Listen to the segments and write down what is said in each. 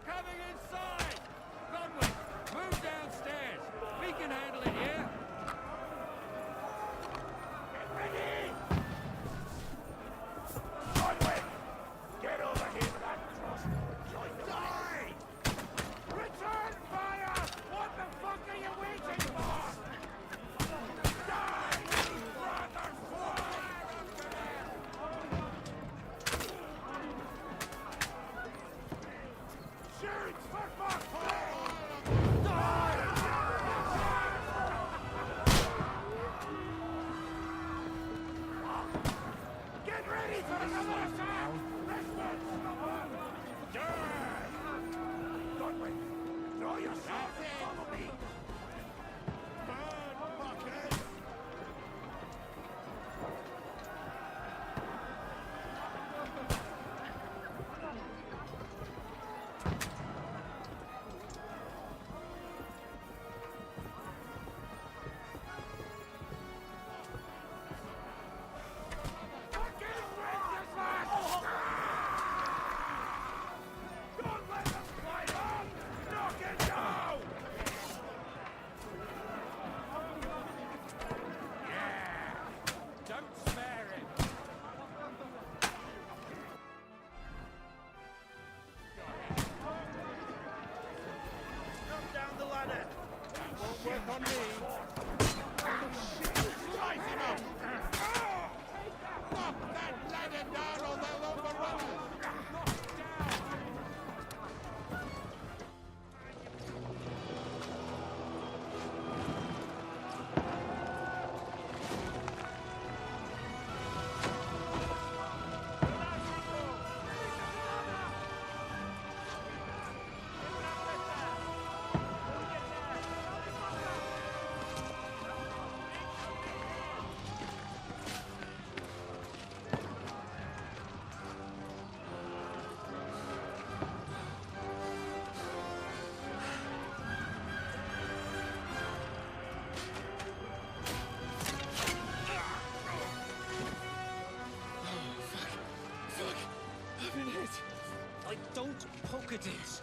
Coming inside! Godwin, move downstairs. We can handle it here. Get ready! Godwin! Get over here with that crossbow. Join the die! Return fire! What the fuck are you waiting for? Die! Brother Shoot! For fuck's sake! Die! Get ready for another attack! This one's Godwin, draw your sword and follow me! Burn, fuckers! Don't spare him. Come down the ladder! That won't work on me! Light him up! Knock that ladder down or they'll overrun us! I've been hit. Don't poke at it.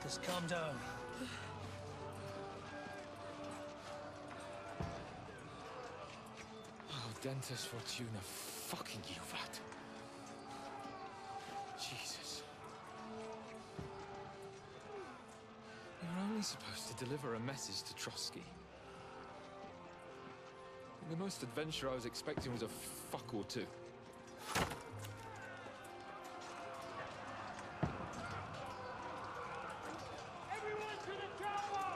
Just calm down. Oh, Dentes Fortuna, fucking you, Vat. Jesus. You were only supposed to deliver a message to Trotsky. The most adventure I was expecting was a fuck or two. Everyone to the tower!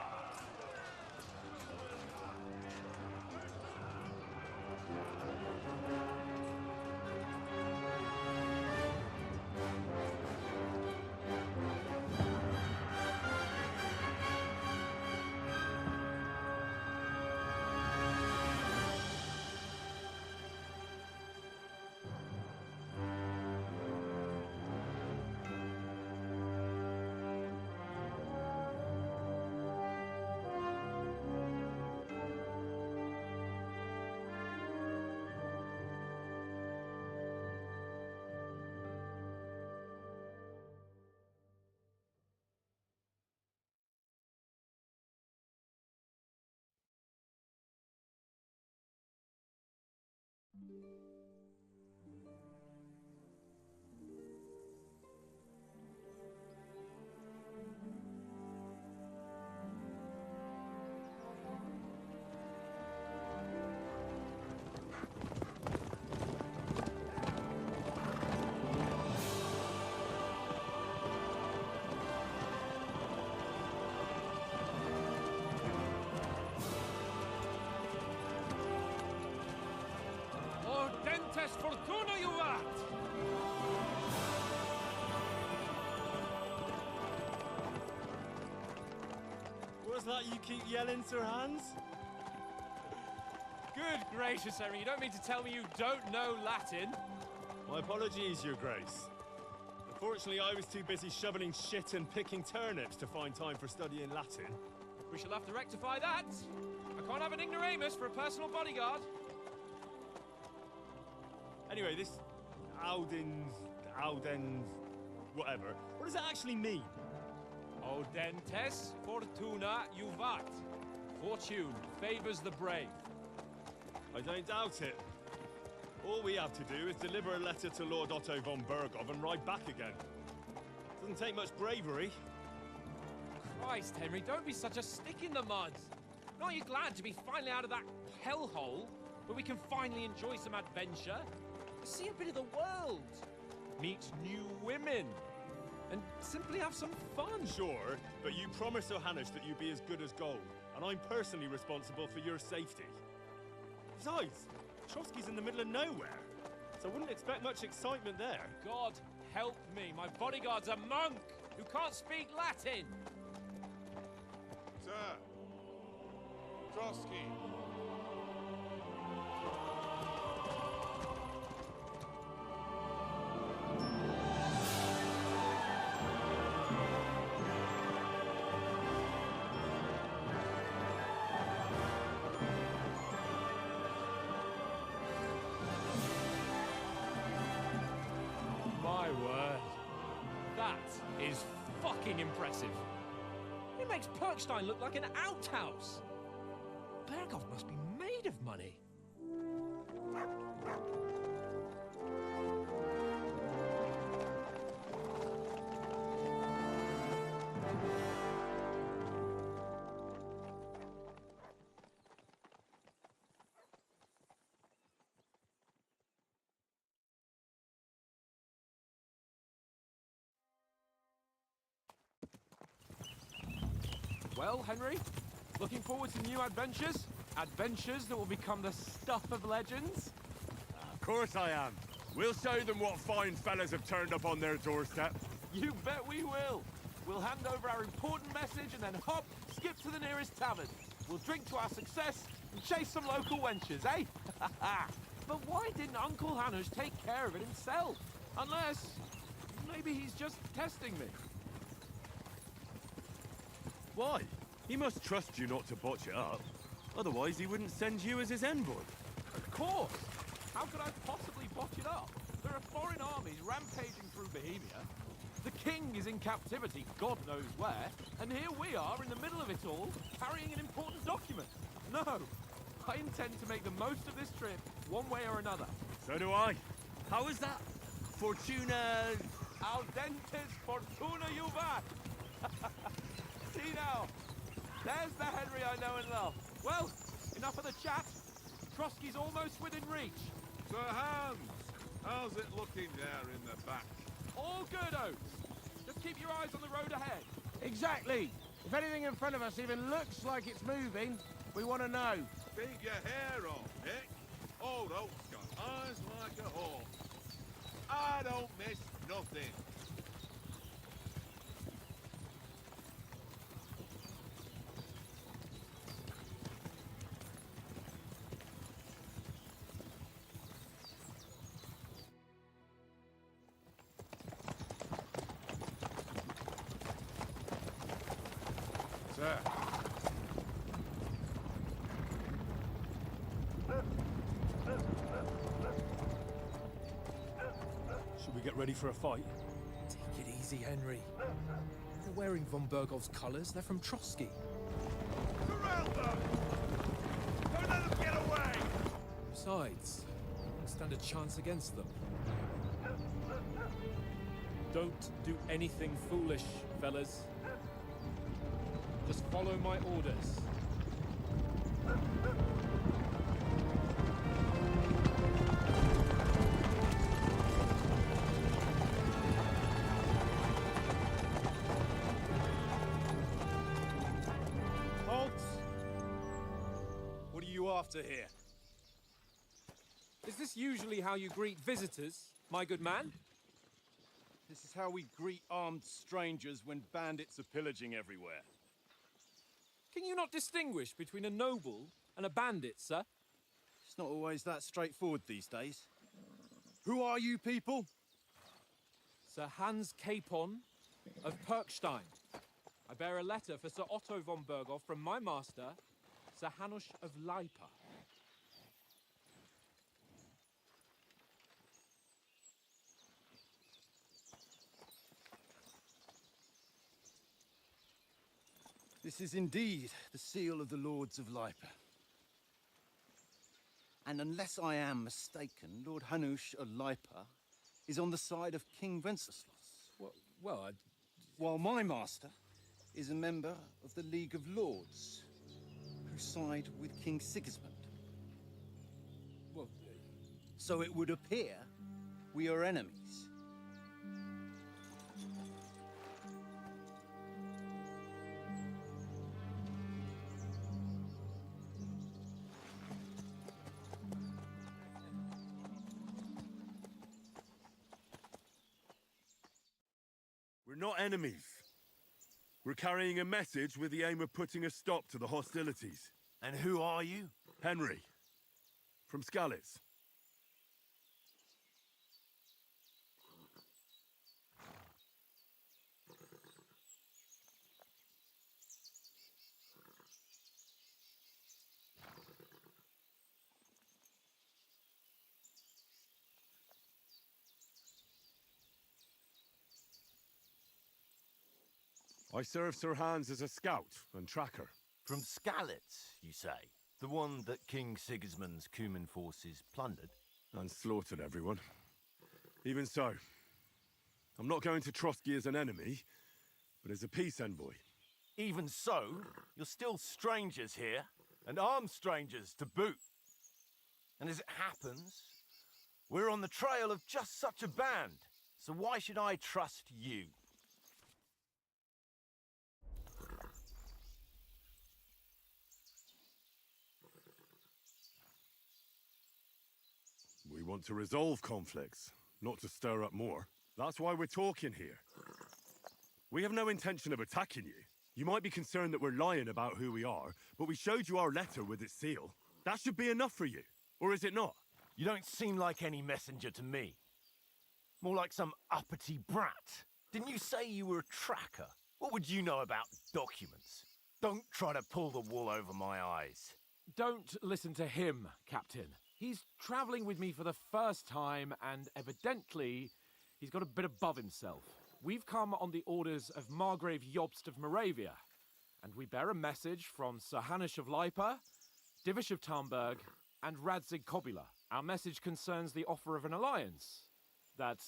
was that you keep yelling, Sir Hans? Good gracious, Henry, you don't mean to tell me you don't know Latin? My apologies, Your Grace. Unfortunately, I was too busy shoveling shit and picking turnips to find time for studying Latin. We shall have to rectify that. I can't have an ignoramus for a personal bodyguard. Anyway, this Audens, whatever. What does that actually mean? Audentes fortuna juvat. Fortune favors the brave. I don't doubt it. All we have to do is deliver a letter to Lord Otto von Bergov and ride back again. Doesn't take much bravery. Christ, Henry, don't be such a stick in the mud. Aren't you glad to be finally out of that hellhole where we can finally enjoy some adventure? See a bit of the world, meet new women, and simply have some fun. Sure, but you promised Johannes that you'd be as good as gold, and I'm personally responsible for your safety. Besides, Trotsky's in the middle of nowhere, so I wouldn't expect much excitement there. God help me, my bodyguard's a monk who can't speak Latin. Sir. Trotsky. My word. That is fucking impressive. It makes Perkstein look like an outhouse. Bergov must be made of money. Well, Henry, looking forward to new adventures? Adventures that will become the stuff of legends? Of course I am. We'll show them what fine fellas have turned up on their doorstep. You bet we will. We'll hand over our important message and then hop, skip to the nearest tavern. We'll drink to our success and chase some local wenches, eh? But why didn't Uncle Hanush take care of it himself? Unless, maybe he's just testing me. Why? He must trust you not to botch it up. Otherwise, he wouldn't send you as his envoy. Of course! How could I possibly botch it up? There are foreign armies rampaging through Bohemia. The king is in captivity, God knows where, and here we are in the middle of it all, carrying an important document. No, I intend to make the most of this trip, one way or another. So do I. How is that? Fortuna... Al dentes fortuna juvat! See now, there's the Henry I know and love. Well, enough of the chat. Trotsky's almost within reach. Sir Hans, how's it looking there in the back? All good, Oates. Just keep your eyes on the road ahead. Exactly. If anything in front of us even looks like it's moving, we want to know. Keep your hair on, Nick. Old Oak's got eyes like a hawk. I don't miss nothing. Sir. Should we get ready for a fight? Take it easy, Henry. They're wearing von Bergov's colours. They're from Trotsky. Surround them! Don't let them get away! Besides, I don't stand a chance against them. Don't do anything foolish, fellas. Just follow my orders. Halt! What are you after here? Is this usually how you greet visitors, my good man? This is how we greet armed strangers when bandits are pillaging everywhere. Can you not distinguish between a noble and a bandit, sir? It's not always that straightforward these days. Who are you people? Sir Hans Capon of Perkstein. I bear a letter for Sir Otto von Berghoff from my master, Sir Hanush of Leipa. This is indeed the seal of the Lords of Leipa. And unless I am mistaken, Lord Hanush of Leipa is on the side of King Wenceslas. Well, While my master is a member of the League of Lords, who side with King Sigismund. well, So it would appear we are enemies. We're not enemies. We're carrying a message with the aim of putting a stop to the hostilities. And who are you? Henry, from Skalitz. I serve Sir Hans as a scout and tracker. From Skalitz, you say? The one that King Sigismund's Cuman forces plundered? And slaughtered everyone. Even so, I'm not going to Trotsky as an enemy, but as a peace envoy. Even so, you're still strangers here, and armed strangers to boot. And as it happens, we're on the trail of just such a band, so why should I trust you? We want to resolve conflicts, not to stir up more. That's why we're talking here. We have no intention of attacking you. You might be concerned that we're lying about who we are, but we showed you our letter with its seal. That should be enough for you, or is it not? You don't seem like any messenger to me. More like some uppity brat. Didn't you say you were a tracker? What would you know about documents? Don't try to pull the wool over my eyes. don't listen to him, Captain. He's travelling with me for the first time, and evidently, he's got a bit above himself. We've come on the orders of Margrave Jobst of Moravia, and we bear a message from Sir Hanush of Leipa, Divish of Tarnberg, and Radzig Kobula. Our message concerns the offer of an alliance that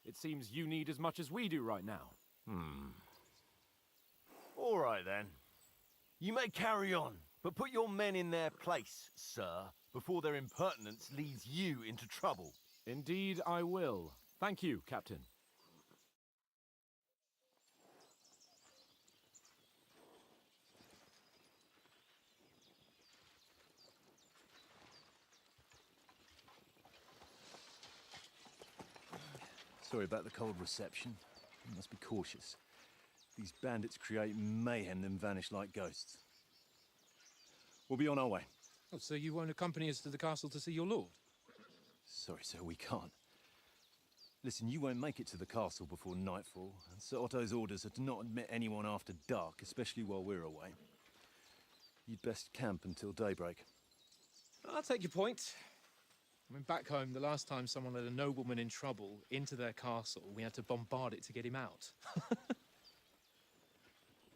it seems you need as much as we do right now. All right, then. You may carry on, but put your men in their place, sir, before their impertinence leads you into trouble. Indeed, I will. Thank you, Captain. Sorry about the cold reception. You must be cautious. These bandits create mayhem, then vanish like ghosts. We'll be on our way. Oh, so you won't accompany us to the castle to see your lord? Sorry, sir, we can't. Listen, you won't make it to the castle before nightfall, and Sir Otto's orders are to not admit anyone after dark, especially while we're away. You'd best camp until daybreak. I'll take your point. I mean, back home, the last time someone let a nobleman in trouble into their castle, we had to bombard it to get him out.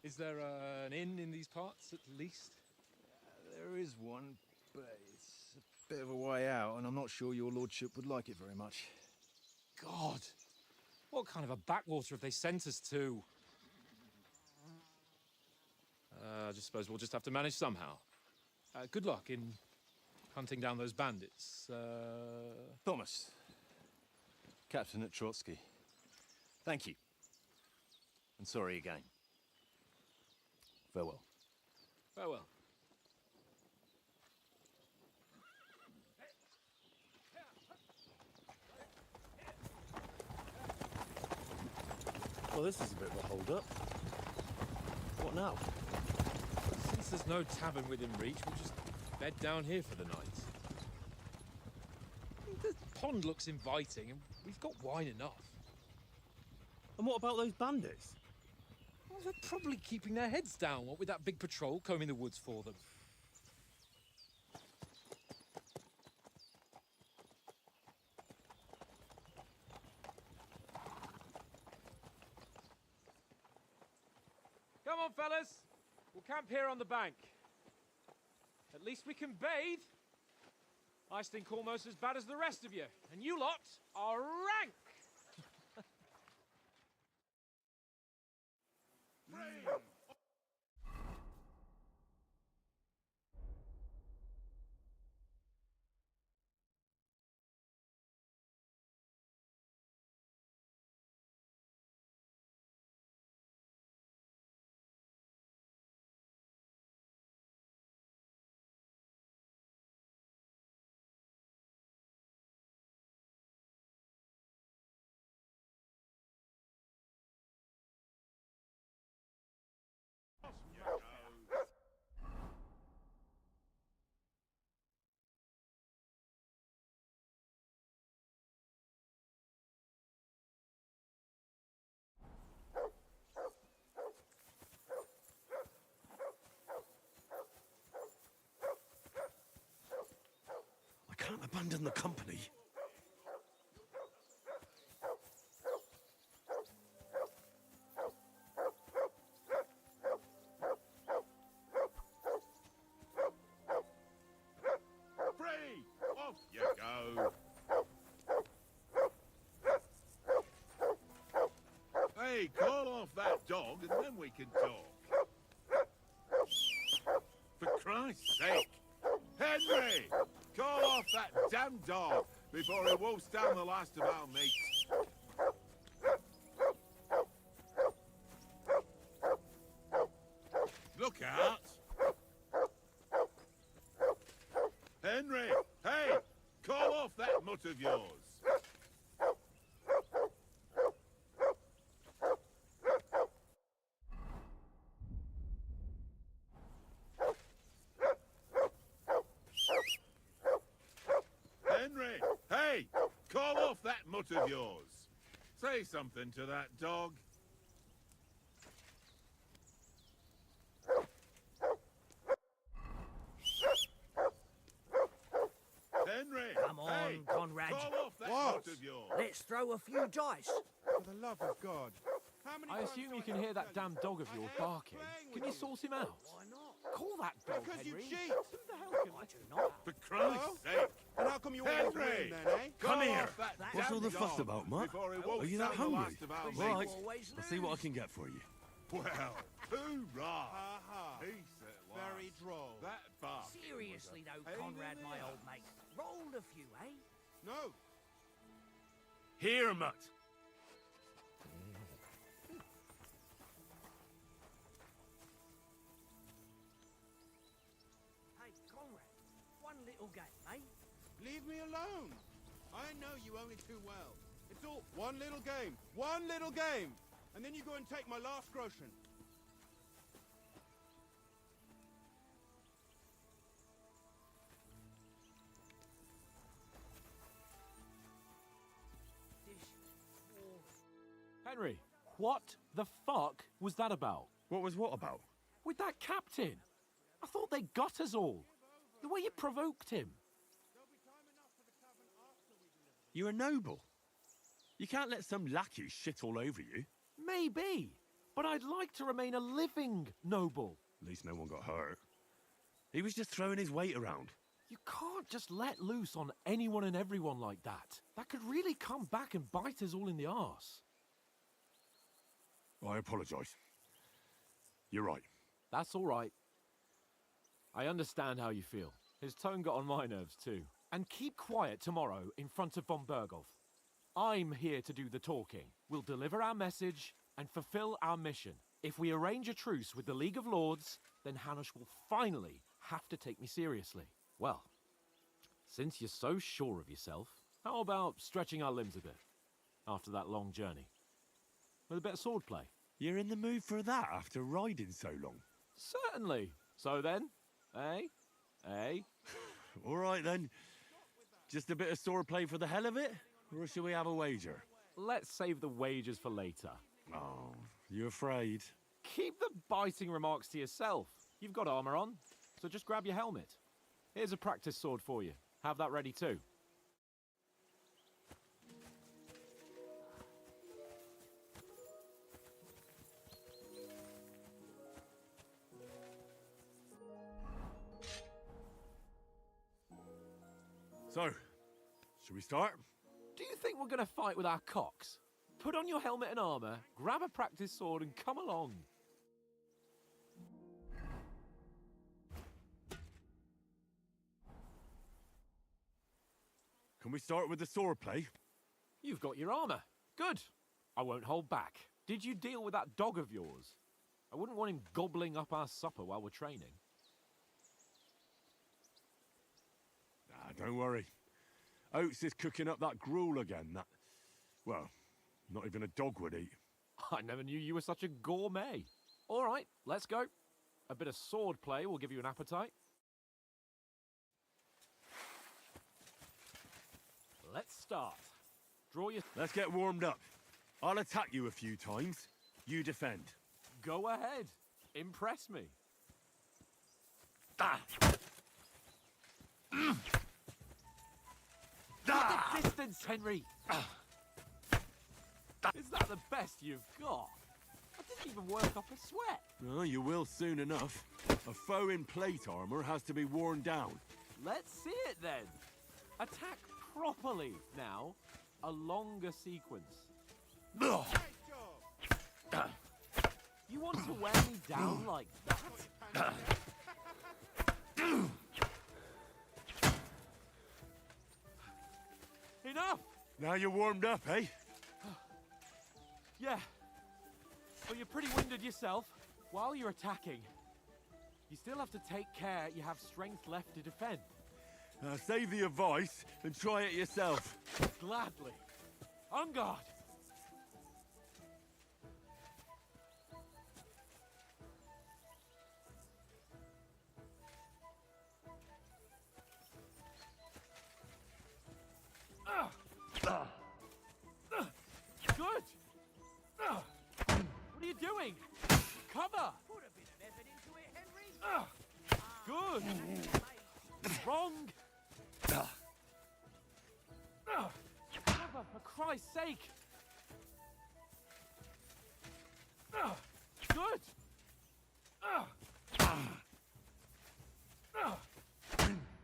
Is there an inn in these parts, at least? There is one, but it's a bit of a way out, and I'm not sure your lordship would like it very much. God! What kind of a backwater have they sent us to? I just suppose we'll just have to manage somehow. Good luck in hunting down those bandits. Thomas, Captain at Trotsky. Thank you. And sorry again. Farewell. Farewell. Well, this is a bit of a hold-up. What now? Since Since there's no tavern within reach, we'll just bed down here for the night. The pond looks inviting, and we've got wine enough. And what about those bandits? Well, they're probably keeping their heads down, what with that big patrol combing the woods for them. Come on, fellas. We'll camp here on the bank. At least we can bathe. I stink almost as bad as the rest of you, and you lot are rank. I can't abandon the company. Free! Off you go! Hey, call off that dog and then we can talk. For Christ's sake! Henry! Call off that damn dog before he wolfs down the last of our meat. Look out! Henry! Hey! Call off that mutt of yours! Henry! Hey! Call off that mutt of yours! Say something to that dog. Henry! Come on, hey, Conrad. Call off that What? mutt of yours! Let's throw a few dice. For the love of God. How many I times assume do you I can have hear to that tell you? damn dog of I yours hate barking. playing Can with you you. sort him out? Why not? Call that dog, Because you Henry. cheat. Who the hell can... I do not. For Christ's sake! And how come you always Henry! win then, eh? Call Come here. off that What's damn all the fuss dog about, Mutt? before he Are wolfs you that down the hungry? last of our Because meat. you Right. always I'll see what I lose. can get for you. Well, hoorah! Ha ha. Peace at last. Very droll. That bark. Seriously though, pain in Conrad, the my ass. old mate. Rolled a few, eh? No. Here, Mutt. Hey, Conrad, one little game, eh? Leave me alone. I know you only too well. It's all one little game. One little game. And then you go and take my last groschen. This war. Henry, what the fuck was that about? What was what about? With that captain? I thought they got us all. The way you provoked him. You're a noble. You can't let some lackey shit all over you. Maybe. But I'd like to remain a living noble. At least no one got hurt. He was just throwing his weight around. You can't just let loose on anyone and everyone like that. That could really come back and bite us all in the arse. I apologise. You're right. That's all right. I understand how you feel. His tone got on my nerves too. And keep quiet tomorrow in front of von Berghoff. I'm here to do the talking. We'll deliver our message and fulfill our mission. If we arrange a truce with the League of Lords, then Hanush will finally have to take me seriously. Well, since you're so sure of yourself, how about stretching our limbs a bit after that long journey? With a bit of swordplay. You're in the mood for that after riding so long. Certainly. So then, eh? Eh? All right then. Just a bit of swordplay for the hell of it? Or shall we have a wager? Let's save the wagers for later. Oh, you afraid? Keep the biting remarks to yourself. You've got armor on, so just grab your helmet. Here's a practice sword for you. Have that ready too. So, shall we start? Do you think we're going to fight with our cocks? Put on your helmet and armor, grab a practice sword and come along. Can we start with the swordplay? You've got your armor. Good. I won't hold back. Did you deal with that dog of yours? I wouldn't want him gobbling up our supper while we're training. Don't worry. Oates is cooking up that gruel again, that... Well, not even a dog would eat. I never knew you were such a gourmet. All right, let's go. A bit of sword play will give you an appetite. Let's start. Draw your... Let's get warmed up. I'll attack you a few times. You defend. Go ahead. Impress me. Keep the distance, Henry. Is that the best you've got? I didn't even work up a sweat. Oh, you will soon enough. A foe in plate armor has to be worn down. Let's see it then. Attack properly now. A longer sequence. You want to wear me down like that? Enough! Now you're warmed up, eh? Yeah. But you're pretty winded yourself. While you're attacking, you still have to take care you have strength left to defend. Save the advice and try it yourself. Gladly. On guard! Good! What are you doing? Cover! Put a bit of effort into it, Henry. Good! Wrong! Cover, for Christ's sake! Good!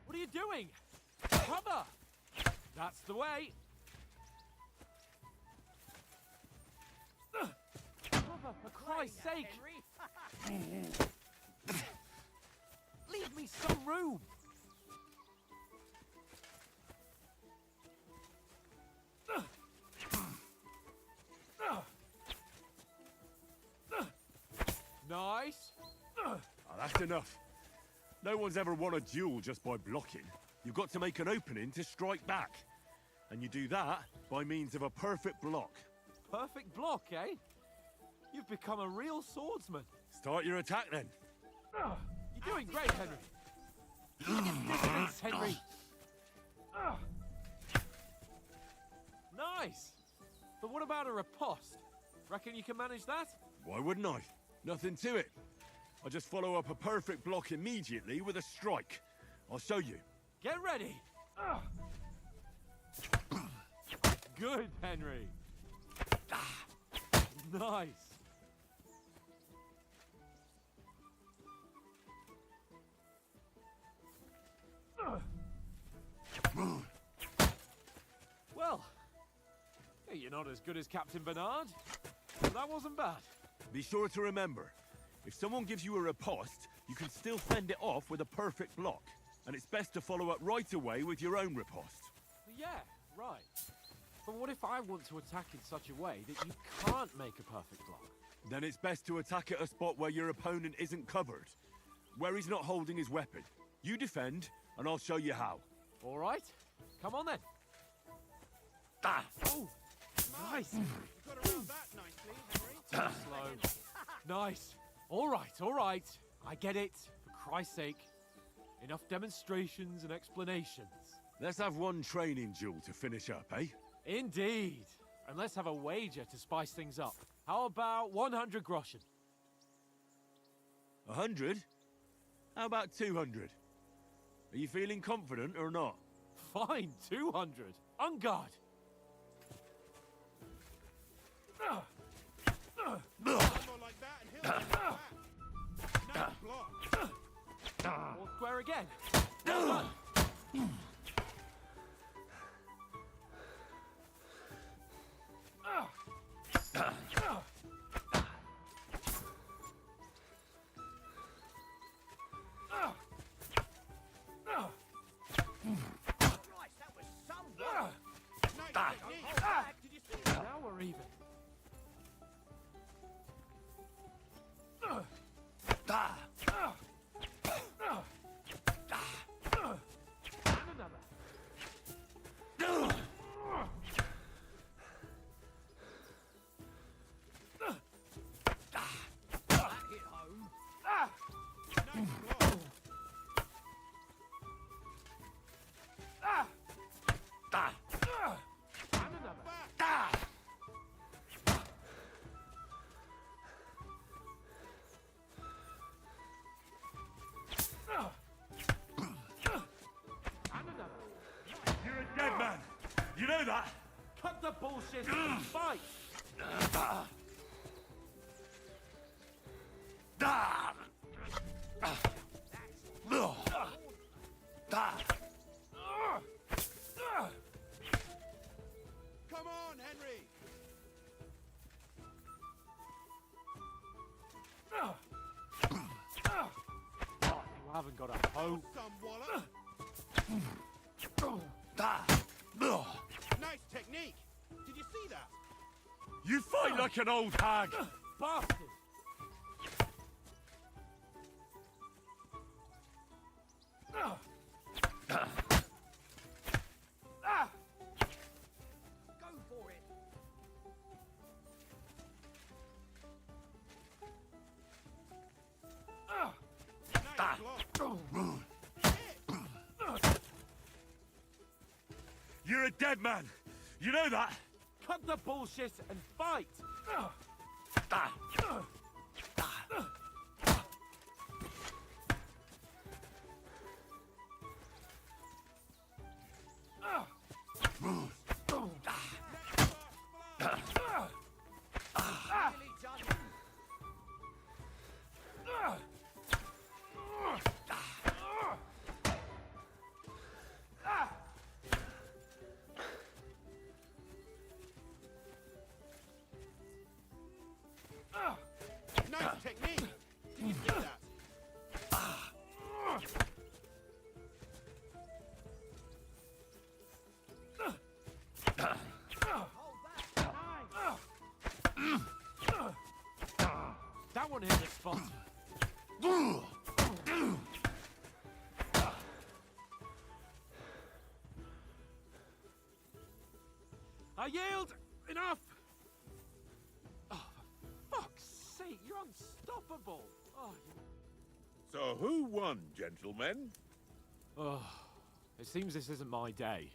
What are you doing? Cover! That's the way! Cover, for Christ's sake! Henry. Leave me some room! Nice! That's enough. No one's ever won a duel just by blocking. You've got to make an opening to strike back. And you do that by means of a perfect block. Perfect block, eh? You've become a real swordsman. Start your attack then. You're doing great, Henry. Distance, Henry. Nice. But what about a riposte? Reckon you can manage that? Why wouldn't I? Nothing to it. I just follow up a perfect block immediately with a strike. I'll show you. Get ready. Good, Henry. Nice. Well, you're not as good as Captain Bernard. But that wasn't bad. Be sure to remember, if someone gives you a riposte, you can still fend it off with a perfect block. And it's best to follow up right away with your own riposte. Yeah, right. But what if I want to attack in such a way that you can't make a perfect block? Then it's best to attack at a spot where your opponent isn't covered. Where he's not holding his weapon. You defend, and I'll show you how. All right. Come on then. Oh, nice. You got around that nicely, Henry. Too slow. Nice. All right, all right. I get it. For Christ's sake, enough demonstrations and explanations. Let's have one training duel to finish up, eh? Indeed. And let's have a wager to spice things up. How about 100 groschen? 100? How about 200? Are you feeling confident or not? Fine, 200. On guard. One more like that and he'll get back. Nice block. All square again. Well done. Christ, that was some work. Nice technique. Hold back. Did you see that? Now we're even. And another. That hit home. Nice block. And another. And another. You're a dead man! You know that? Cut the bullshit and fight! Come on, Henry. You haven't got a hoe. Some wallop. Nice technique. Did you see that? You fight like an old hag! Bastard! Go for it. Nice block. You're a dead man! You know that? Cut the bullshit and fight! Nearly done. Nice technique. Did you see that? Hold back. That one hit the spot. I yield! Enough! Oh, for fuck's sake, you're unstoppable! Oh, So who won, gentlemen? oh, it seems this isn't my day.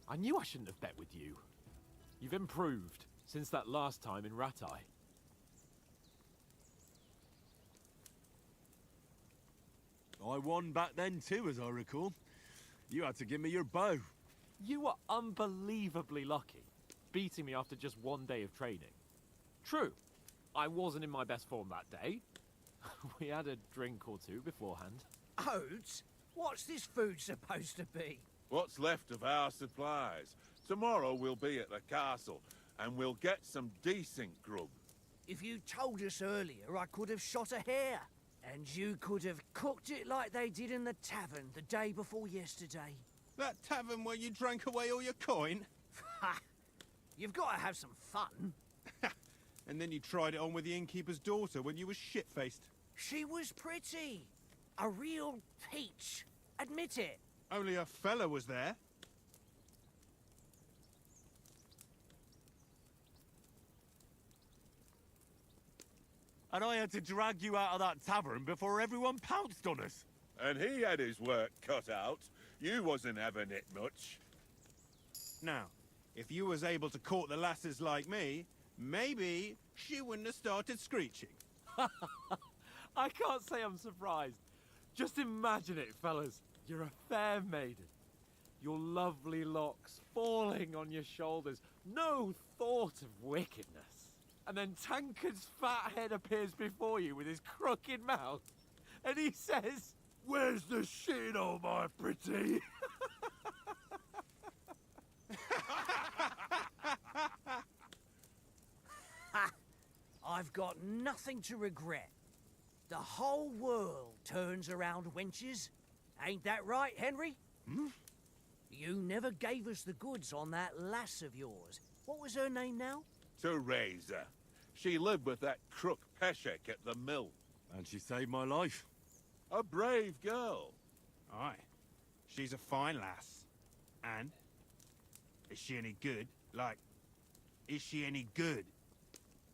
I knew I shouldn't have bet with you. You've improved since that last time in Ratai. I won back then too, as I recall. You had to give me your bow. You were unbelievably lucky, beating me after just one day of training. True, I wasn't in my best form that day. We had a drink or two beforehand. Oats? What's this food supposed to be? What's left of our supplies? Tomorrow we'll be at the castle, and we'll get some decent grub. If you told us earlier, I could have shot a hare. And you could have cooked it like they did in the tavern the day before yesterday. That tavern where you drank away all your coin? Ha! You've got to have some fun. And then you tried it on with the innkeeper's daughter when you were shit-faced. She was pretty. A real peach. Admit it. Only a fella was there. And I had to drag you out of that tavern before everyone pounced on us. And he had his work cut out. You wasn't having it much. Now, if you was able to court the lasses like me, maybe she wouldn't have started screeching. I can't say I'm surprised. Just imagine it, fellas. You're a fair maiden. Your lovely locks falling on your shoulders. No thought of wickedness. And then Tankard's fat head appears before you with his crooked mouth. And he says, "Where's the shit, oh my pretty?" I've got nothing to regret. The whole world turns around wenches. Ain't that right, Henry? Hmm? You never gave us the goods on that lass of yours. What was her name now? Teresa. She lived with that crook Peshek at the mill. And she saved my life. A brave girl. Aye. She's a fine lass. And? Is she any good? Like, is she any good?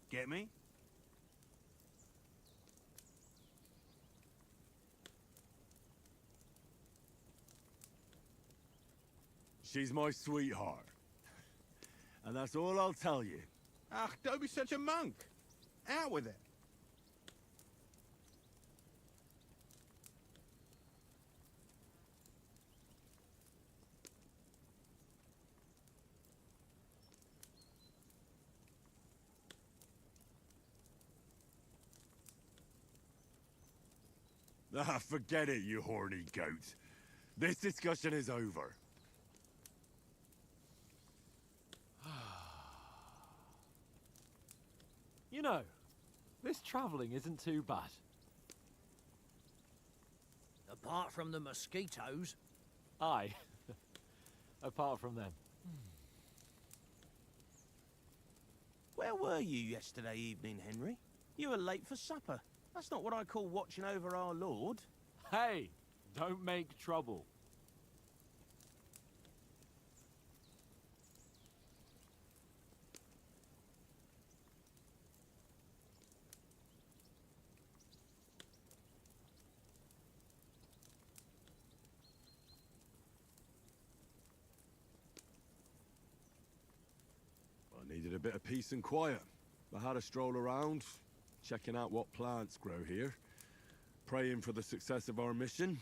Get me? She's my sweetheart. And that's all I'll tell you. Ah, don't be such a monk. Out with it. Ah, forget it, you horny goat. This discussion is over. You know, this travelling isn't too bad. Apart from the mosquitoes. Aye. Apart from them. Where were you yesterday evening, Henry? You were late for supper. That's not what I call watching over our Lord. Hey, don't make trouble. I needed a bit of peace and quiet. I had a stroll around, checking out what plants grow here, praying for the success of our mission.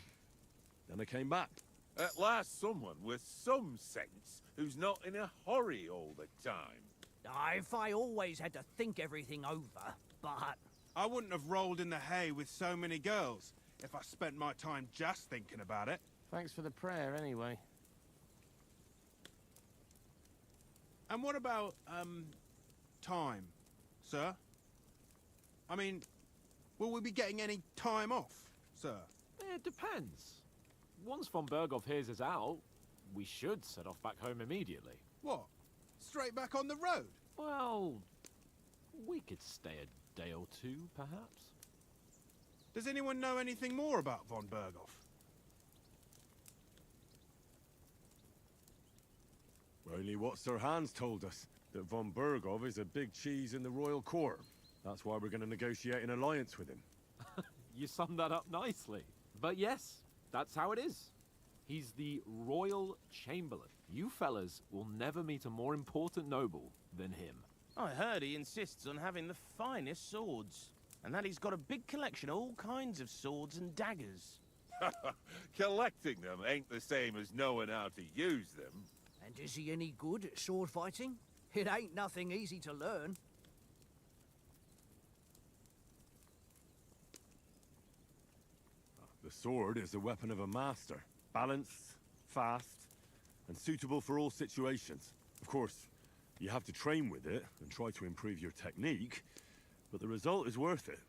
Then I came back. At last someone with some sense who's not in a hurry all the time. If I always had to think everything over, but... I wouldn't have rolled in the hay with so many girls if I spent my time just thinking about it. Thanks for the prayer, anyway. And what about, time, sir? I mean, will we be getting any time off, sir? It depends. Once von Berghoff hears us out, we should set off back home immediately. What? Straight back on the road? Well, we could stay a day or two, perhaps. Does anyone know anything more about von Berghoff? Only what Sir Hans told us, that von Berghoff is a big cheese in the royal court. That's why we're going to negotiate an alliance with him. You summed that up nicely. But yes, that's how it is. He's the Royal Chamberlain. You fellas will never meet a more important noble than him. I heard he insists on having the finest swords, and that he's got a big collection of all kinds of swords and daggers. Collecting them ain't the same as knowing how to use them. And is he any good at sword fighting? It ain't nothing easy to learn. The sword is the weapon of a master. Balanced, fast, and suitable for all situations. Of course, you have to train with it and try to improve your technique, but the result is worth it.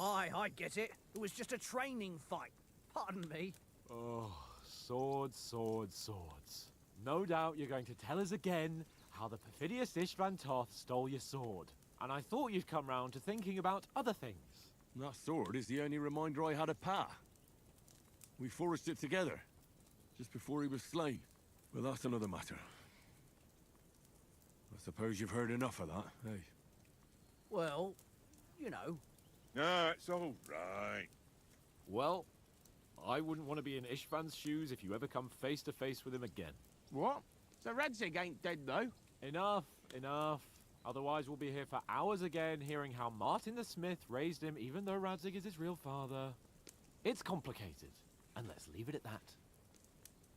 Aye, I get it. It was just a training fight. Pardon me. Oh, swords, swords, swords. No doubt you're going to tell us again how the perfidious Istvan Toth stole your sword. And I thought you'd come round to thinking about other things. That sword is the only reminder I had of Pa. We forged it together, just before he was slain. But that's another matter. I suppose you've heard enough of that, eh? Well, you know, No, it's all right. Well, I wouldn't want to be in Ishvan's shoes if you ever come face to face with him again. What? So Radzig ain't dead, though? Enough, enough. Otherwise, we'll be here for hours again, hearing how Martin the Smith raised him, even though Radzig is his real father. It's complicated, and let's leave it at that.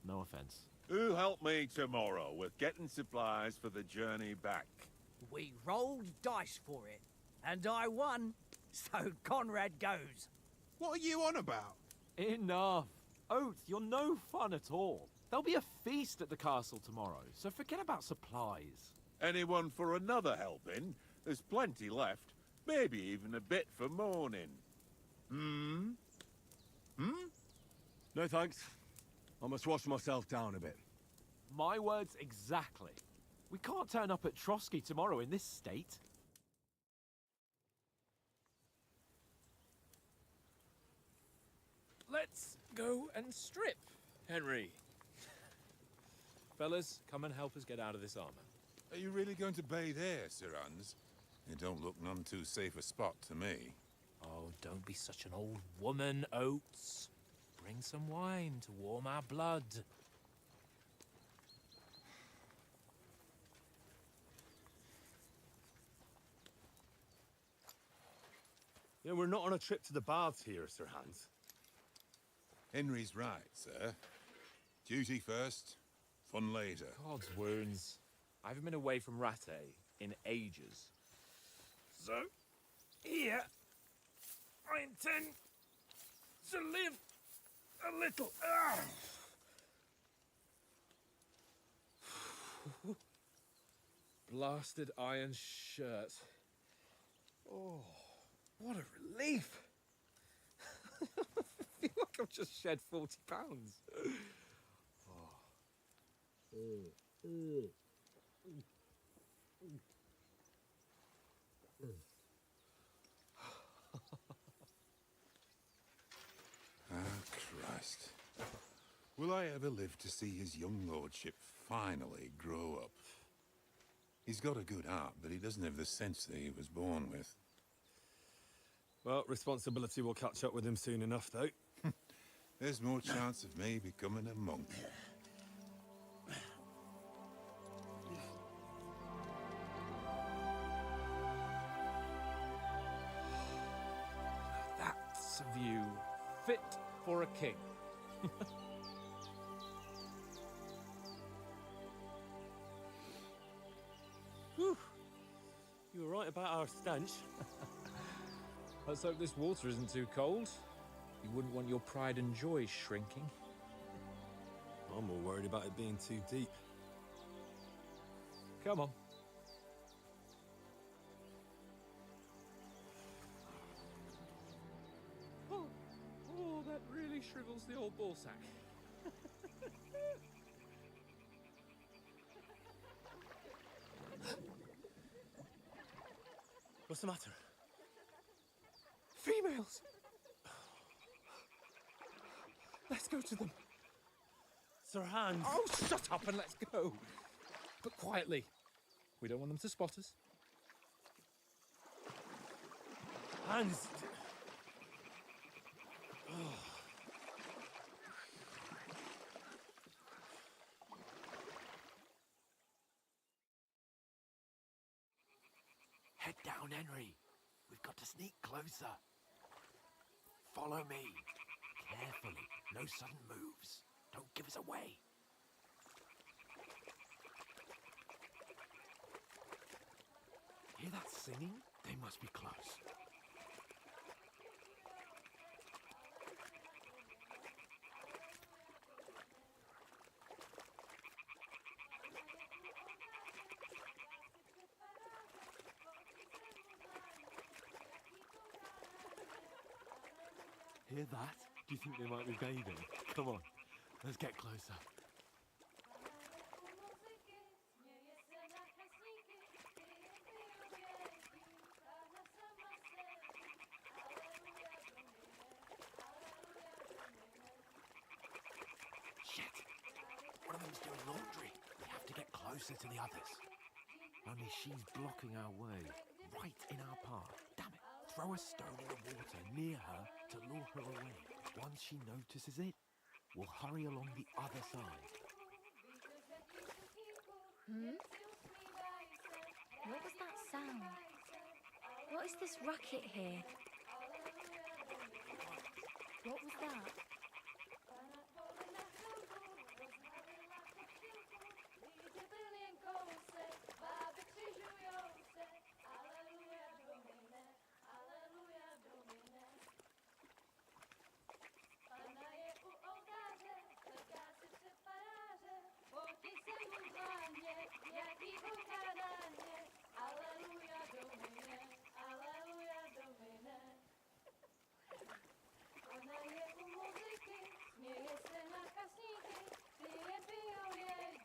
No offense. Who'll help me tomorrow with getting supplies for the journey back? We rolled dice for it, and I won, so Conrad goes. What are you on about? Enough. Oath, you're no fun at all. There'll be a feast at the castle tomorrow, so forget about supplies. Anyone for another helping? There's plenty left. Maybe even a bit for morning. No thanks. I must wash myself down a bit. My words exactly. We can't turn up at Trotsky tomorrow in this state. Let's go and strip, Henry. Fellas, come and help us get out of this armor. Are you really going to bathe here, Sir Hans? It don't look none too safe a spot to me. Oh, don't be such an old woman, Oates. Bring some wine to warm our blood. Yeah, we're not on a trip to the baths here, Sir Hans. Henry's right, sir. Duty first, fun later. God's wounds. I haven't been away from Rattay in ages. So, here, I intend to live a little. Blasted iron shirt. Oh, what a relief. I feel like I've just shed 40 pounds. Christ. Will I ever live to see his young lordship finally grow up? He's got a good heart, but he doesn't have the sense that he was born with. Well, responsibility will catch up with him soon enough, though. There's more chance of me becoming a monk. That's a view fit for a king. Whew. You were right about our stench. Let's hope this water isn't too cold. You wouldn't want your pride and joy shrinking. I'm more worried about it being too deep. Come on. Oh, that really shrivels the old ball sack. What's the matter? Females! Let's go to them. Sir Hans! Oh, shut up and let's go. But quietly. We don't want them to spot us. Hans! Head down, Henry. We've got to sneak closer. Follow me. Carefully. No sudden moves. Don't give us away. Hear that singing? They must be close. Hear that? Do you think they might be bathing? Come on, let's get closer. Shit! One of them's doing laundry. We have to get closer to the others. Only she's blocking our way, right in our path. Damn it. Throw a stone in the water near her to lure her away. Once she notices it, we'll hurry along the other side. What was that sound? What is this racket here? What was that?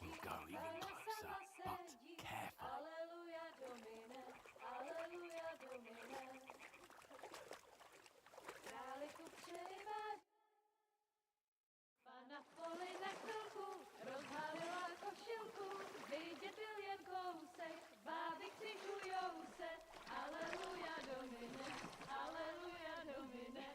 We'll go even closer, but carefully. Na poli na chvilku rozhalila košilku, vidět byl jen kousek, báby křižujou se, aleluja domine, aleluja domine.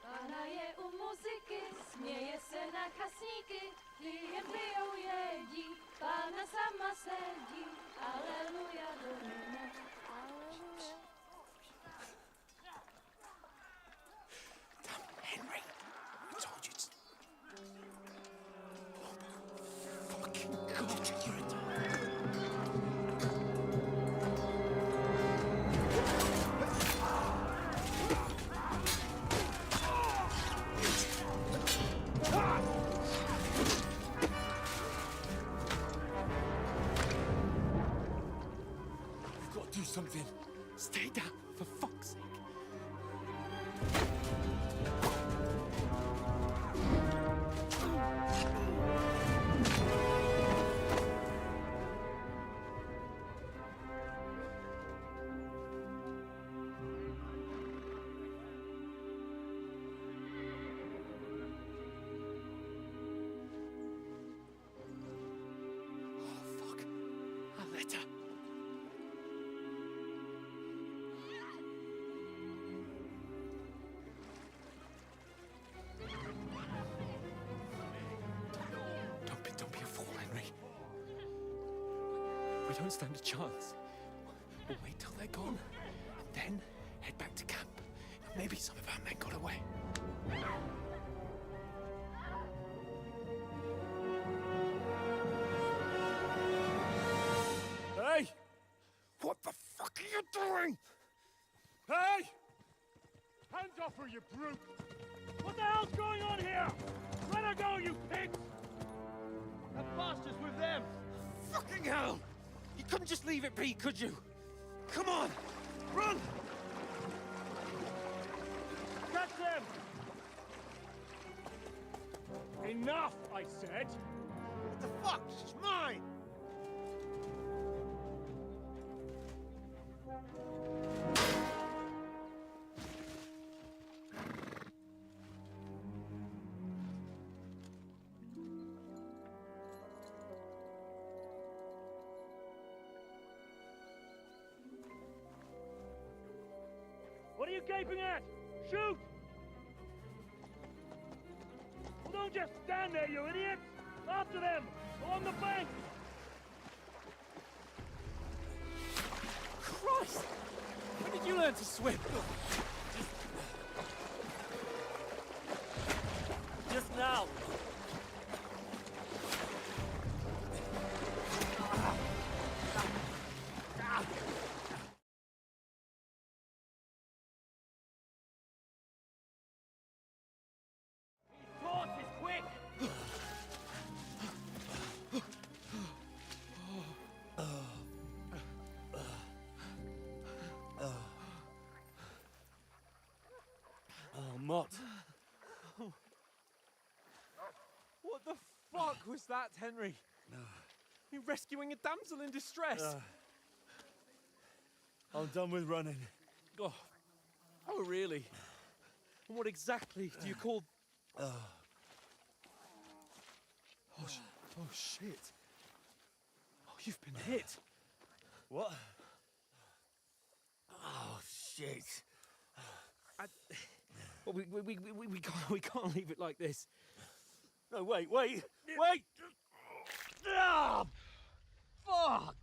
Pána je u muziky, směje se na chasníky, klient pijou jedí, Pána sama sedí, aleluja domine, aleluja. Henry, I told you to... Fucking God, you're a... You've got to do something. Stay down, for fuck's sake. Don't be a fool, Henry. We don't stand a chance. We'll wait till they're gone, and then head back to camp. Maybe some of our men got away. Hey! What the fuck are you doing? Hey! Hands off her, you brute! What the hell's going on here? Let her go, you pigs! That bastard's with them! Fucking hell! You couldn't just leave it be, could you? Come on! Run! Catch them! Enough, I said! What the fuck? She's mine! What are you gaping at? Shoot! Well, don't just stand there, you idiots! After them! Along the bank! Christ! When did you learn to swim? Just now! Torches, quick! Oh, Mott. What the fuck was that, Henry? You rescuing a damsel in distress? I'm done with running. Oh, really? And what exactly do you call... Oh, shit. Oh, you've been hit. What? Oh, shit. Well, we can't leave it like this. No, wait! Ah! Fuck!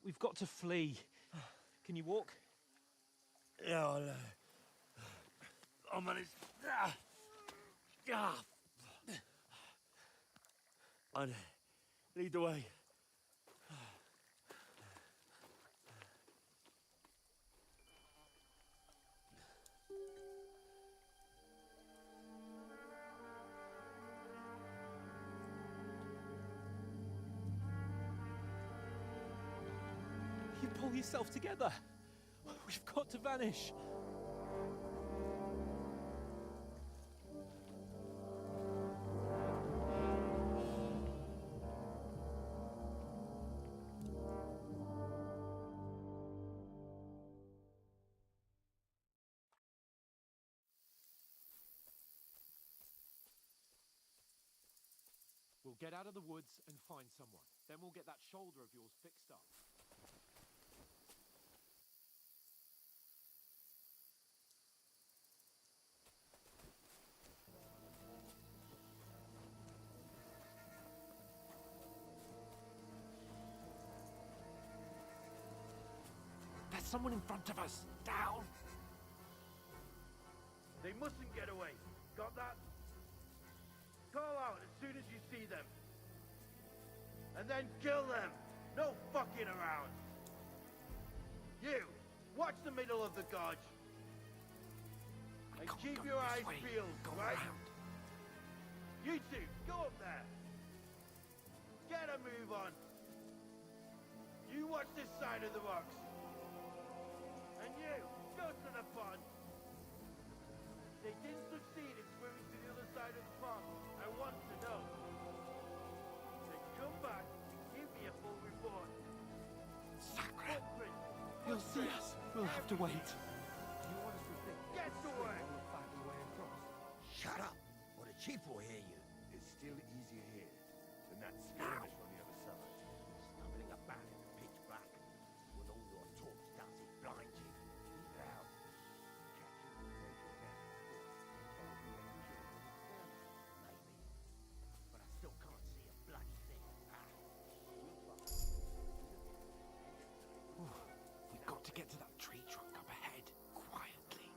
We've got to flee. Can you walk? Yeah, I'll manage. I'd lead the way. You pull yourself together. We've got to vanish. We'll get out of the woods and find someone. Then we'll get that shoulder of yours fixed up. There's someone in front of us. Down! They mustn't get away. Got that? Call out as soon as you see them. And then kill them. No fucking around. You, watch the middle of the gorge. And keep your eyes peeled, right? You two, go up there. Get a move on. You watch this side of the rocks. And you, go to the pond. They didn't succeed in swimming to the other side of the pond. I want to know. Then come back and give me a full report. Sacre! He'll see us. We'll have to wait. You honestly think Get to work! we'll find a way across? Shut up, or the chief will hear you. It's still easier here than that skirmish on the other side. Stumbling about in the pitch black. With all your talk does it blind you. Keep it out. Maybe. But I still can't see a bloody thing. We've got to get to that tree trunk up ahead, quietly.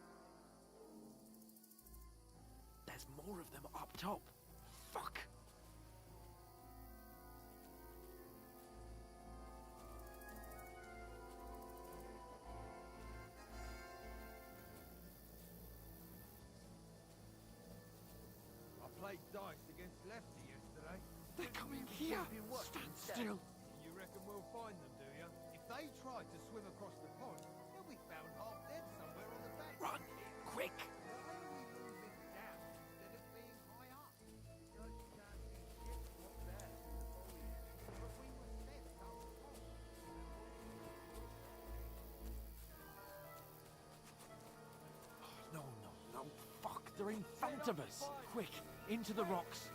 There's more of them up top. Fuck! I played dice against Lefty yesterday. They're coming here! Stand still! You reckon we'll find them, do you? If they try to swim across the pond, they'll be found half dead somewhere on the bank. Run! Quick! Why are we moving down instead of being high up? Because you can't see shit up there. But we were sent up top. No, fuck! They're in front of us! Quick! Into the rocks!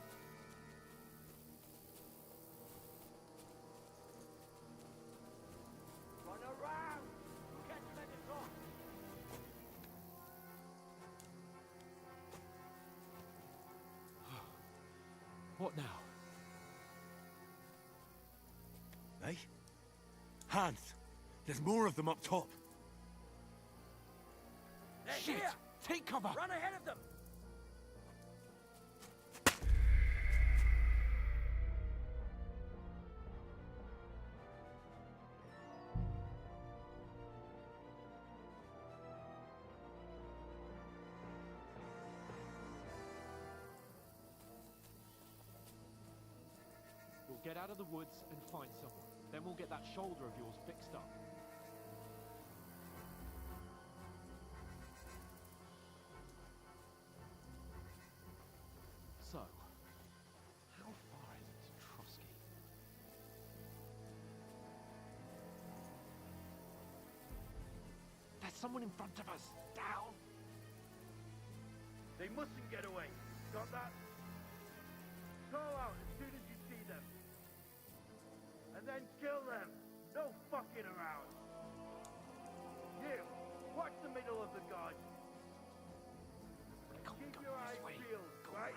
Run around! Catch them at the top! What now? Eh? Hans! There's more of them up top. They're Shit! here! Take cover! Run ahead of them! We'll get out of the woods and find someone. Then we'll get that shoulder of yours fixed up. So, how far is it to Trotsky? There's someone in front of us! Down! They mustn't get away. Got that? Call out as soon as you see them. and then kill them. No fucking around. You, watch the middle of the guard. Keep your eyes peeled, right?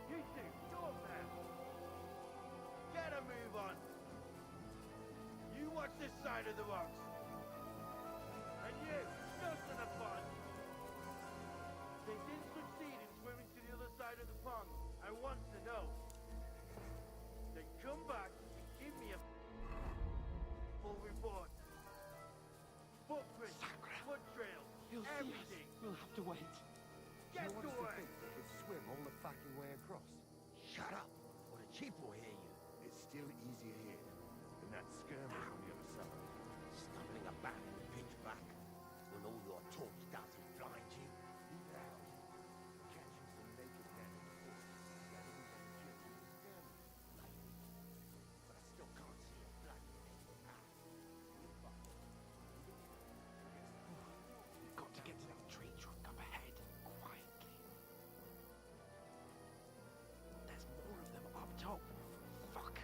You two, stop there. Get a move on. You watch this side of the rocks. And you, just in a pond. They didn't succeed in swimming to the other side of the pond. I want to know. Then come back and give me a full report. Footprints, foot trails, everything. We'll have to wait. Get to it. They could swim all the fucking way across. Shut up, or the chief will hear you. It's still easier here than that skirmish on the other side. Stumbling about in the pitch black when all your talk doesn't blind you. Now, catching some naked men in the forest, gathering on the kill is a skirmish. Maybe, but I still can't see a bloody path. We've got to get to that tree trunk up ahead, quietly. There's more of them up top. Fuck.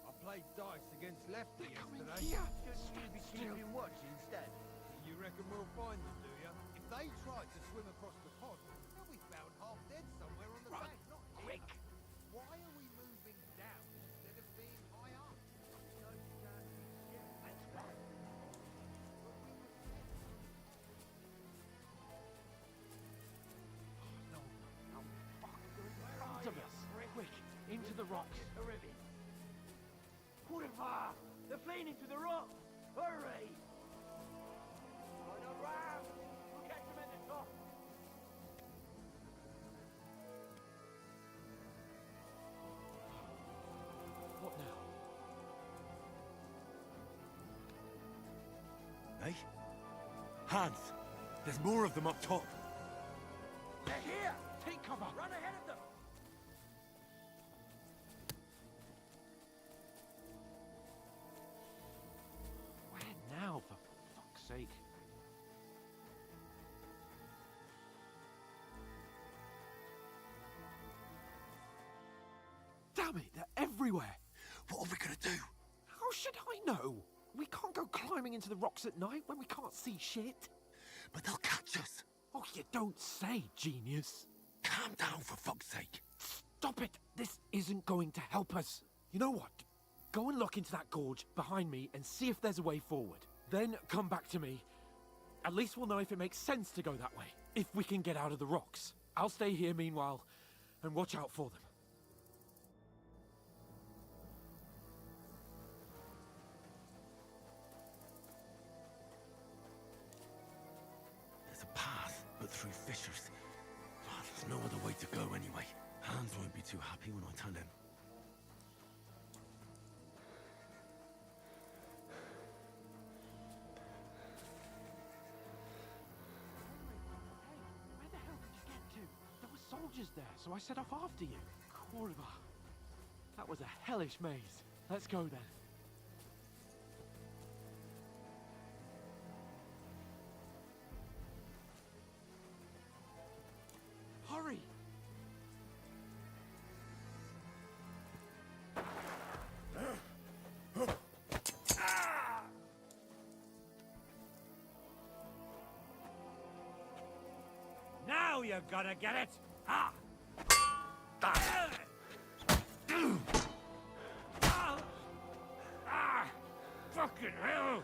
I played dice against Lefty yesterday. here. Shouldn't you be keeping watch instead? You reckon we'll find them, do you? If they tried to swim across the pond, they'll be found half dead somewhere on the Run, bank. Not quick. here. Why are we moving down instead of being high up? That's right. No, fuck. They're in front of us. Quick, into the rocks. Kurva! They're fleeing into the rock! Hurry! Run around! We'll catch them at the top! What now? Hey? Hans! There's more of them up top! They're here! Take cover. Run ahead of them! Where now, for fuck's sake? Damn it, they're everywhere! What are we gonna do? How should I know? We can't go climbing into the rocks at night when we can't see shit. But they'll catch us! Oh, you don't say, genius. Calm down, for fuck's sake! Stop it! This isn't going to help us. You know what? Go and look into that gorge behind me and see if there's a way forward. Then come back to me. At least we'll know if it makes sense to go that way. If we can get out of the rocks. I'll stay here meanwhile and watch out for them. There's a path, but through fissures. Oh, there's no other way to go anyway. Hans won't be too happy when I tell him. Where the hell did you get to? There were soldiers there, so I set off after you. Kurva. That was a hellish maze. Let's go then. Hurry! Now you're gonna get it! Ah! Fucking hell!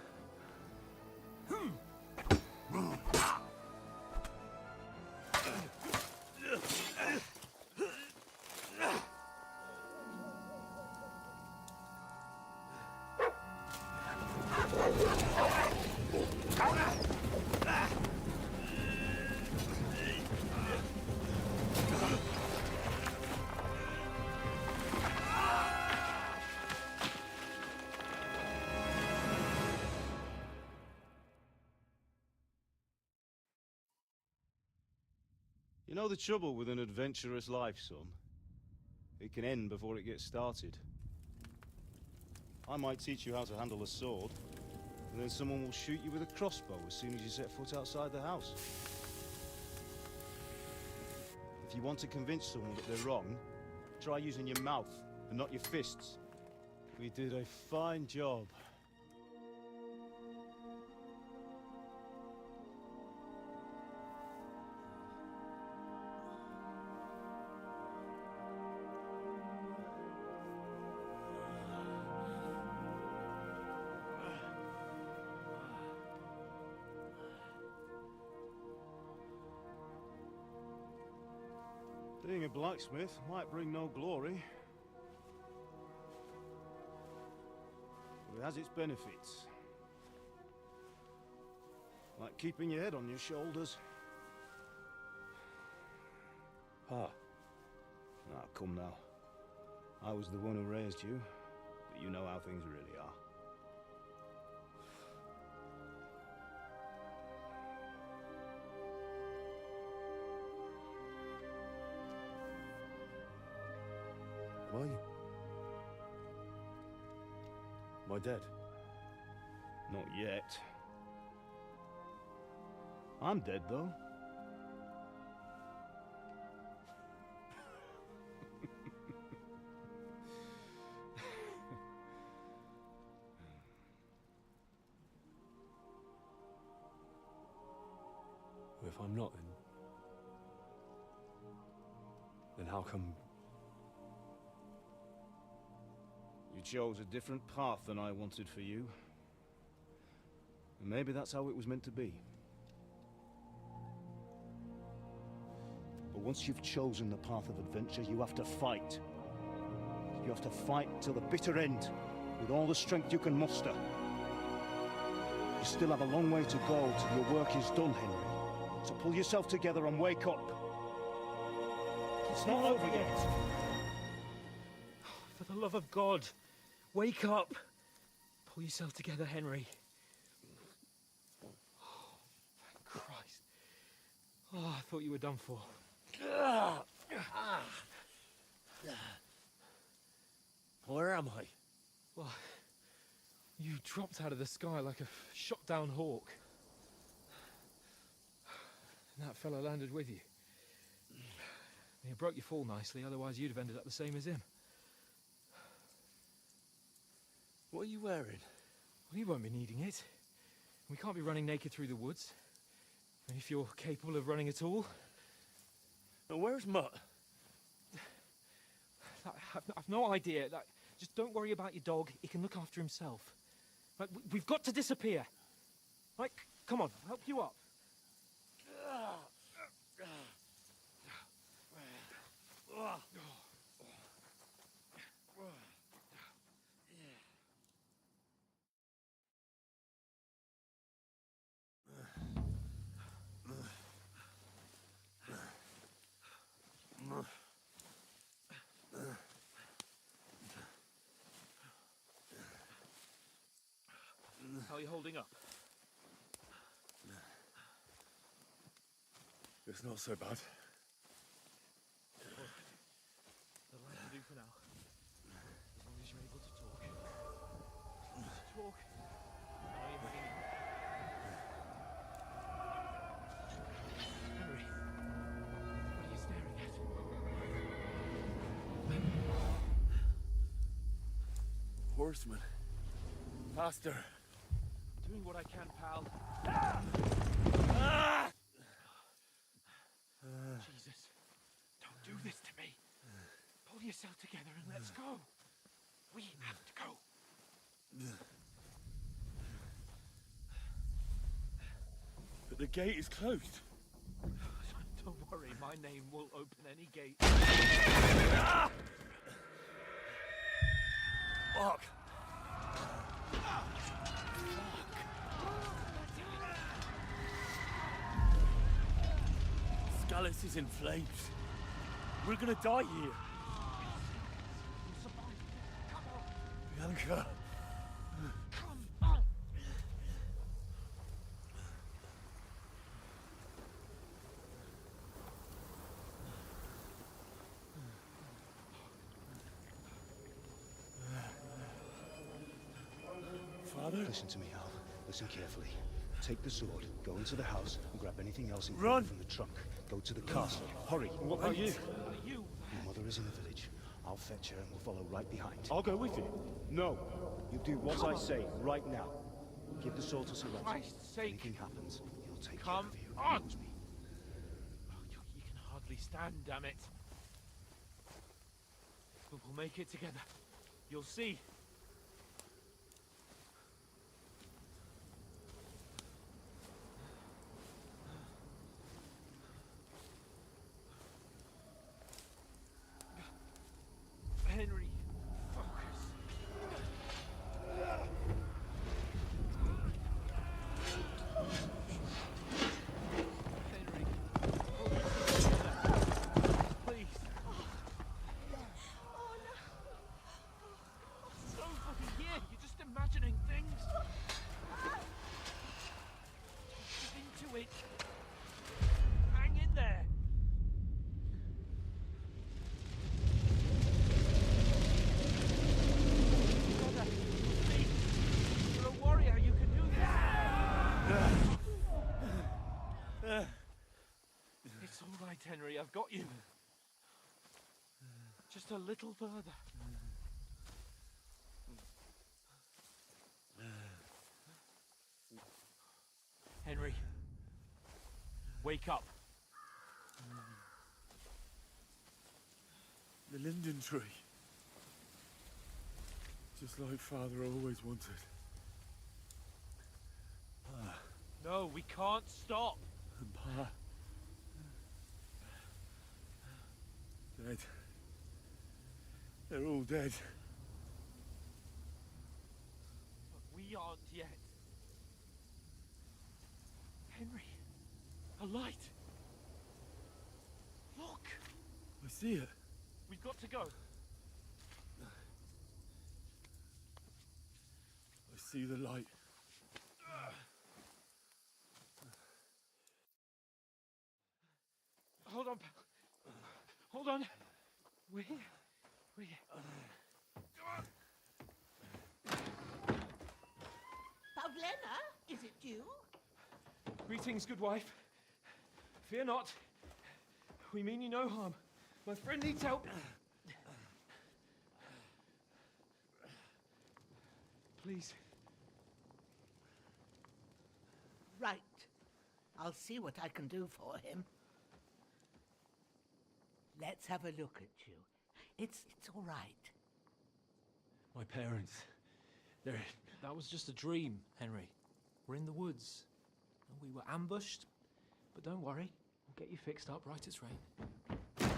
You know the trouble with an adventurous life, son? It can end before it gets started. I might teach you how to handle a sword, and then someone will shoot you with a crossbow as soon as you set foot outside the house. If you want to convince someone that they're wrong, try using your mouth and not your fists. We did a fine job. Being a blacksmith might bring no glory, but it has its benefits. Like keeping your head on your shoulders. Pa. Ah, come now. I was the one who raised you, but you know how things really are. Am I dead? Not yet. I'm dead, though. Well, if I'm not, then how come... You chose a different path than I wanted for you. And maybe that's how it was meant to be. But once you've chosen the path of adventure, you have to fight. You have to fight till the bitter end, with all the strength you can muster. You still have a long way to go till your work is done, Henry. So pull yourself together and wake up. It's not over yet. For the love of God, wake up! Pull yourself together, Henry. Oh, thank Christ. Oh, I thought you were done for. Where am I? Well, you dropped out of the sky like a shot-down hawk. And that fella landed with you. You broke your fall nicely, otherwise you'd have ended up the same as him. What are you wearing? Well, you won't be needing it. We can't be running naked through the woods. And if you're capable of running at all... Now, where's Mutt? I've no idea. Just don't worry about your dog. He can look after himself. We've got to disappear. Come on, I'll help you up. How are you holding up? It's not so bad. That'll have to do for now. As long as you're able to talk. Talk. I know you're hanging in. Henry, what are you staring at? Horseman. Faster. Doing what I can, pal. Jesus, don't do this to me. Pull yourself together and let's go. We have to go. But the gate is closed. Don't worry, my name will open any gate. Fuck. Scallis is in flames. We're gonna die here. Bianca. Father? Listen to me, Hal. Listen carefully. Take the sword, go into the house, and grab anything else Run! from the trunk. Go to the castle. Hurry. What about you? Your mother is in the village. I'll fetch her and we'll follow right behind. I'll go with you. No. You do what I say right now. Give the sword to Sir Rex. Christ's If sake. anything happens, he'll take Come care of you. on! Promise me. You can hardly stand, damn it. But we'll make it together. You'll see. Henry, focus. Henry, hold it together. Please. So fucking here, you're just imagining things. Get into it. Hang in there. You're a warrior, you can do this. It's all right, Henry, I've got you. Just a little further. Henry, wake up. The linden tree. Just like Father always wanted. No, we can't stop. And Pa. Dead. They're all dead. But we aren't yet. Henry, a light. Look, I see it. we've got to go. I see the light. Hold on, pal. Hold on. We're here. We're here. Pavlena, is it you? Greetings, good wife. Fear not. We mean you no harm. My friend needs help. Please. Right. I'll see what I can do for him. Let's have a look at you. It's all right. My parents. That was just a dream, Henry. We're in the woods. And we were ambushed. But don't worry. We'll get you fixed up right as rain.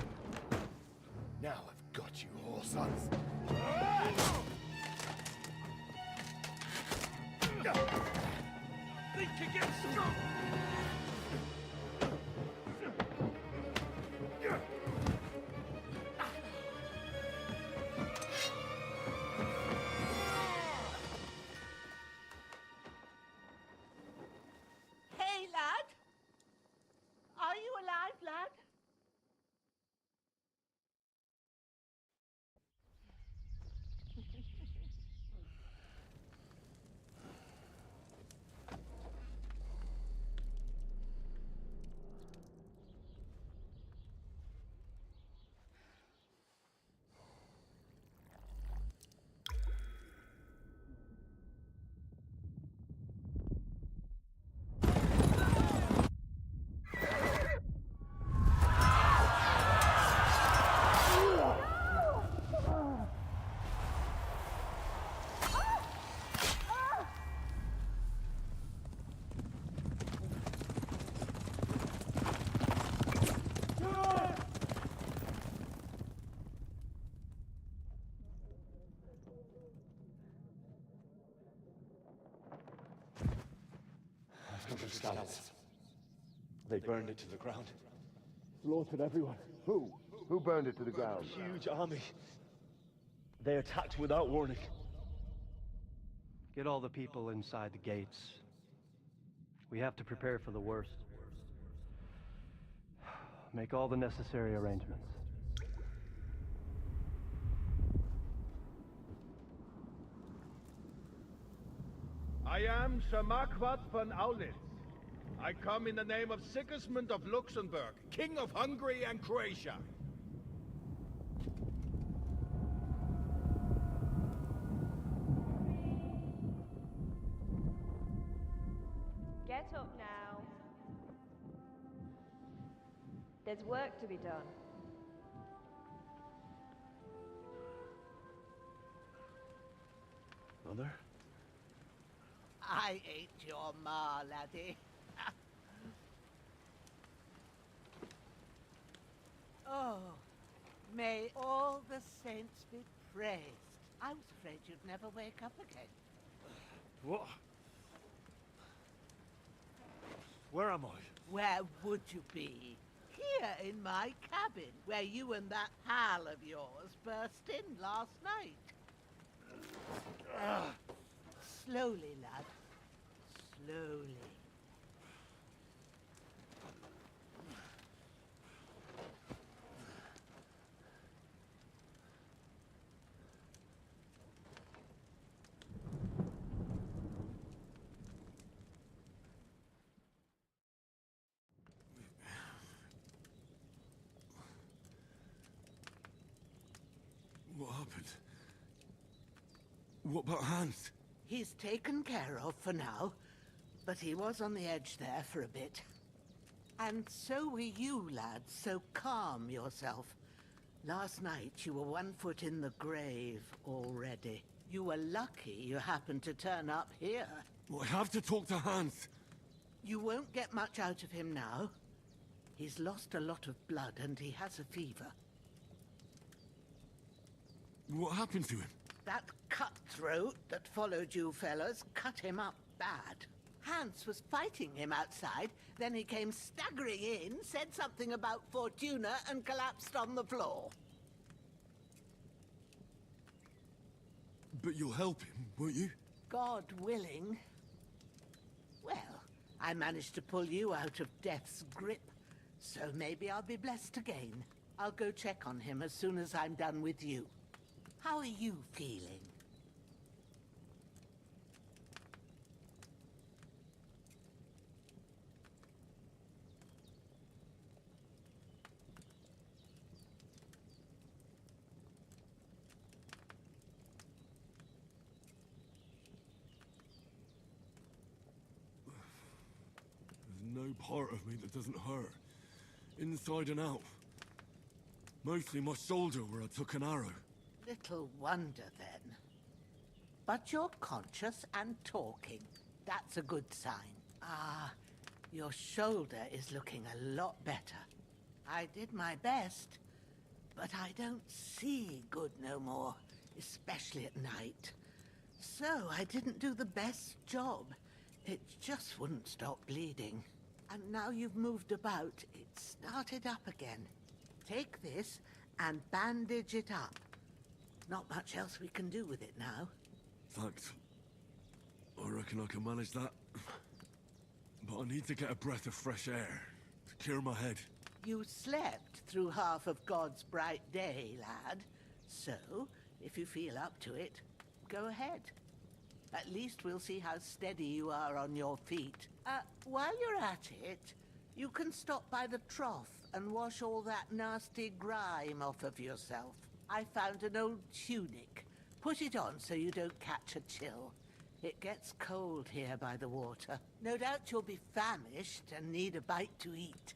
Now I've got you, whore sons. Think again, strong! Hey, lad! Are you alive, lad? They burned it to the ground. Slaughtered everyone. Who? Who burned it to the ground? Huge army. They attacked without warning. Get all the people inside the gates. We have to prepare for the worst. Make all the necessary arrangements. I am Sir Marquardt von Aulitz. I come in the name of Sigismund of Luxembourg, King of Hungary and Croatia. Get up now. There's work to be done. Mother? I ain't your ma, laddie. Oh, may all the saints be praised. I was afraid you'd never wake up again. What? Where am I? Where would you be? Here in my cabin, where you and that pal of yours burst in last night. Slowly, lad. Slowly. What happened? What about Hans? He's taken care of for now, but he was on the edge there for a bit. And so were you, lad, so calm yourself. Last night you were 1 foot in the grave already. You were lucky you happened to turn up here. Well, I have to talk to Hans. You won't get much out of him now. He's lost a lot of blood and he has a fever. What happened to him? That cutthroat that followed you fellas cut him up bad. Hans was fighting him outside, then he came staggering in, said something about Fortuna, and collapsed on the floor. But you'll help him, won't you? God willing. Well, I managed to pull you out of death's grip, so maybe I'll be blessed again. I'll go check on him as soon as I'm done with you. How are you feeling? There's no part of me that doesn't hurt. Inside and out. Mostly my shoulder where I took an arrow. Little wonder, then. But you're conscious and talking. That's a good sign. Ah, your shoulder is looking a lot better. I did my best, but I don't see good no more, especially at night. So I didn't do the best job. It just wouldn't stop bleeding. And now you've moved about, it started up again. Take this and bandage it up. Not much else we can do with it now. Thanks. I reckon I can manage that. But I need to get a breath of fresh air to clear my head. You slept through half of God's bright day, lad. So, if you feel up to it, go ahead. At least we'll see how steady you are on your feet. While you're at it, you can stop by the trough and wash all that nasty grime off of yourself. I found an old tunic. Put it on so you don't catch a chill. It gets cold here by the water. No doubt you'll be famished and need a bite to eat.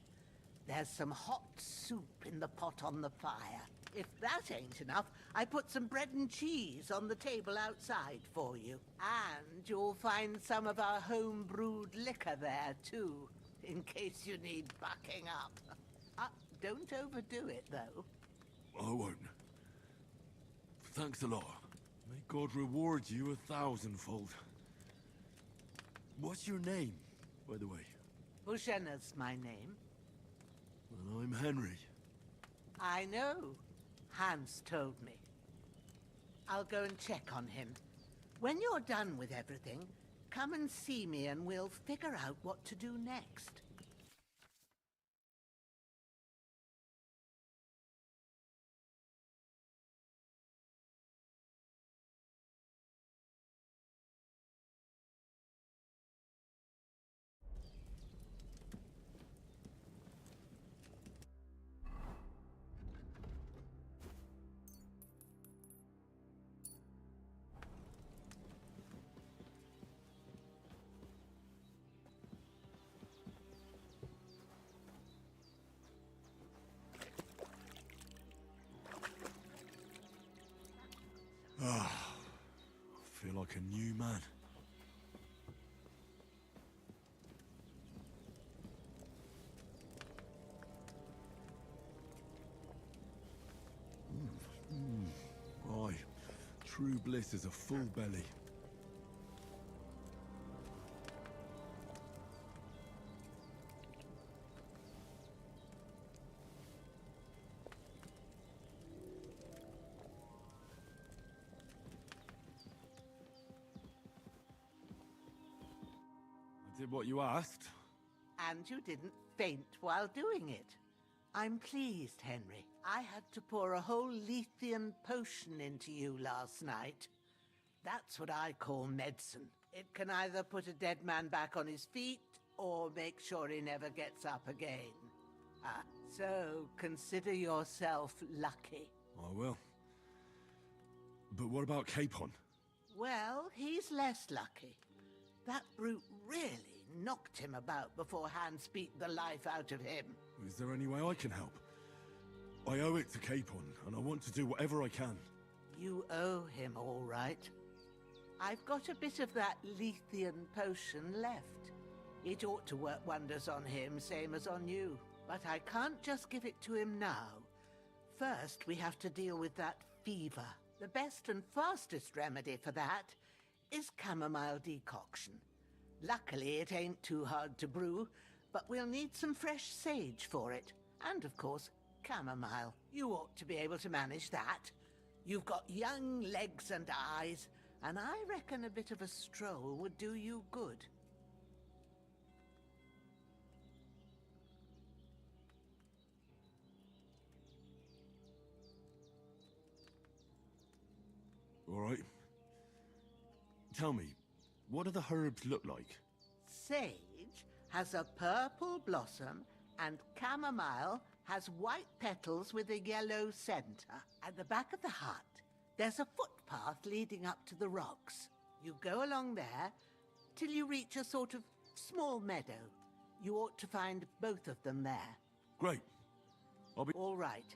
There's some hot soup in the pot on the fire. If that ain't enough, I put some bread and cheese on the table outside for you. And you'll find some of our home-brewed liquor there, too, in case you need bucking up. Don't overdo it, though. I won't. Thanks a lot. May God reward you 1,000-fold. What's your name, by the way? Bushenna's my name. Well, I'm Henry. I know. Hans told me. I'll go and check on him. When you're done with everything, come and see me and we'll figure out what to do next. feel like a new man. Aye, true bliss is a full belly. I did what you asked. And you didn't faint while doing it. I'm pleased, Henry. I had to pour a whole Lethean potion into you last night. That's what I call medicine. It can either put a dead man back on his feet, or make sure he never gets up again. So consider yourself lucky. I will. But what about Capon? Well, he's less lucky. That brute really knocked him about before Hans beat the life out of him. Is there any way I can help? I owe it to Capon, and I want to do whatever I can. You owe him, all right. I've got a bit of that Lethean potion left. It ought to work wonders on him, same as on you. But I can't just give it to him now. First, we have to deal with that fever. The best and fastest remedy for that is chamomile decoction. Luckily, it ain't too hard to brew, but we'll need some fresh sage for it. And, of course, chamomile. You ought to be able to manage that. You've got young legs and eyes, and I reckon a bit of a stroll would do you good. All right. Tell me, what do the herbs look like? Sage has a purple blossom, and chamomile has white petals with a yellow center. At the back of the hut, there's a footpath leading up to the rocks. You go along there till you reach a sort of small meadow. You ought to find both of them there. Great. All right.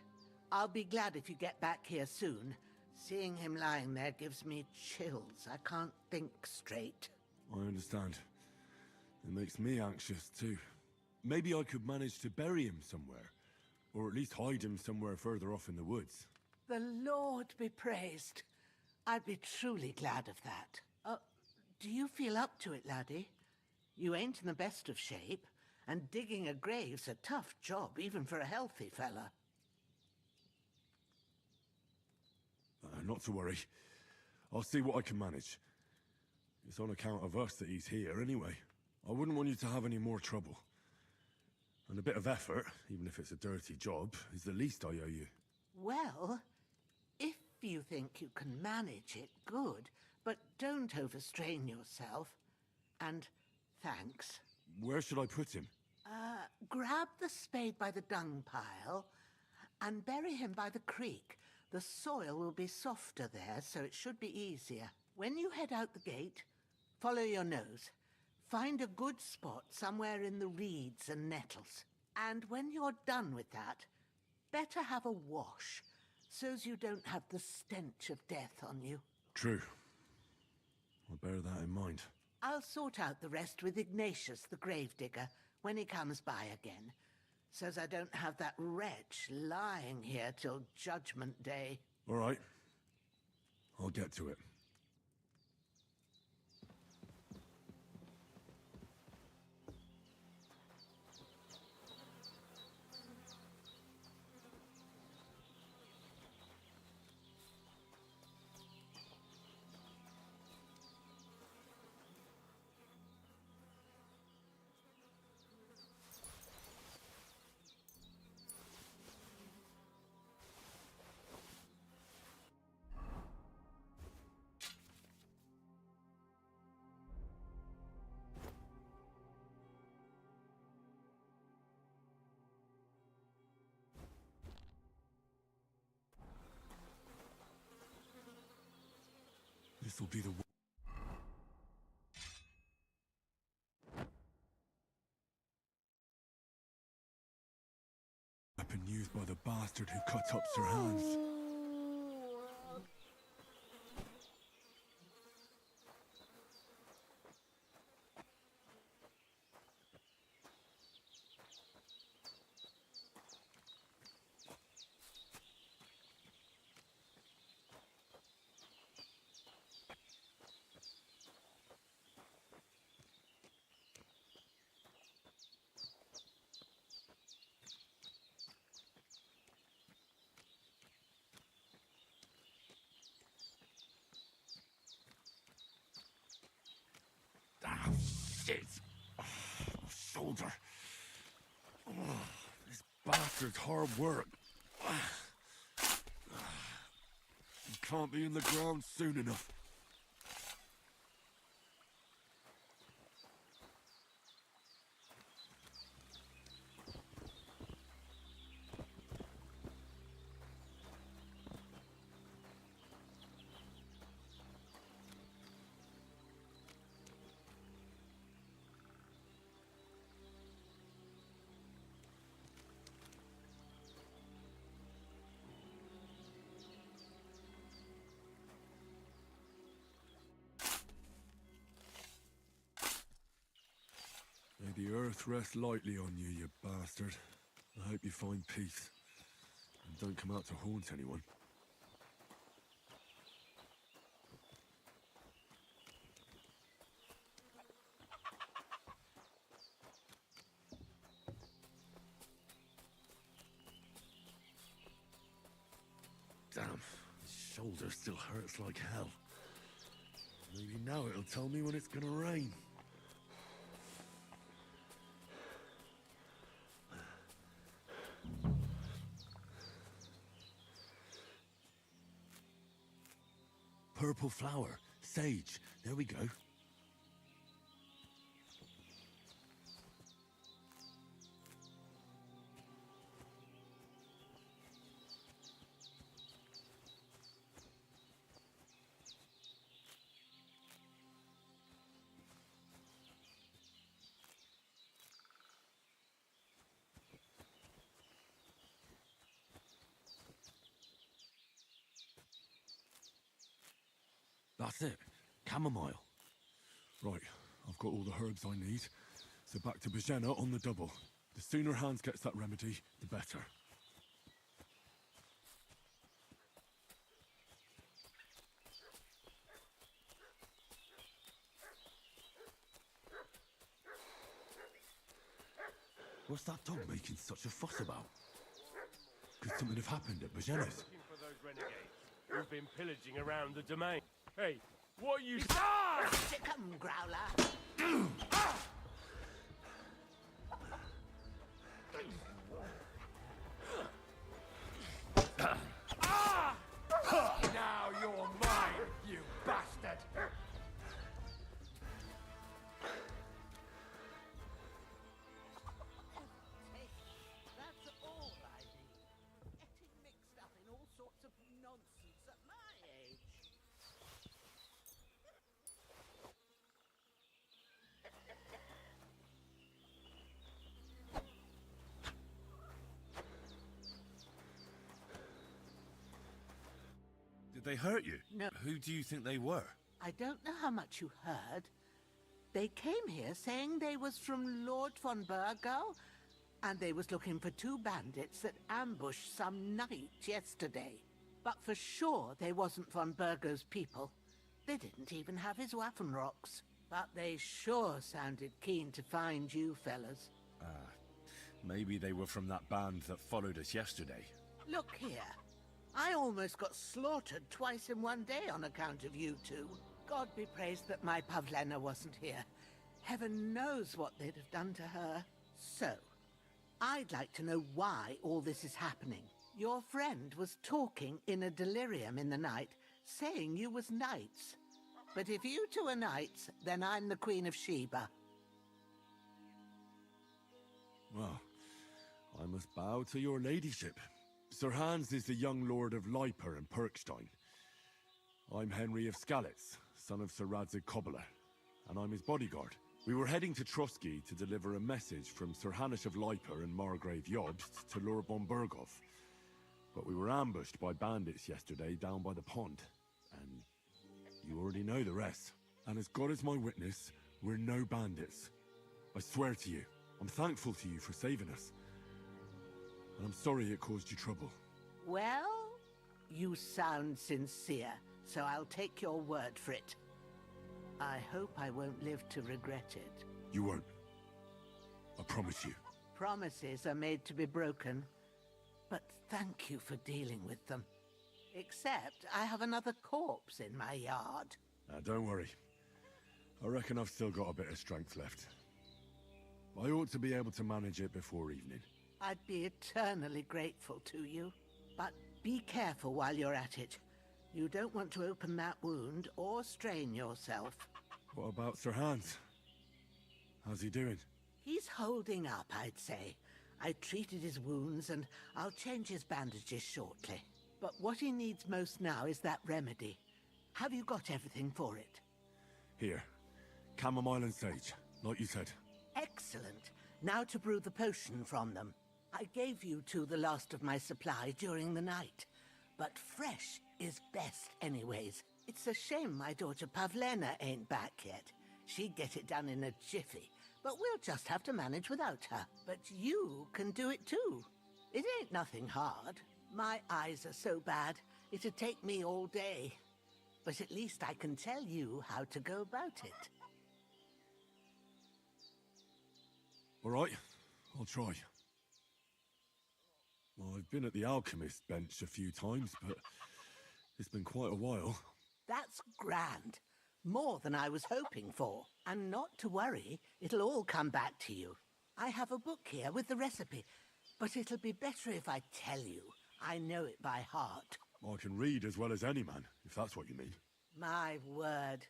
I'll be glad if you get back here soon. Seeing him lying there gives me chills. I can't think straight. I understand. It makes me anxious, too. Maybe I could manage to bury him somewhere. Or at least hide him somewhere further off in the woods. The Lord be praised. I'd be truly glad of that. Do you feel up to it, laddie? You ain't in the best of shape, and digging a grave's a tough job, even for a healthy fella. Not to worry. I'll see what I can manage. It's on account of us that he's here anyway. I wouldn't want you to have any more trouble. And a bit of effort, even if it's a dirty job, is the least I owe you. Well, if you think you can manage it, good. But don't overstrain yourself. And thanks. Where should I put him? Grab the spade by the dung pile and bury him by the creek. The soil will be softer there, so it should be easier. When you head out the gate, follow your nose. Find a good spot somewhere in the reeds and nettles. And when you're done with that, better have a wash, so's you don't have the stench of death on you. True. I'll bear that in mind. I'll sort out the rest with Ignatius, the gravedigger, when he comes by again, so's I don't have that wretch lying here till Judgment Day. All right. I'll get to it. This'll be the weapon used by the bastard who cut up Sir Hans. Shit! Oh, my shoulder. Oh, this bastard's hard work. He can't be in the ground soon enough. May the earth rest lightly on you, you bastard. I hope you find peace. And don't come out to haunt anyone. Damn, my shoulder still hurts like hell. Maybe now it'll tell me when it's gonna rain. Purple flower, sage, there we go. That's it. Chamomile. Right, I've got all the herbs I need. So back to Bajena on the double. The sooner Hans gets that remedy, the better. What's that dog making such a fuss about? Could something have happened at Bajena's? Looking for those renegades who've been pillaging around the domain. Hey, what are you... Come, Growler. Now you're mine, you bastard! That's all I need. Getting mixed up in all sorts of nonsense at my age. Did they hurt you? No. Who do you think they were? I don't know how much you heard. They came here saying they was from Lord von Burgo, and they was looking for two bandits that ambushed some knight yesterday. But for sure they wasn't von Burgo's people. They didn't even have his Waffenrocks. But they sure sounded keen to find you fellas. Maybe they were from that band that followed us yesterday. Look here. I almost got slaughtered twice in one day on account of you two. God be praised that my Pavlena wasn't here. Heaven knows what they'd have done to her. So, I'd like to know why all this is happening. Your friend was talking in a delirium in the night, saying you was knights. But if you two are knights, then I'm the Queen of Sheba. Well, I must bow to your ladyship. Sir Hans is the young lord of Leiper and Perkstein. I'm Henry of Skalitz, son of Sir Radzig Kobbler, and I'm his bodyguard. We were heading to Trotsky to deliver a message from Sir Hanush of Leiper and Margrave Jobst to Lord von Burgov. But we were ambushed by bandits yesterday down by the pond, and you already know the rest. And as God is my witness, we're no bandits. I swear to you, I'm thankful to you for saving us. And I'm sorry it caused you trouble. Well, you sound sincere, so I'll take your word for it. I hope I won't live to regret it. You won't. I promise you. Promises are made to be broken, but thank you for dealing with them. Except I have another corpse in my yard. Don't worry. I reckon I've still got a bit of strength left. I ought to be able to manage it before evening. I'd be eternally grateful to you. But be careful while you're at it. You don't want to open that wound or strain yourself. What about Sir Hans? How's he doing? He's holding up, I'd say. I treated his wounds and I'll change his bandages shortly. But what he needs most now is that remedy. Have you got everything for it? Here. Chamomile and sage, like you said. Excellent. Now to brew the potion from them. I gave you two the last of my supply during the night. But fresh is best anyways. It's a shame my daughter Pavlena ain't back yet. She'd get it done in a jiffy, but we'll just have to manage without her. But you can do it too. It ain't nothing hard. My eyes are so bad, it'd take me all day. But at least I can tell you how to go about it. All right, I'll try. Well, I've been at the alchemist bench a few times, but it's been quite a while. That's grand. More than I was hoping for. And not to worry, it'll all come back to you. I have a book here with the recipe, but it'll be better if I tell you. I know it by heart. I can read as well as any man, if that's what you mean. My word.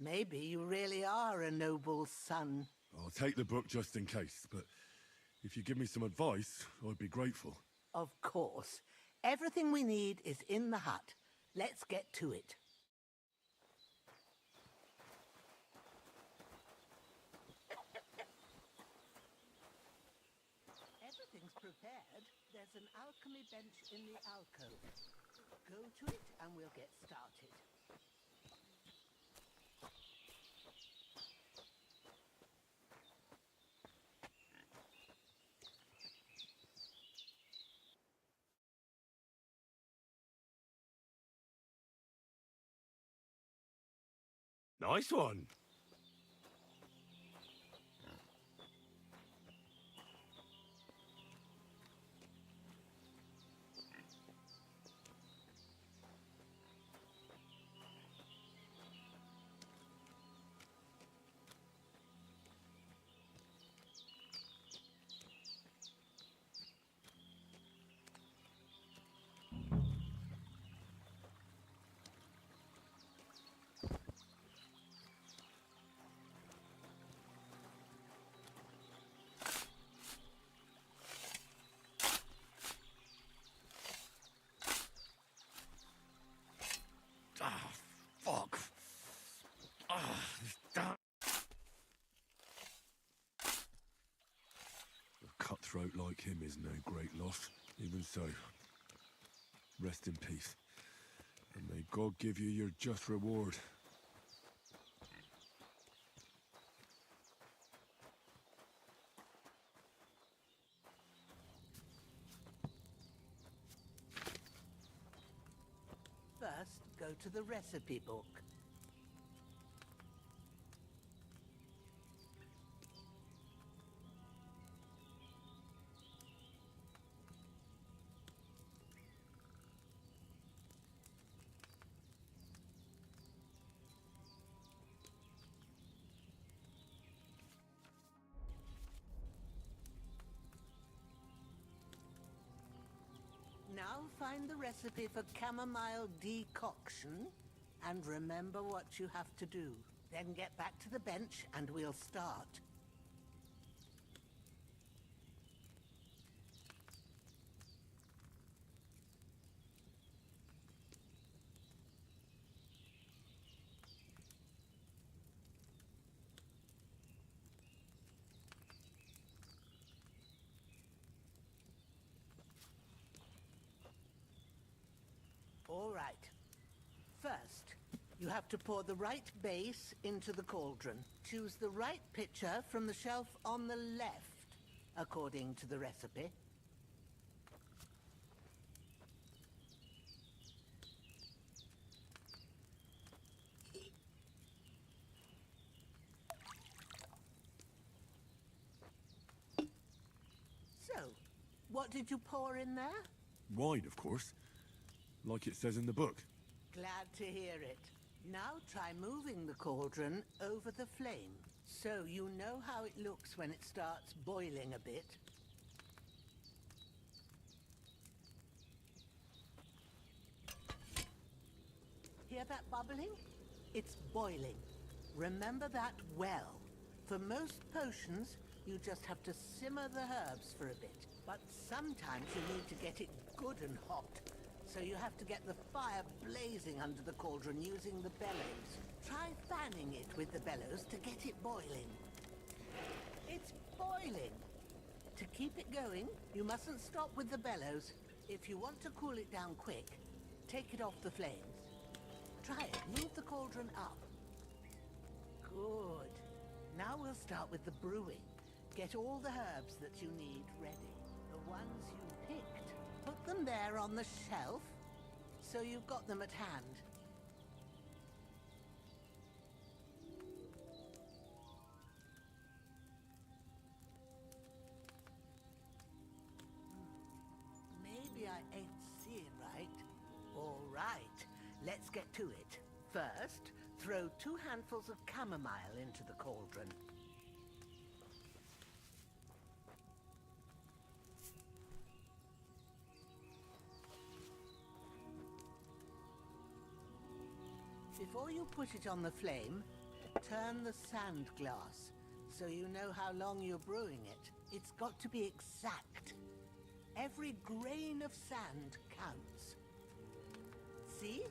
Maybe you really are a noble son. I'll take the book just in case, but if you give me some advice, I'd be grateful. Of course. Everything we need is in the hut. Let's get to it. Everything's prepared. There's an alchemy bench in the alcove. Go to it and we'll get started. Nice one. Ah, fuck. Ah, damn. A cutthroat like him is no great loss. Even so, rest in peace. And may God give you your just reward. First, go to the recipe book. Now find the recipe for chamomile decoction and remember what you have to do. Then get back to the bench and we'll start. All right. First, you have to pour the right base into the cauldron. Choose the right pitcher from the shelf on the left, according to the recipe. So, what did you pour in there? Wine, of course. Like it says in the book. Glad to hear it. Now try moving the cauldron over the flame, so you know how it looks when it starts boiling a bit. Hear that bubbling? It's boiling. Remember that well. For most potions, you just have to simmer the herbs for a bit. But sometimes you need to get it good and hot. So you have to get the fire blazing under the cauldron using the bellows. Try fanning it with the bellows to get it boiling. It's boiling! To keep it going, you mustn't stop with the bellows. If you want to cool it down quick, take it off the flames. Try it. Move the cauldron up. Good. Now we'll start with the brewing. Get all the herbs that you need ready. The ones you picked. Put them there on the shelf, so you've got them at hand. Maybe I ain't seeing right. All right, let's get to it. First, throw 2 handfuls of chamomile into the cauldron. Before you put it on the flame, turn the sand glass so you know how long you're brewing it. It's got to be exact. Every grain of sand counts. See?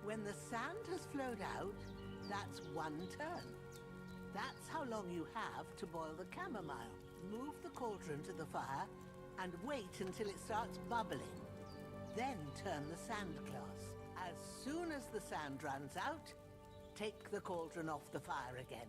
When the sand has flowed out, that's 1 turn. That's how long you have to boil the chamomile. Move the cauldron to the fire and wait until it starts bubbling. Then turn the sand glass. As soon as the sand runs out, take the cauldron off the fire again.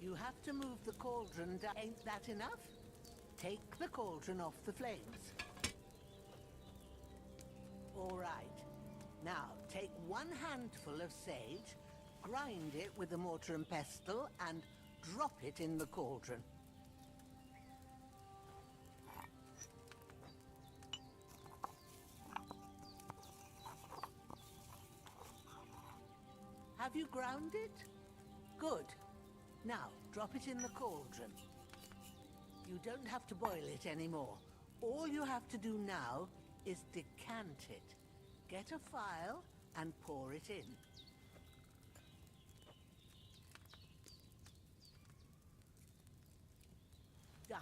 You have to move the cauldron down. Ain't that enough? Take the cauldron off the flames. All right. Now, take 1 handful of sage, grind it with a mortar and pestle, and drop it in the cauldron. Have you ground it? Good. Now, drop it in the cauldron. You don't have to boil it anymore. All you have to do now is decant it. Get a phial and pour it in. Done.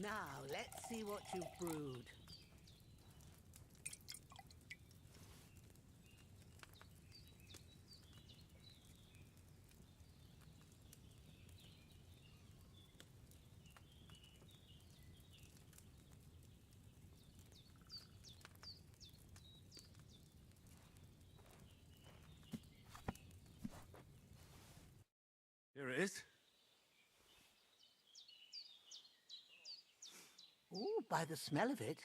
Now, let's see what you've brewed. Here it is. Oh, by the smell of it,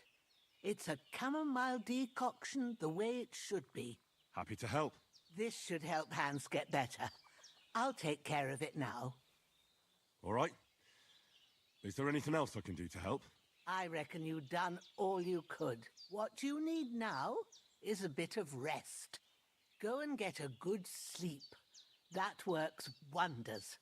it's a chamomile decoction the way it should be. Happy to help. This should help Hans get better. I'll take care of it now. All right. Is there anything else I can do to help? I reckon you've done all you could. What you need now is a bit of rest. Go and get a good sleep. That works wonders.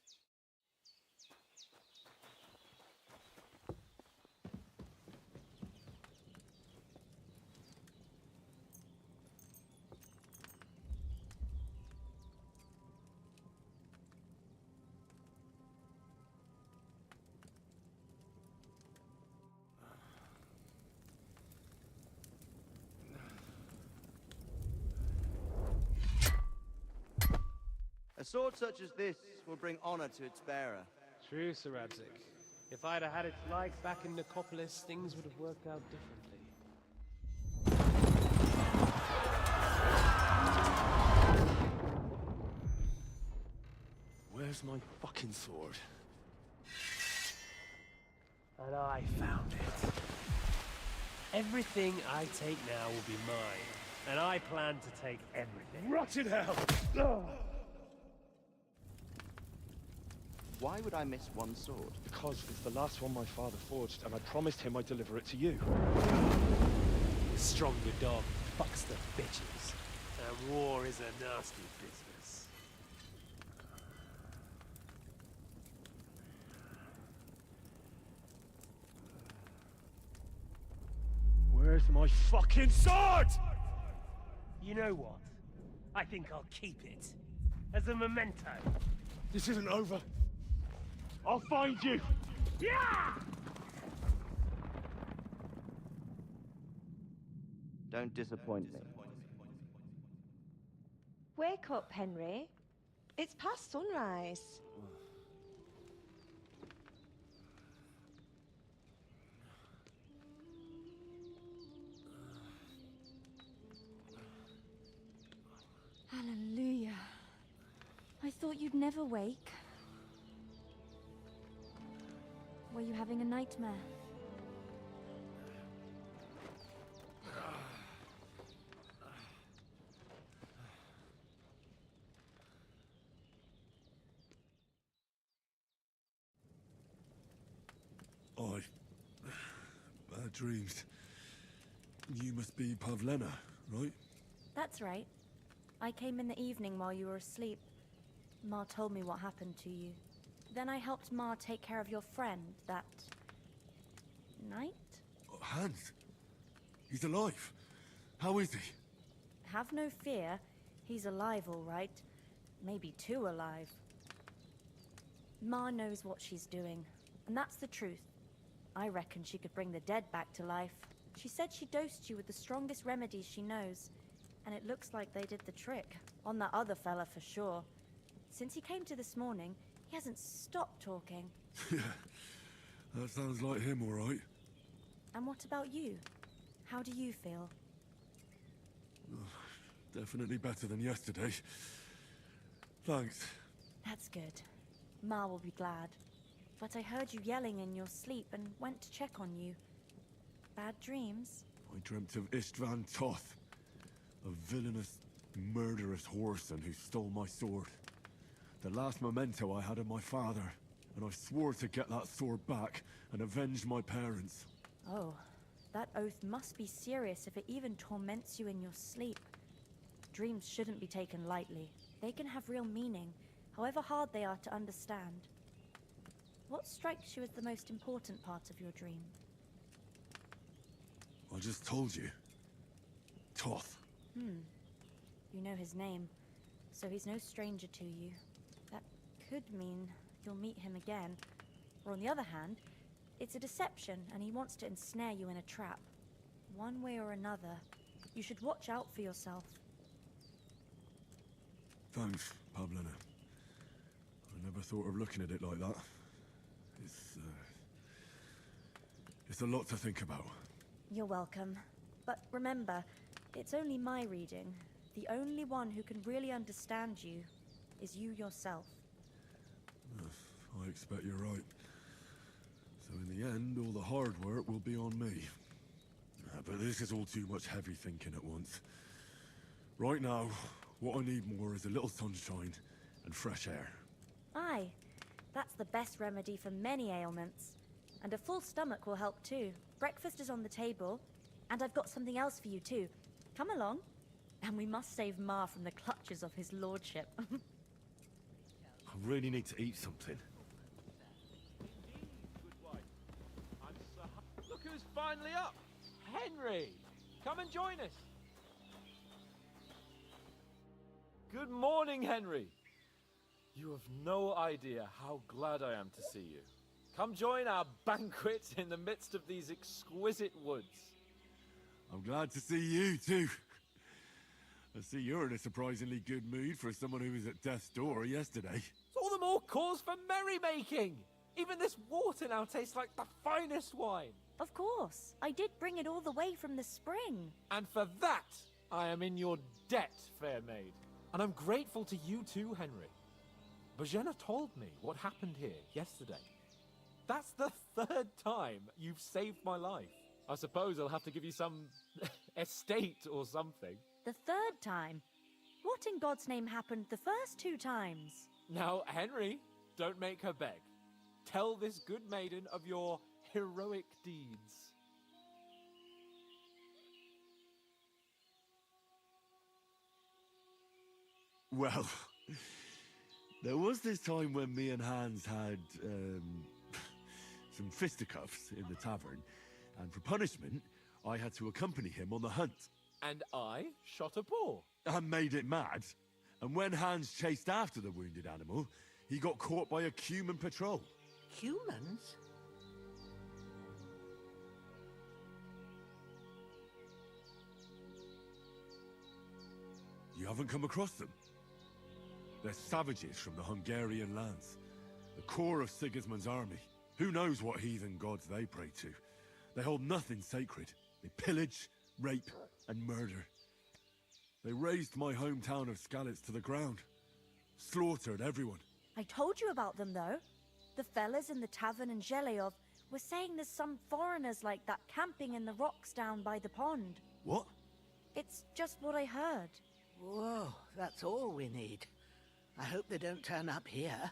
A sword such as this will bring honor to its bearer. True, Sir Radzik. If I'd have had its like back in Nicopolis, things would have worked out differently. Where's my fucking sword? And I found it. Everything I take now will be mine. And I plan to take everything. Rot in hell! Why would I miss one sword? Because it's the last one my father forged, and I promised him I'd deliver it to you. The stronger dog fucks the bitches. And war is a nasty business. Where's my fucking sword? You know what? I think I'll keep it. As a memento. This isn't over. I'll find you! Yeah! Don't disappoint me. Wake up, Henry. It's past sunrise. Hallelujah. I thought you'd never wake. Were you having a nightmare? Bad dreams. You must be Pavlena, right? That's right. I came in the evening while you were asleep. Ma told me what happened to you. Then I helped Ma take care of your friend that night? Hans? He's alive. How is he? Have no fear. He's alive, all right. Maybe too alive. Ma knows what she's doing, and that's the truth. I reckon she could bring the dead back to life. She said she dosed you with the strongest remedies she knows, and it looks like they did the trick. On that other fella for sure. Since he came to this morning, he hasn't stopped talking. Yeah, that sounds like him, all right. And what about you? How do you feel? Definitely better than yesterday. Thanks. That's good. Ma will be glad. But I heard you yelling in your sleep and went to check on you. Bad dreams? I dreamt of Istvan Toth, a villainous, murderous whoreson who stole my sword. The last memento I had of my father, and I swore to get that sword back and avenge my parents. Oh, that oath must be serious if it even torments you in your sleep. Dreams shouldn't be taken lightly. They can have real meaning, however hard they are to understand. What strikes you as the most important part of your dream? I just told you. Toth. You know his name, so he's no stranger to you. That could mean you'll meet him again. Or on the other hand, it's a deception and he wants to ensnare you in a trap. One way or another, you should watch out for yourself. Thanks, Pavlena. I never thought of looking at it like that. It's a lot to think about. You're welcome. But remember, it's only my reading. The only one who can really understand you is you yourself. I expect you're right. So in the end, all the hard work will be on me. But this is all too much heavy thinking at once. Right now, what I need more is a little sunshine and fresh air. Aye, that's the best remedy for many ailments. And a full stomach will help too. Breakfast is on the table, and I've got something else for you too. Come along, and we must save Ma from the clutches of his lordship. I really need to eat something. Look who's finally up! Henry! Come and join us! Good morning, Henry! You have no idea how glad I am to see you. Come join our banquet in the midst of these exquisite woods. I'm glad to see you, too. I see you're in a surprisingly good mood for someone who was at death's door yesterday. It's all the more cause for merrymaking! Even this water now tastes like the finest wine. Of course. I did bring it all the way from the spring. And for that, I am in your debt, fair maid. And I'm grateful to you too, Henry. Bajena told me what happened here yesterday. That's the third time you've saved my life. I suppose I'll have to give you some estate or something. The third time? What in God's name happened the first 2 times? Now, Henry, don't make her beg. Tell this good maiden of your heroic deeds. Well, there was this time when me and Hans had, some fisticuffs in the tavern, and for punishment, I had to accompany him on the hunt. And I shot a boar. And made it mad. And when Hans chased after the wounded animal, he got caught by a human patrol. Humans? You haven't come across them? They're savages from the Hungarian lands. The core of Sigismund's army. Who knows what heathen gods they pray to? They hold nothing sacred. They pillage, rape, and murder. They razed my hometown of Skalitz to the ground. Slaughtered everyone. I told you about them, though. The fellas in the tavern in Zheleov were saying there's some foreigners like that camping in the rocks down by the pond. What? It's just what I heard. Whoa, that's all we need. I hope they don't turn up here.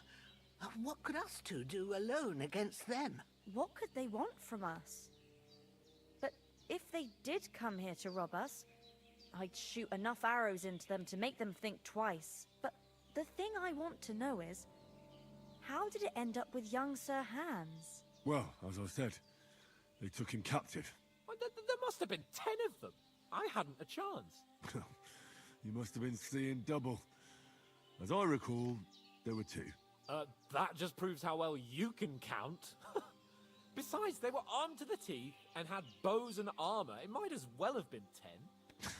What could us two do alone against them? What could they want from us? But if they did come here to rob us, I'd shoot enough arrows into them to make them think twice. But the thing I want to know is, how did it end up with young Sir Hans? Well, as I said, they took him captive. Well, there must have been 10 of them. I hadn't a chance. You must have been seeing double. As I recall, there were 2. That just proves how well you can count. Besides, they were armed to the teeth and had bows and armor. It might as well have been 10.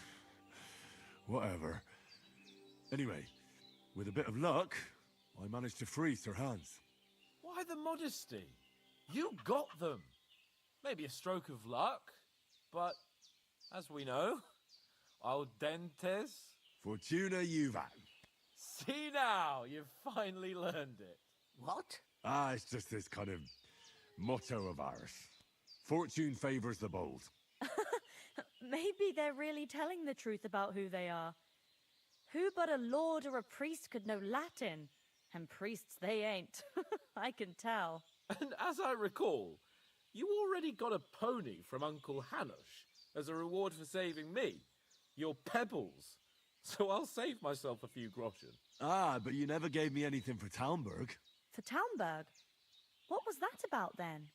Whatever. Anyway, with a bit of luck, I managed to free Sir Hans. Why the modesty? You got them. Maybe a stroke of luck, but as we know, al dentes. Fortuna juvat. See now, you've finally learned it. What? It's just this kind of motto of ours. Fortune favors the bold. Maybe they're really telling the truth about who they are. Who but a lord or a priest could know Latin? And priests they ain't. I can tell. And as I recall, you already got a pony from Uncle Hanush as a reward for saving me. Your pebbles. So I'll save myself a few groschen. But you never gave me anything for Talmberg. For Talmberg? What was that about then?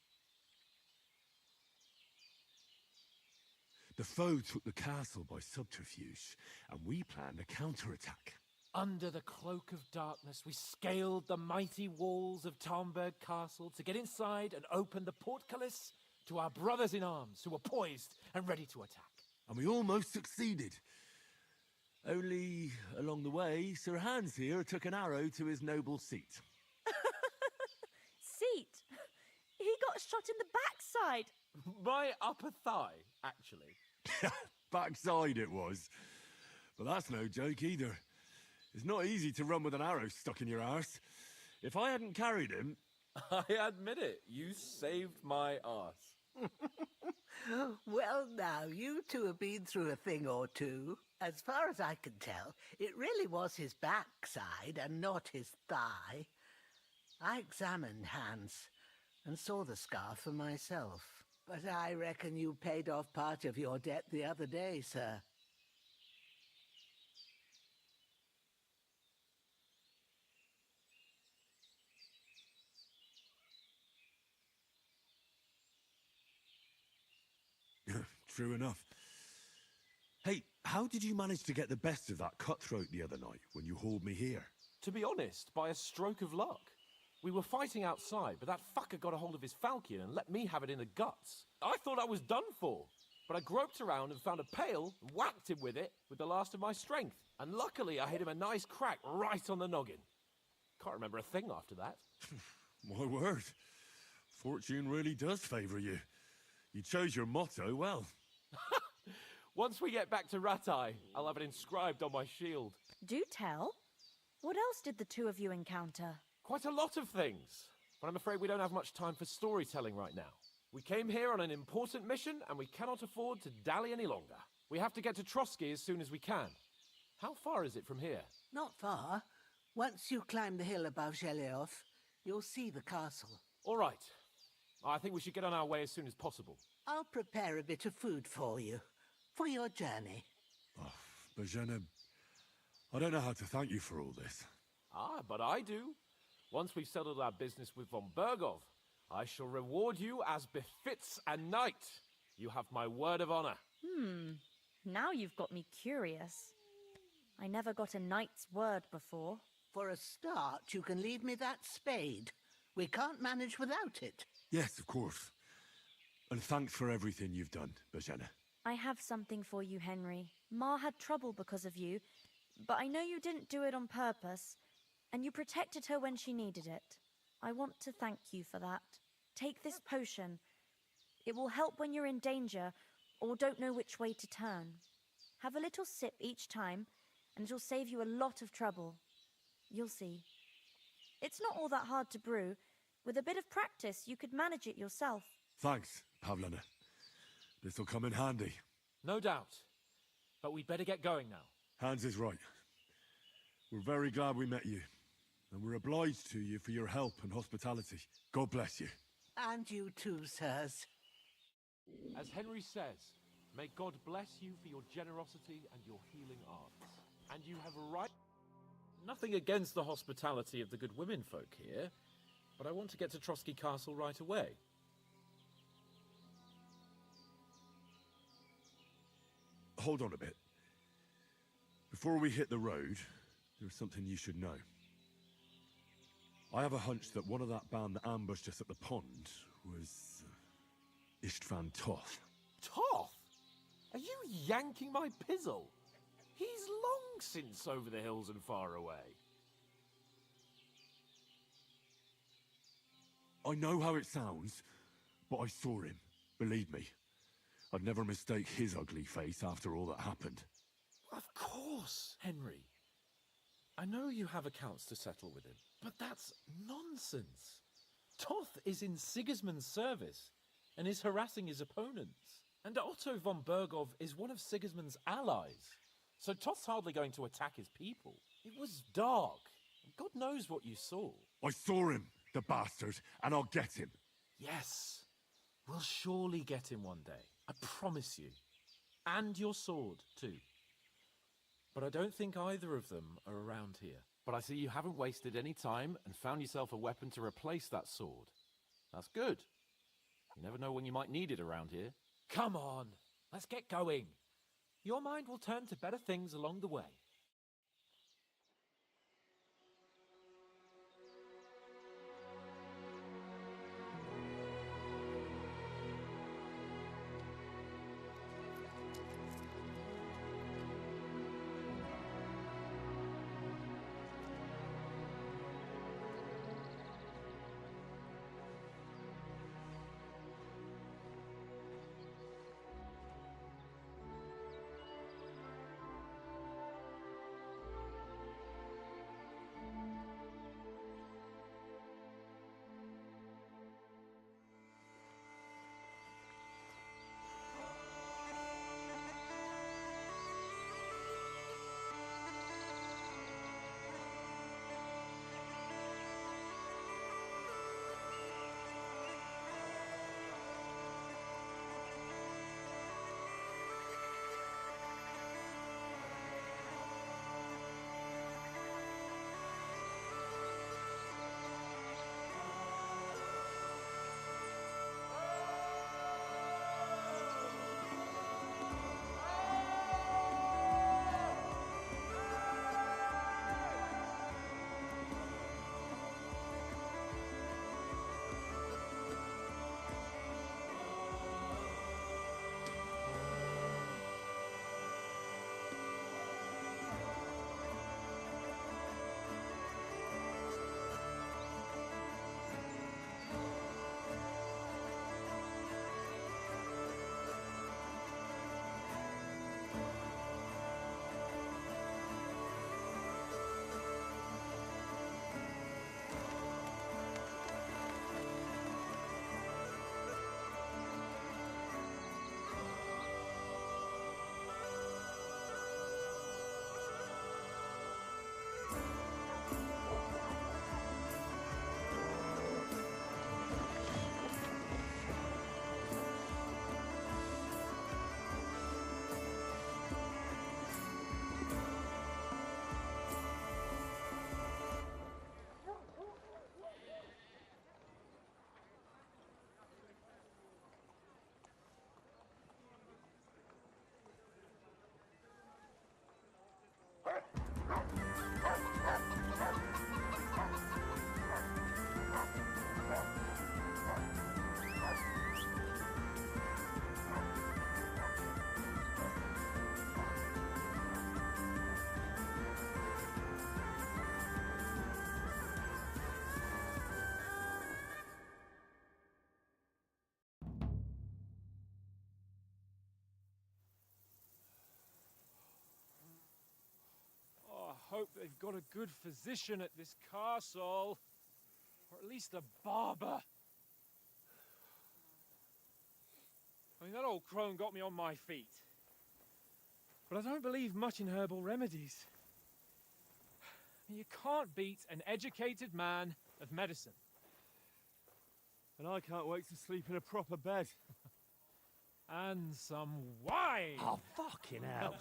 The foe took the castle by subterfuge, and we planned a counterattack. Under the cloak of darkness, we scaled the mighty walls of Talmberg Castle to get inside and open the portcullis to our brothers in arms who were poised and ready to attack. And we almost succeeded. Only, along the way, Sir Hans here took an arrow to his noble seat. Seat? He got shot in the backside. My upper thigh, actually. Backside it was. But that's no joke either. It's not easy to run with an arrow stuck in your arse. If I hadn't carried him... I admit it, you saved my arse. Well, now, you two have been through a thing or two. As far as I can tell, it really was his backside and not his thigh. I examined Hans and saw the scar for myself. But I reckon you paid off part of your debt the other day, sir. True enough. Hey, how did you manage to get the best of that cutthroat the other night when you hauled me here? To be honest, by a stroke of luck. We were fighting outside, but that fucker got a hold of his falchion and let me have it in the guts. I thought I was done for, but I groped around and found a pail and whacked him with it with the last of my strength. And luckily, I hit him a nice crack right on the noggin. Can't remember a thing after that. My word. Fortune really does favour you. You chose your motto well. Once we get back to Ratai, I'll have it inscribed on my shield. Do tell. What else did the two of you encounter? Quite a lot of things, but I'm afraid we don't have much time for storytelling right now. We came here on an important mission, and we cannot afford to dally any longer. We have to get to Trotsky as soon as we can. How far is it from here? Not far. Once you climb the hill above Zheleoth, you'll see the castle. All right. I think we should get on our way as soon as possible. I'll prepare a bit of food for you, for your journey. Bozhena, I don't know how to thank you for all this. Ah, but I do. Once we've settled our business with von Bergov, I shall reward you as befits a knight. You have my word of honor. Now you've got me curious. I never got a knight's word before. For a start, you can leave me that spade. We can't manage without it. Yes, of course. And thanks for everything you've done, Bozhena. I have something for you, Henry. Ma had trouble because of you, but I know you didn't do it on purpose, and you protected her when she needed it. I want to thank you for that. Take this potion. It will help when you're in danger or don't know which way to turn. Have a little sip each time, and it'll save you a lot of trouble. You'll see. It's not all that hard to brew. With a bit of practice, you could manage it yourself. Thanks, Pavlana. This'll come in handy. No doubt. But we'd better get going now. Hans is right. We're very glad we met you. And we're obliged to you for your help and hospitality. God bless you. And you too, sirs. As Henry says, may God bless you for your generosity and your healing arts. And you have a right... Nothing against the hospitality of the good women folk here, but I want to get to Trotsky Castle right away. Hold on a bit. Before we hit the road, there's something you should know. I have a hunch that one of that band that ambushed us at the pond was... Istvan Toth. Toth? Are you yanking my pizzle? He's long since over the hills and far away. I know how it sounds, but I saw him. Believe me. I'd never mistake his ugly face after all that happened. Of course, Henry. I know you have accounts to settle with him, but that's nonsense. Toth is in Sigismund's service and is harassing his opponents. And Otto von Bergov is one of Sigismund's allies. So Toth's hardly going to attack his people. It was dark. God knows what you saw. I saw him, the bastard, and I'll get him. Yes. We'll surely get him one day. I promise you. And your sword, too. But I don't think either of them are around here. But I see you haven't wasted any time and found yourself a weapon to replace that sword. That's good. You never know when you might need it around here. Come on, let's get going. Your mind will turn to better things along the way. hope they've got a good physician at this castle. Or at least a barber. I mean, that old crone got me on my feet. But I don't believe much in herbal remedies. You can't beat an educated man of medicine. And I can't wait to sleep in a proper bed. And some wine! Oh, fucking hell.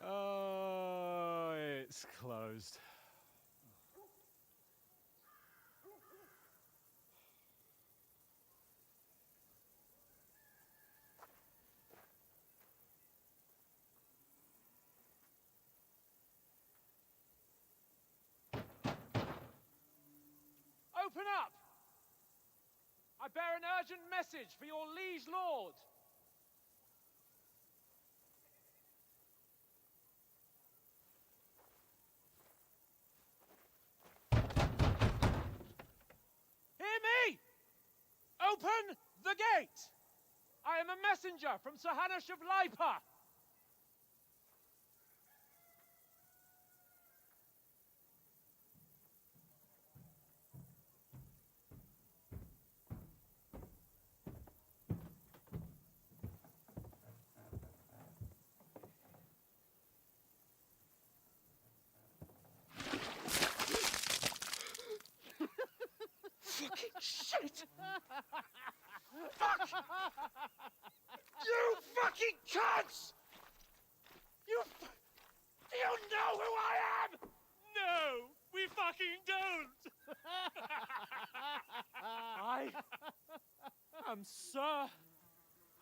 Oh, it's closed. Open up! I bear an urgent message for your liege lord. Hear me! Open the gate! I am a messenger from Sir Hanush of Lipa. Fucking shit! Fuck! You fucking cunts! Do you know who I am? No, we fucking don't! I am Sir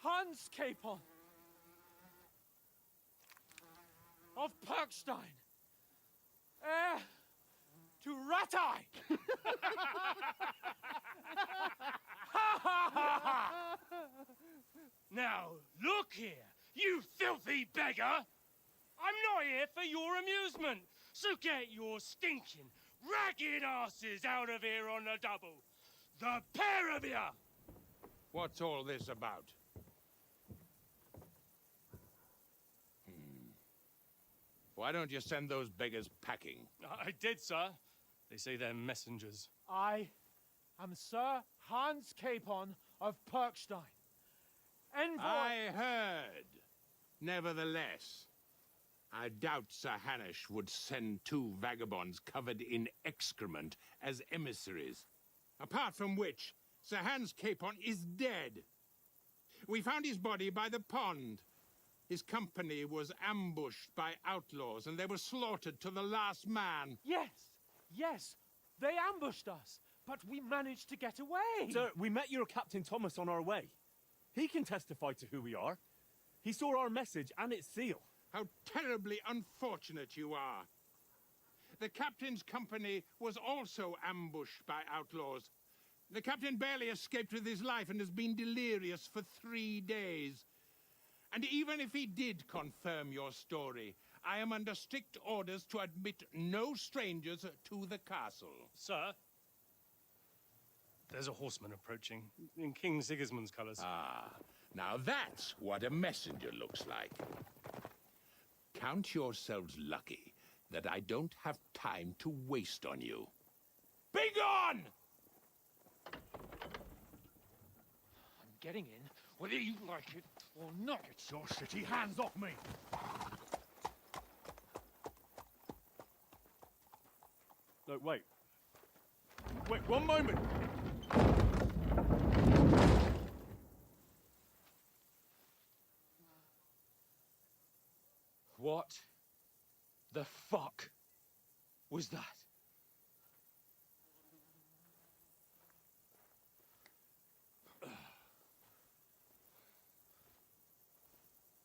Hans Capon of Perkstein, heir to Ratai! Now, look here, you filthy beggar! I'm not here for your amusement, so get your stinking, ragged asses out of here on the double. The pair of you! What's all this about? Why don't you send those beggars packing? I did, sir. They say they're messengers. I am Sir Hans Capon of Perkstein. Envoy... I heard. Nevertheless, I doubt Sir Hanush would send two vagabonds covered in excrement as emissaries. Apart from which, Sir Hans Capon is dead. We found his body by the pond. His company was ambushed by outlaws, and they were slaughtered to the last man. Yes, they ambushed us, but we managed to get away. Sir, we met your Captain Thomas on our way. He can testify to who we are. He saw our message and its seal. How terribly unfortunate you are. The captain's company was also ambushed by outlaws. The captain barely escaped with his life and has been delirious for 3 days. And even if he did confirm your story, I am under strict orders to admit no strangers to the castle. Sir, there's a horseman approaching, in King Sigismund's colours. Ah, now that's what a messenger looks like. Count yourselves lucky that I don't have time to waste on you. Be gone! I'm getting in, whether you like it or not. Get your shitty hands off me! No, wait. Wait, one moment! What the fuck was that?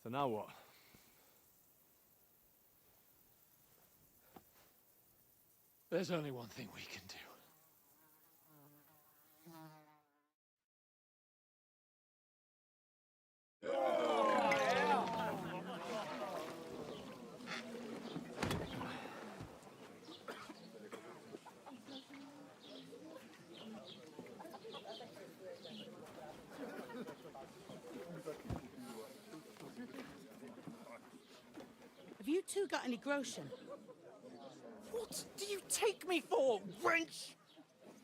So now what? There's only one thing we can do. Have you two got any groschen? What do you take me for, wench?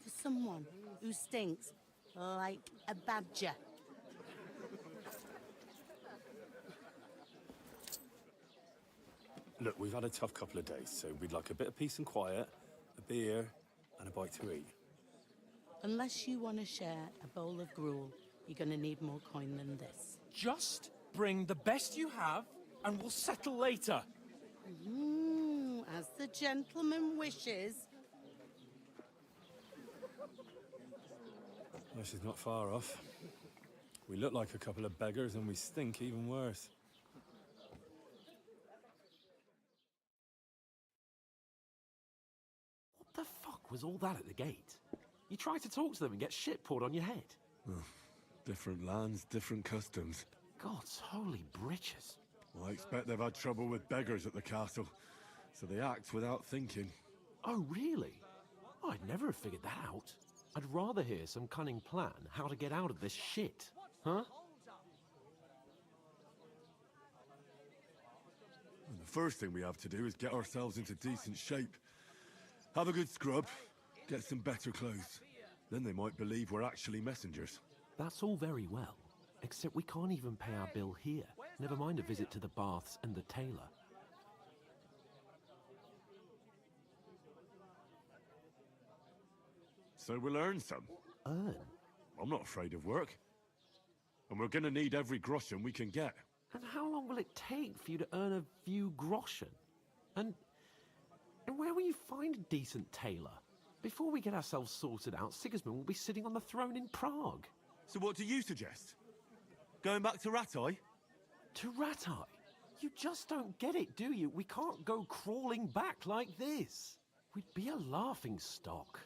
For someone who stinks like a badger. Look, we've had a tough couple of days, so we'd like a bit of peace and quiet, a beer, and a bite to eat. Unless you want to share a bowl of gruel, you're going to need more coin than this. Just bring the best you have, and we'll settle later. As the gentleman wishes. Well, she's not far off. We look like a couple of beggars, and we stink even worse. What the fuck was all that at the gate? You try to talk to them and get shit poured on your head. Well, different lands, different customs. God's holy britches. Well, I expect they've had trouble with beggars at the castle, so they act without thinking. Oh, really? I'd never have figured that out. I'd rather hear some cunning plan how to get out of this shit. Huh? And the first thing we have to do is get ourselves into decent shape. Have a good scrub, get some better clothes. Then they might believe we're actually messengers. That's all very well, except we can't even pay our bill here. Never mind a visit to the baths and the tailor. So we'll earn some. Earn? I'm not afraid of work. And we're gonna need every groschen we can get. And how long will it take for you to earn a few groschen? And where will you find a decent tailor? Before we get ourselves sorted out, Sigismund will be sitting on the throne in Prague. So what do you suggest? Going back to Ratai? To Ratai? You just don't get it, do you? We can't go crawling back like this. We'd be a laughing stock.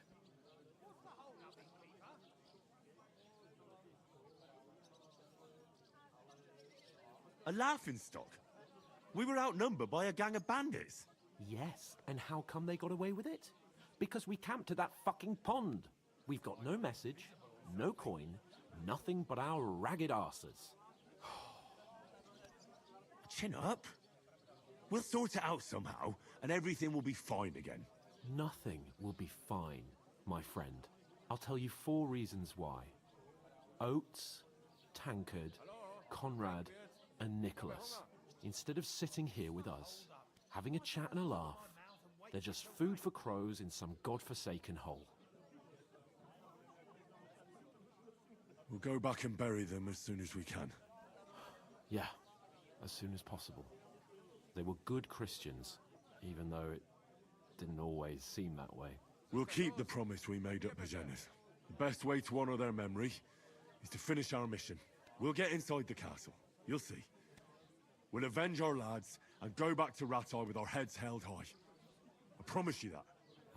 A laughingstock? We were outnumbered by a gang of bandits. Yes, and how come they got away with it? Because we camped at that fucking pond. We've got no message, no coin, nothing but our ragged arses. Chin up. We'll sort it out somehow, and everything will be fine again. Nothing will be fine, my friend. I'll tell you 4 reasons why. Oates, Tankard, Conrad, and Nicholas. Instead of sitting here with us, having a chat and a laugh, they're just food for crows in some godforsaken hole. We'll go back and bury them as soon as we can. Yeah, as soon as possible. They were good Christians, even though it didn't always seem that way. We'll keep the promise we made at Bajenas. The best way to honor their memory is to finish our mission. We'll get inside the castle. You'll see. We'll avenge our lads and go back to Ratai with our heads held high. I promise you that.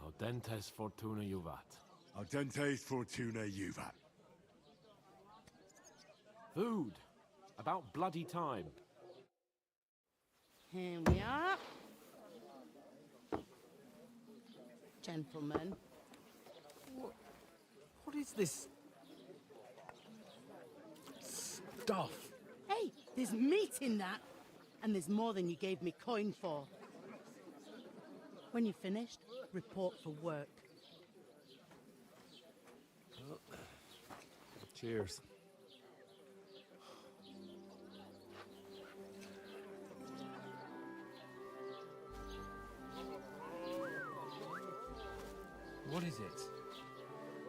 Audentes fortuna juvat. Audentes fortuna juvat. Food. About bloody time. Here we are. Gentlemen. What is this stuff? Hey, there's meat in that. And there's more than you gave me coin for. When you're finished, report for work. Cheers. What is it?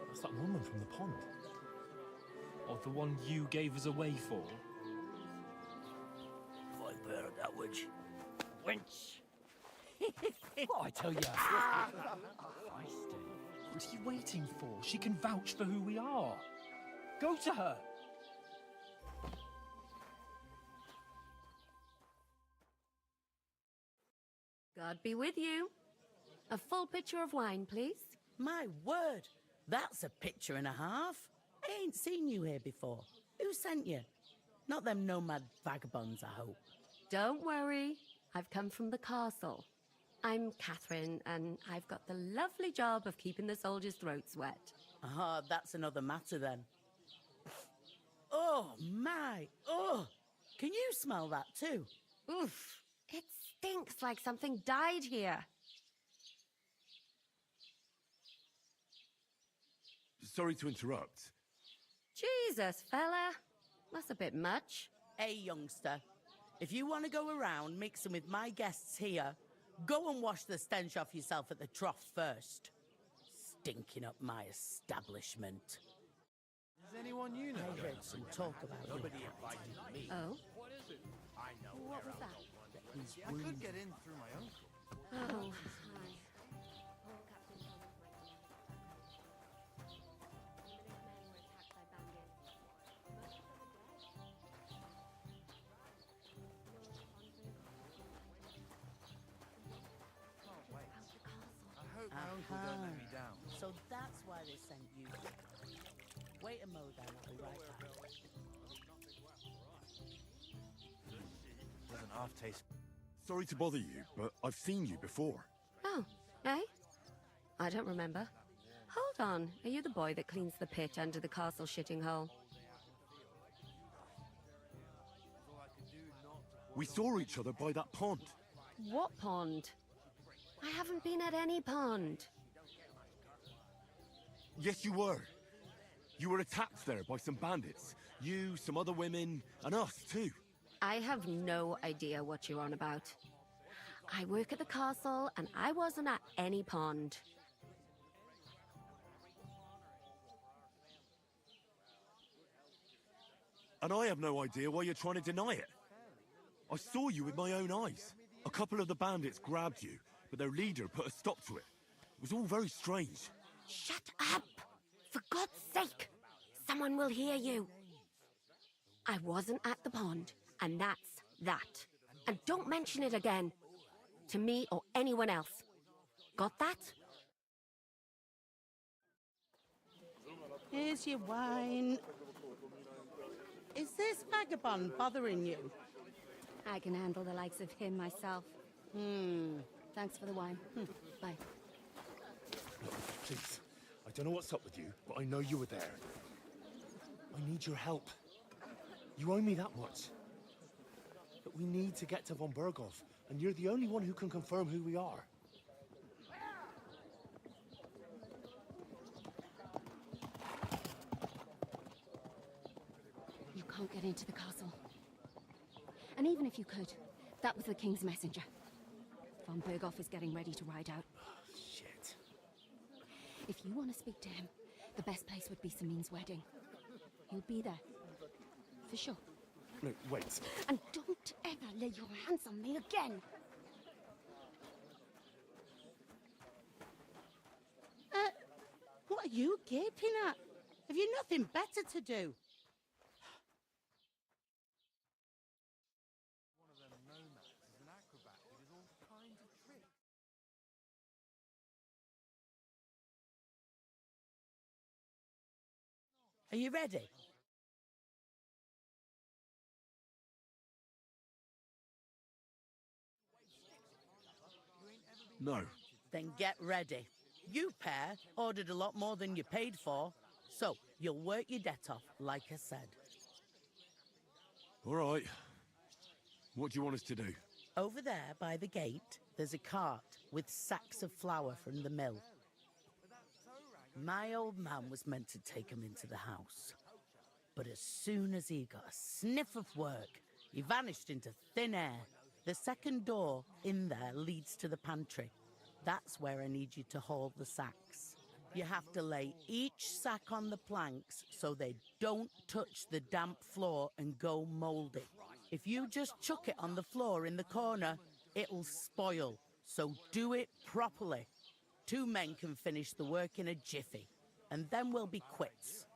That's that woman from the pond. Or the one you gave us away for. I've heard that witch. Wench. What I tell you? What are you waiting for? She can vouch for who we are. Go to her. God be with you. A full pitcher of wine, please. My word, that's a picture and a half. I ain't seen you here before. Who sent you? Not them nomad vagabonds, I hope. Don't worry. I've come from the castle. I'm Catherine, and I've got the lovely job of keeping the soldiers' throats wet. Ah, that's another matter then. Oh, my. Oh, can you smell that too? Oof. It stinks like something died here. Sorry to interrupt. Jesus, fella. That's a bit much. Hey, youngster. If you want to go around mixing with my guests here, go and wash the stench off yourself at the trough first. Stinking up my establishment. Is anyone you know? I heard some talk about Nobody invited me. Oh? What is it? I know. What was that? I could get in through my uncle. Oh, hi. I hope my uncle don't let me down. So that's why they sent you. Wait a mo then, I'll be right back. Doesn't half taste. Sorry to bother you, but I've seen you before. Oh, eh? I don't remember. Hold on. Are you the boy that cleans the pit under the castle shitting hole? We saw each other by that pond. What pond? I haven't been at any pond. Yes, you were. You were attacked there by some bandits. You, some other women, and us too. I have no idea what you're on about. I work at the castle, and I wasn't at any pond. And I have no idea why you're trying to deny it. I saw you with my own eyes. A couple of the bandits grabbed you, but their leader put a stop to it. It was all very strange. Shut up! For God's sake! Someone will hear you. I wasn't at the pond, and that's that. And don't mention it again. To me or anyone else. Got that? Here's your wine. Is this vagabond bothering you? I can handle the likes of him myself. Thanks for the wine. Bye. Please, I don't know what's up with you, but I know you were there. I need your help. You owe me that much. But we need to get to von Berghoff, and you're the only one who can confirm who we are. You can't get into the castle. And even if you could, that was the king's messenger. Von Berghoff is getting ready to ride out. Shit. If you want to speak to him, the best place would be Samin's wedding. He'll be there. For sure. No, wait. And don't ever lay your hands on me again! What are you gaping at? Have you nothing better to do? One of them nomads is an acrobat who does all kinds of tricks. Are you ready? No. Then get ready. You pair ordered a lot more than you paid for, so you'll work your debt off, like I said. All right. What do you want us to do? Over there by the gate, there's a cart with sacks of flour from the mill. My old man was meant to take 'em into the house. But as soon as he got a sniff of work, he vanished into thin air. The second door in there leads to the pantry. That's where I need you to haul the sacks. You have to lay each sack on the planks so they don't touch the damp floor and go mouldy. If you just chuck it on the floor in the corner, it'll spoil. So do it properly. 2 men can finish the work in a jiffy, and then we'll be quits.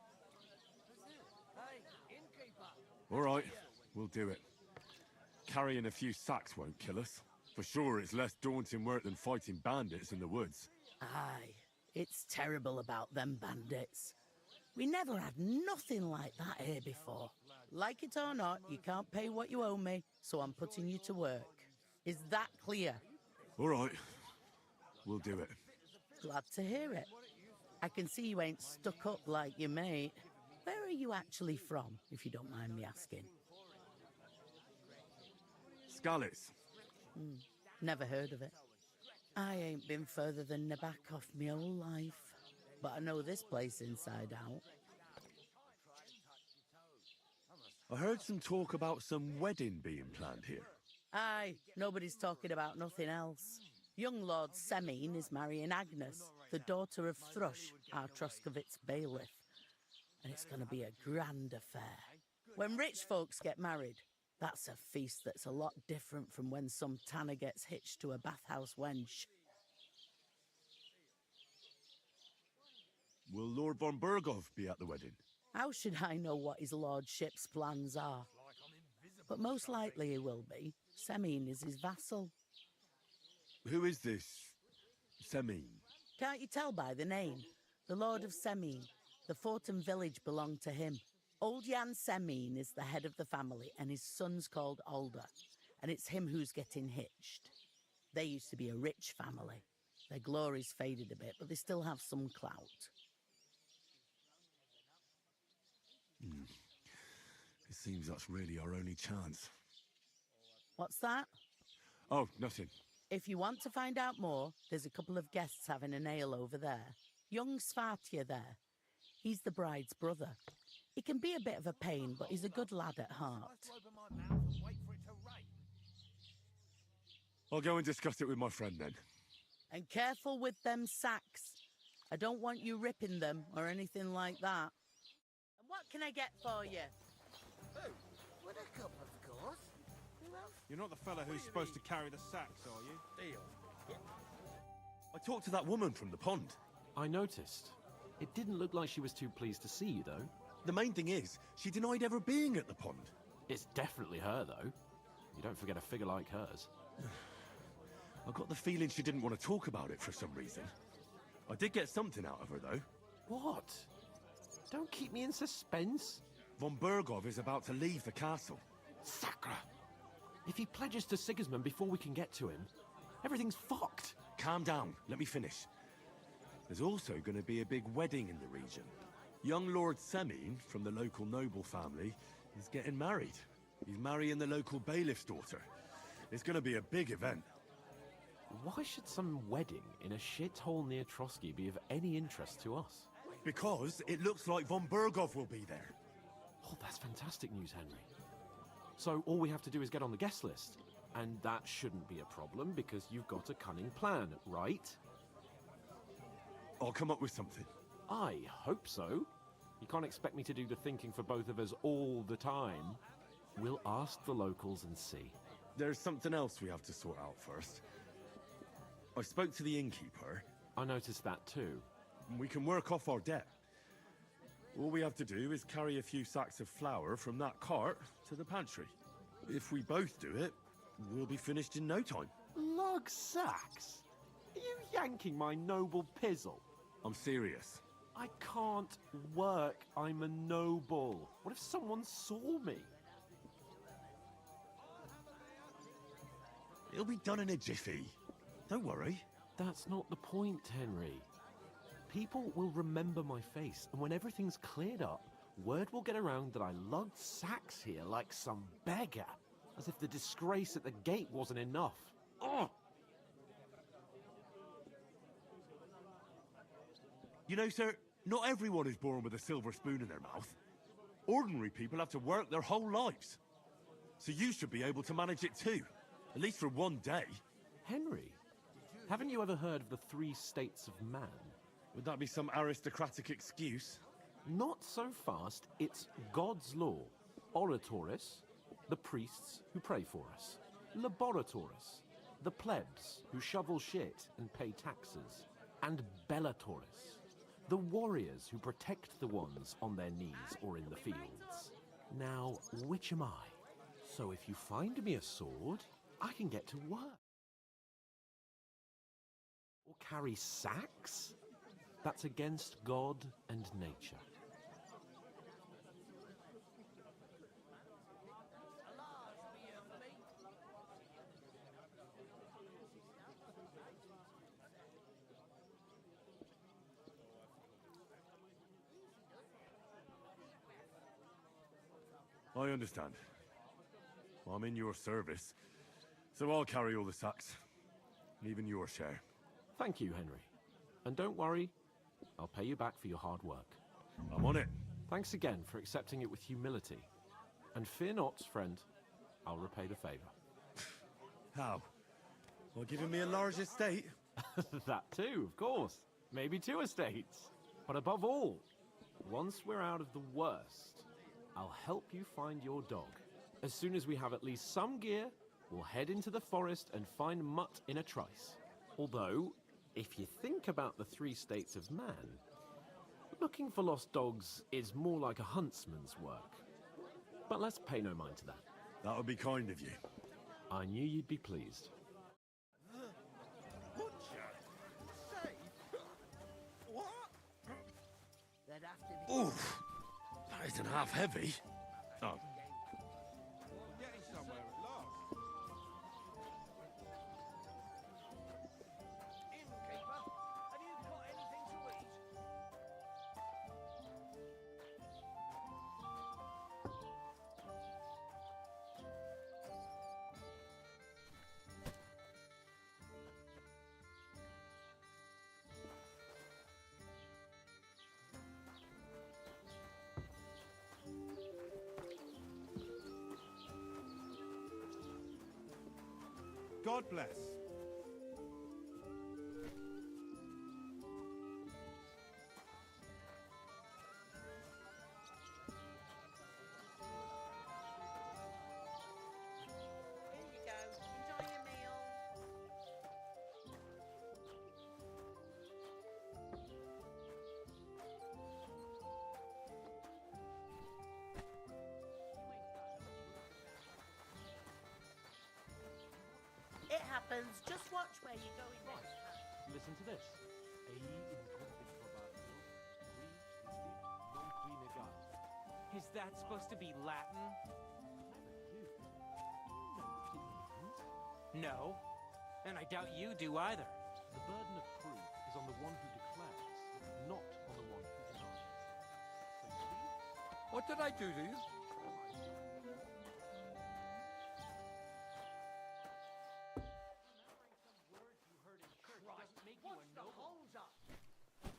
All right, we'll do it. Carrying a few sacks won't kill us. For sure, it's less daunting work than fighting bandits in the woods. Aye, it's terrible about them bandits. We never had nothing like that here before. Like it or not, you can't pay what you owe me, so I'm putting you to work. Is that clear? All right, we'll do it. Glad to hear it. I can see you ain't stuck up like your mate. Where are you actually from, if you don't mind me asking? Scallis. Never heard of it. I ain't been further than Nabakov my whole life, but I know this place inside out. I heard some talk about some wedding being planned here. Aye, nobody's talking about nothing else. Young Lord Semine is marrying Agnes, the daughter of Thrush, our Troskovitz bailiff. And it's going to be a grand affair. When rich folks get married, that's a feast that's a lot different from when some tanner gets hitched to a bathhouse wench. Will Lord von Bergov be at the wedding? How should I know what his lordship's plans are? But most likely he will be. Semine is his vassal. Who is this Semine? Can't you tell by the name? The Lord of Semine. The fort and village belong to him. Old Jan Semine is the head of the family, and his son's called Alder. And it's him who's getting hitched. They used to be a rich family. Their glory's faded a bit, but they still have some clout. It seems that's really our only chance. What's that? Oh, nothing. If you want to find out more, there's a couple of guests having an ale over there. Young Svartje there. He's the bride's brother. He can be a bit of a pain, but he's a good lad at heart. I'll go and discuss it with my friend then. And careful with them sacks. I don't want you ripping them or anything like that. And what can I get for you? With a cup, of course. Who else? You're not the fella who's supposed to carry the sacks, are you? Deal. I talked to that woman from the pond. I noticed. It didn't look like she was too pleased to see you, though. The main thing is, she denied ever being at the pond. It's definitely her, though. You don't forget a figure like hers. I got the feeling she didn't want to talk about it for some reason. I did get something out of her, though. What? Don't keep me in suspense. Von Bergov is about to leave the castle. Sacre! If he pledges to Sigismund before we can get to him, everything's fucked. Calm down. Let me finish. There's also going to be a big wedding in the region. Young Lord Semine, from the local noble family, is getting married. He's marrying the local bailiff's daughter. It's going to be a big event. Why should some wedding in a shithole near Trotsky be of any interest to us? Because it looks like von Bergov will be there. Oh, that's fantastic news, Henry. So all we have to do is get on the guest list. And that shouldn't be a problem because you've got a cunning plan, right? I'll come up with something. I hope so. You can't expect me to do the thinking for both of us all the time. We'll ask the locals and see. There's something else we have to sort out first. I spoke to the innkeeper. I noticed that too. We can work off our debt. All we have to do is carry a few sacks of flour from that cart to the pantry. If we both do it, we'll be finished in no time. Lug sacks? Are you yanking my noble pizzle? I'm serious. I can't work. I'm a noble. What if someone saw me? It'll be done in a jiffy. Don't worry. That's not the point, Henry. People will remember my face, and when everything's cleared up, word will get around that I lugged sacks here like some beggar, as if the disgrace at the gate wasn't enough. Ugh! You know, sir, not everyone is born with a silver spoon in their mouth. Ordinary people have to work their whole lives. So you should be able to manage it too, at least for one day. Henry, haven't you ever heard of the 3 states of man? Would that be some aristocratic excuse? Not so fast. It's God's law. Oratoris, the priests who pray for us. Laboratoris, the plebs who shovel shit and pay taxes. And Bellatoris, the warriors who protect the ones on their knees or in the fields. Now, which am I? So if you find me a sword, I can get to work. Or carry sacks? That's against God and nature. I understand. I'm in your service, So I'll carry all the sacks. Even your share. Thank you, Henry. And don't worry, I'll pay you back for your hard work. I'm on it. Thanks again for accepting it with humility. And fear not, friend, I'll repay the favor. How? Well, giving me a large estate? That too, of course. Maybe 2 estates. But above all, once we're out of the worst, I'll help you find your dog. As soon as we have at least some gear, we'll head into the forest and find Mutt in a trice. Although, if you think about the 3 states of man, looking for lost dogs is more like a huntsman's work. But let's pay no mind to that. That would be kind of you. I knew you'd be pleased. Oof! That isn't half heavy. Oh. Getting somewhere at last. Innkeeper, have you got anything to eat? God bless. Here you go. Enjoy your meal. It happens. Just watch where you're going next time. Listen to this. Is that supposed to be Latin? No. And I doubt you do either. The burden of proof is on the one who declares, not on the one who denies. What did I do to you? What's the hold up? Well,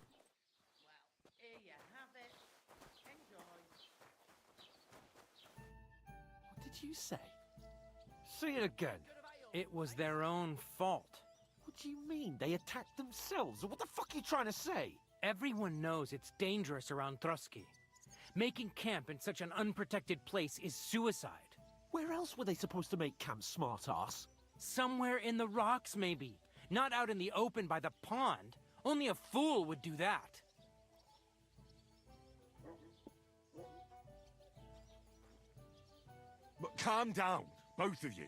here you have it. Enjoy. What did you say? Say it again. It was their own fault. What do you mean? They attacked themselves? What the fuck are you trying to say? Everyone knows it's dangerous around Trotsky. Making camp in such an unprotected place is suicide. Where else were they supposed to make camp, smart-ass? Somewhere in the rocks, maybe. Not out in the open by the pond. Only a fool would do that. But calm down, both of you.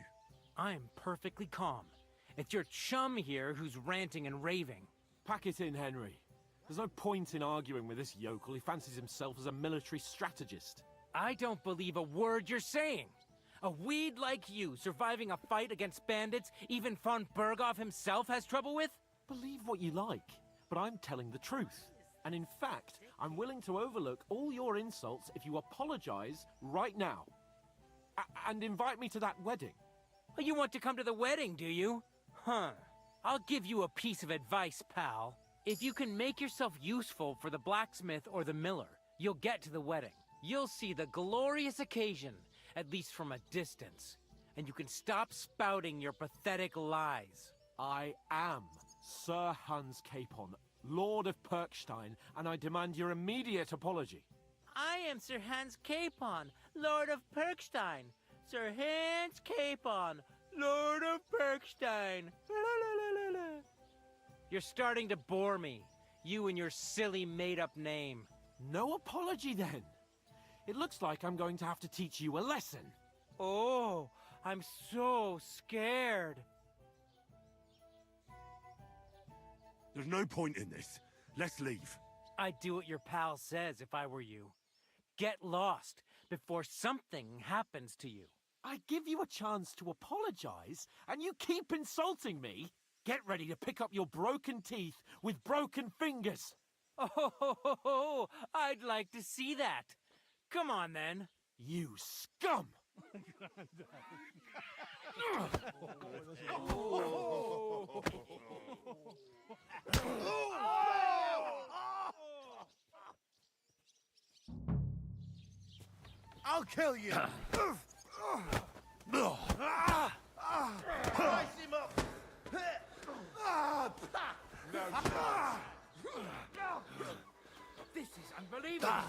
I am perfectly calm. It's your chum here who's ranting and raving. Pack it in, Henry. There's no point in arguing with this yokel. He fancies himself as a military strategist. I don't believe a word you're saying. A weed like you surviving a fight against bandits even von Berghoff himself has trouble with? Believe what you like, but I'm telling the truth. And in fact, I'm willing to overlook all your insults if you apologize right now. And invite me to that wedding. Oh, you want to come to the wedding, do you? Huh. I'll give you a piece of advice, pal. If you can make yourself useful for the blacksmith or the miller, you'll get to the wedding. You'll see the glorious occasion, at least from a distance. And you can stop spouting your pathetic lies. I am Sir Hans Capon, Lord of Perkstein, and I demand your immediate apology. I am Sir Hans Capon, Lord of Perkstein. Sir Hans Capon, Lord of Perkstein. You're starting to bore me, you and your silly made-up name. No apology, then. It looks like I'm going to have to teach you a lesson. Oh, I'm so scared. There's no point in this. Let's leave. I'd do what your pal says if I were you. Get lost before something happens to you. I give you a chance to apologize, and you keep insulting me. Get ready to pick up your broken teeth with broken fingers. Oh, I'd like to see that. Come on, then. You scum! I'll kill you! Slice him up! No chance. This is unbelievable.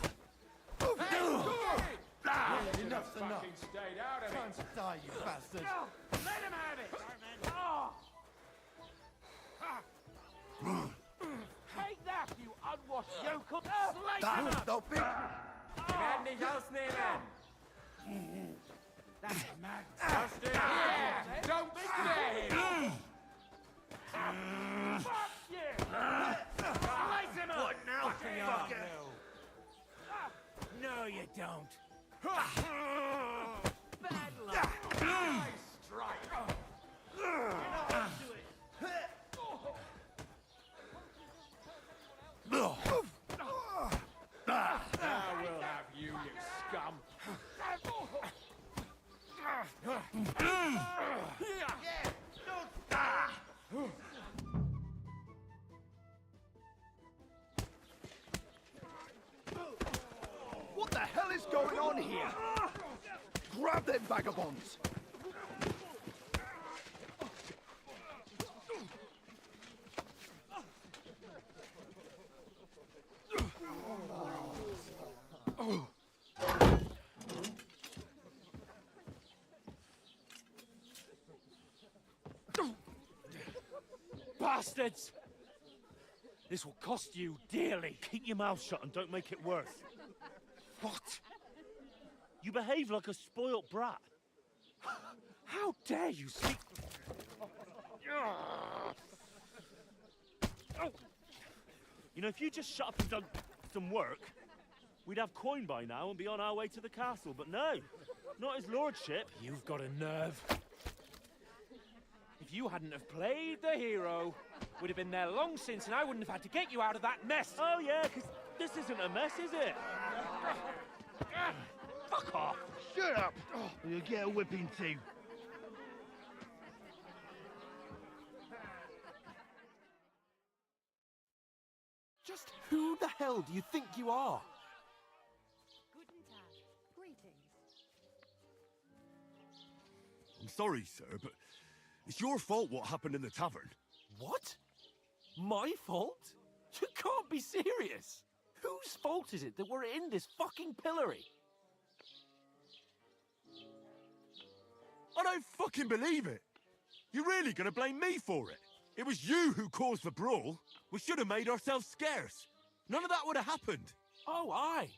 Enough's enough! Stayed out of Time to die, you bastard! Let him have it! Take that, you unwashed yokel! Slice him up! Stop it! Wir werden dich ausnehmen! That's mad. Yeah! Don't scare him! Fuck you! Slice him up! What now, fucker? No, you don't. Bad luck! Nice strike! Now we'll have you, you scum! What the hell is going on here? Grab them vagabonds! Bastards! This will cost you dearly. Keep your mouth shut and don't make it worse. What? You behave like a spoilt brat. How dare you speak... You know, if you just shut up and done some work, we'd have coin by now and be on our way to the castle, but no, not his lordship. You've got a nerve. If you hadn't have played the hero, we'd have been there long since, and I wouldn't have had to get you out of that mess. Oh yeah, because this isn't a mess, is it? Fuck off! Shut up! Or you'll get a whipping too. Just who the hell do you think you are? I'm sorry, sir, but it's your fault what happened in the tavern. What? My fault? You can't be serious! Whose fault is it that we're in this fucking pillory? I don't fucking believe it! You're really gonna blame me for it? It was you who caused the brawl. We should have made ourselves scarce. None of that would have happened. Oh, aye.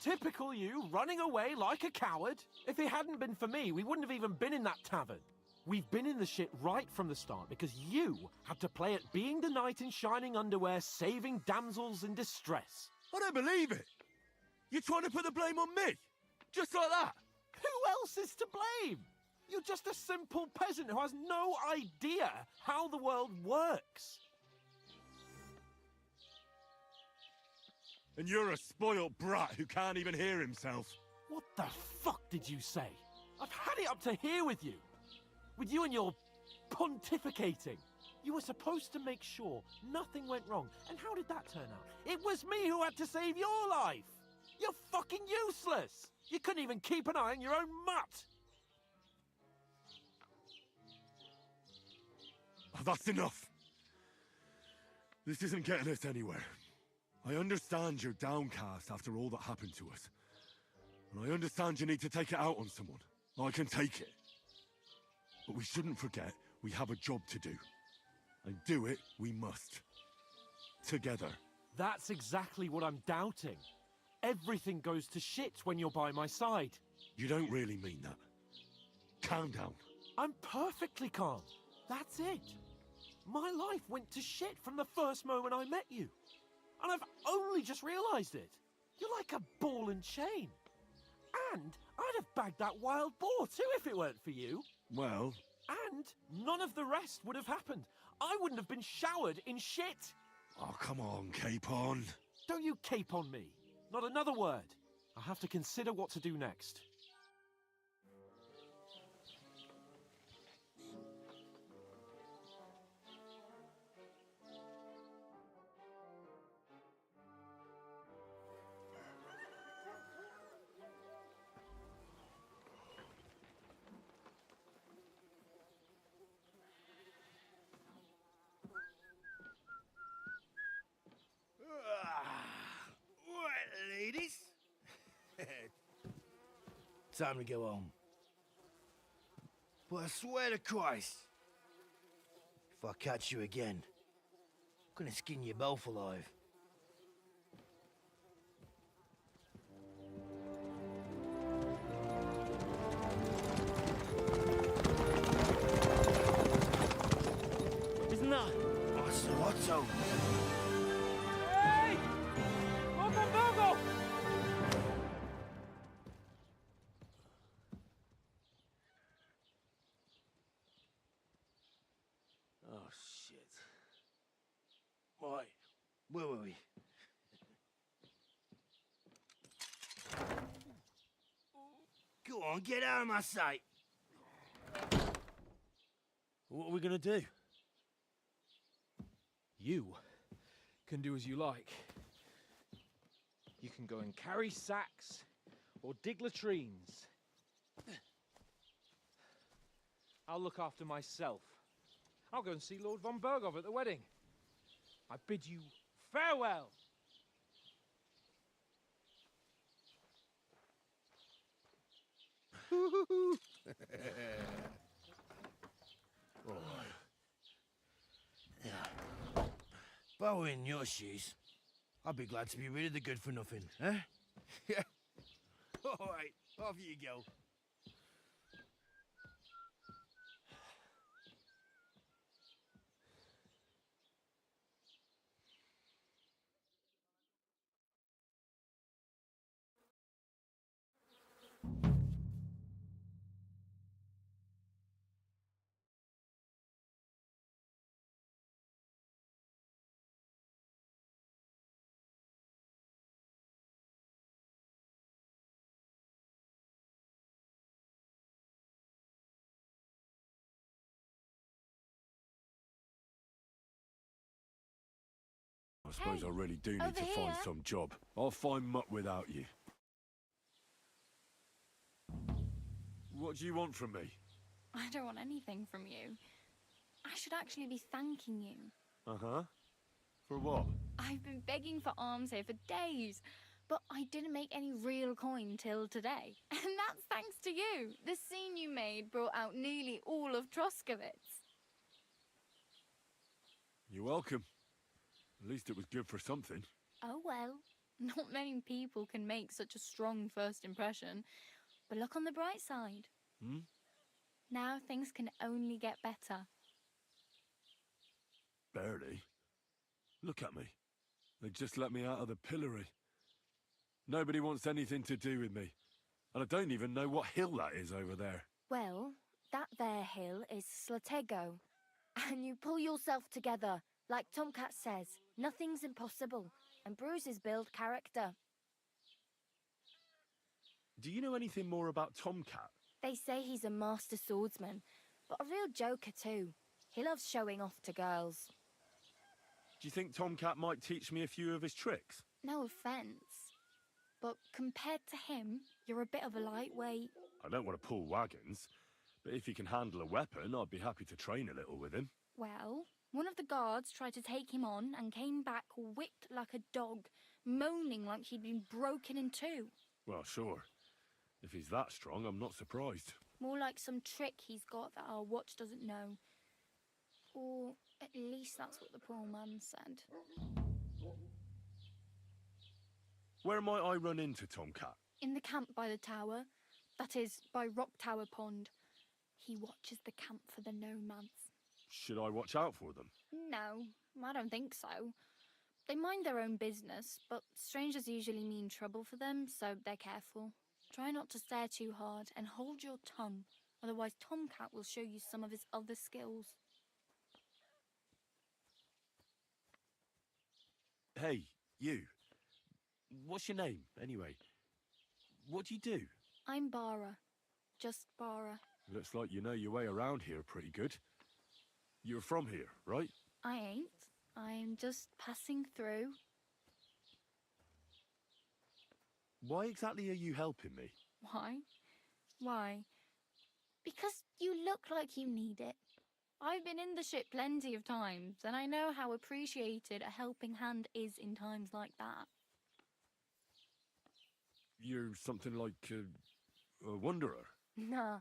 Typical you, running away like a coward. If it hadn't been for me, we wouldn't have even been in that tavern. We've been in the shit right from the start because you had to play at being the knight in shining underwear, saving damsels in distress. I don't believe it. You're trying to put the blame on me? Just like that? Who else is to blame? You're just a simple peasant who has no idea how the world works. And you're a spoilt brat who can't even hear himself. What the fuck did you say? I've had it up to here with you. With you and your pontificating. You were supposed to make sure nothing went wrong. And how did that turn out? It was me who had to save your life. You're fucking useless. You couldn't even keep an eye on your own mutt. Oh, that's enough. This isn't getting us anywhere. I understand you're downcast after all that happened to us. And I understand you need to take it out on someone. I can take it. But we shouldn't forget we have a job to do. And do it we must. Together. That's exactly what I'm doubting. Everything goes to shit when you're by my side. You don't really mean that. Calm down. I'm perfectly calm. That's it. My life went to shit from the first moment I met you. And I've only just realised it. You're like a ball and chain. And I'd have bagged that wild boar too if it weren't for you. Well... And none of the rest would have happened. I wouldn't have been showered in shit. Oh, come on, Capon. Don't you cape on me. Not another word. I have to consider what to do next. Time to go home. But I swear to Christ, if I catch you again, I'm gonna skin you both alive. Isn't that? Otto! Hey! Lord von Berghoff! Oh, shit. Right, where were we? Go on, get out of my sight! What are we gonna do? You can do as you like. You can go and carry sacks or dig latrines. I'll look after myself. I'll go and see Lord von Berghoff at the wedding. I bid you farewell. If I were in your shoes, I'd be glad to be rid of the good for nothing, eh? Yeah. All right, off you go. I suppose I really do need over to find here. some job. I'll find muck without you. What do you want from me? I don't want anything from you. I should actually be thanking you. Uh-huh. For what? I've been begging for alms here for days, but I didn't make any real coin till today. And that's thanks to you. The scene you made brought out nearly all of Troskowitz. You're welcome. At least it was good for something. Oh well, not many people can make such a strong first impression. But look on the bright side. Hmm? Now things can only get better. Barely. Look at me. They just let me out of the pillory. Nobody wants anything to do with me. And I don't even know what hill that is over there. Well, that there hill is Slatego. And you pull yourself together. Like Tomcat says, nothing's impossible. And bruises build character. Do you know anything more about Tomcat? They say he's a master swordsman, but a real joker too. He loves showing off to girls. Do you think Tomcat might teach me a few of his tricks? No offence. But compared to him, you're a bit of a lightweight. I don't want to pull wagons, but if he can handle a weapon, I'd be happy to train a little with him. Well, one of the guards tried to take him on and came back whipped like a dog, moaning like he'd been broken in two. Well, sure. If he's that strong, I'm not surprised. More like some trick he's got that our watch doesn't know. Or at least that's what the poor man said. Where might I run into Tomcat? In the camp by the tower, that is, by Rock Tower Pond. He watches the camp for the nomads. Should I watch out for them? No, I don't think so. They mind their own business, but strangers usually mean trouble for them, so they're careful. Try not to stare too hard and hold your tongue, otherwise Tomcat will show you some of his other skills. Hey, you. What's your name, anyway? What do you do? I'm Bara. Just Bara. Looks like you know your way around here pretty good. You're from here, right? I ain't. I'm just passing through. Why exactly are you helping me? Why? Why? Because you look like you need it. I've been in the ship plenty of times, and I know how appreciated a helping hand is in times like that. You're something like A wanderer? Nah,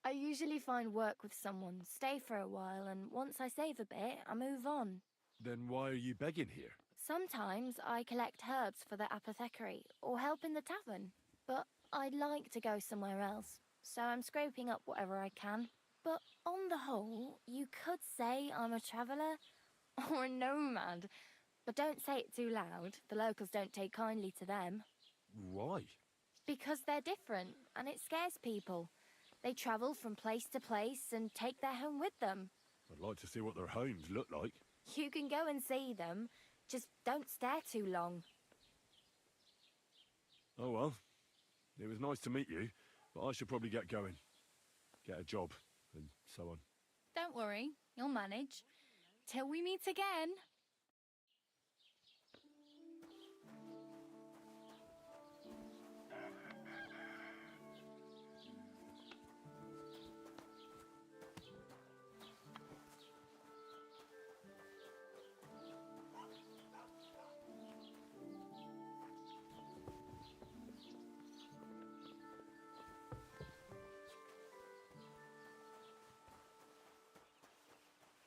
I usually find work with someone, stay for a while, and once I save a bit, I move on. Then why are you begging here? Sometimes I collect herbs for the apothecary, or help in the tavern. But I'd like to go somewhere else, so I'm scraping up whatever I can. But on the whole, you could say I'm a traveller, or a nomad. But don't say it too loud, the locals don't take kindly to them. Why? Because they're different, and it scares people. They travel from place to place and take their home with them. I'd like to see what their homes look like. You can go and see them, just don't stare too long. Oh well. It was nice to meet you, but I should probably get going. Get a job, and so on. Don't worry, you'll manage. Till we meet again.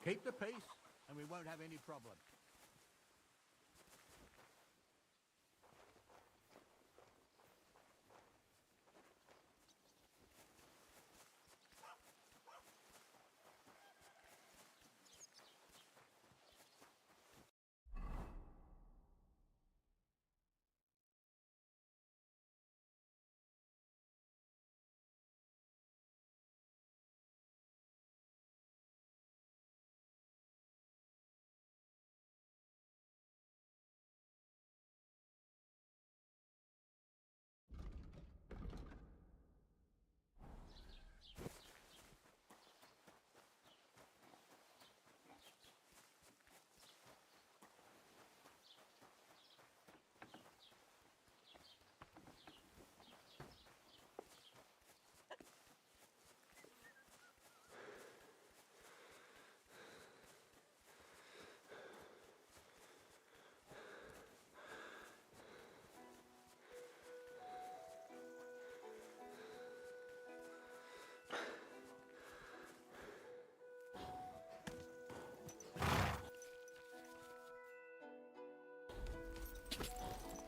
Keep the peace, and we won't have any problem.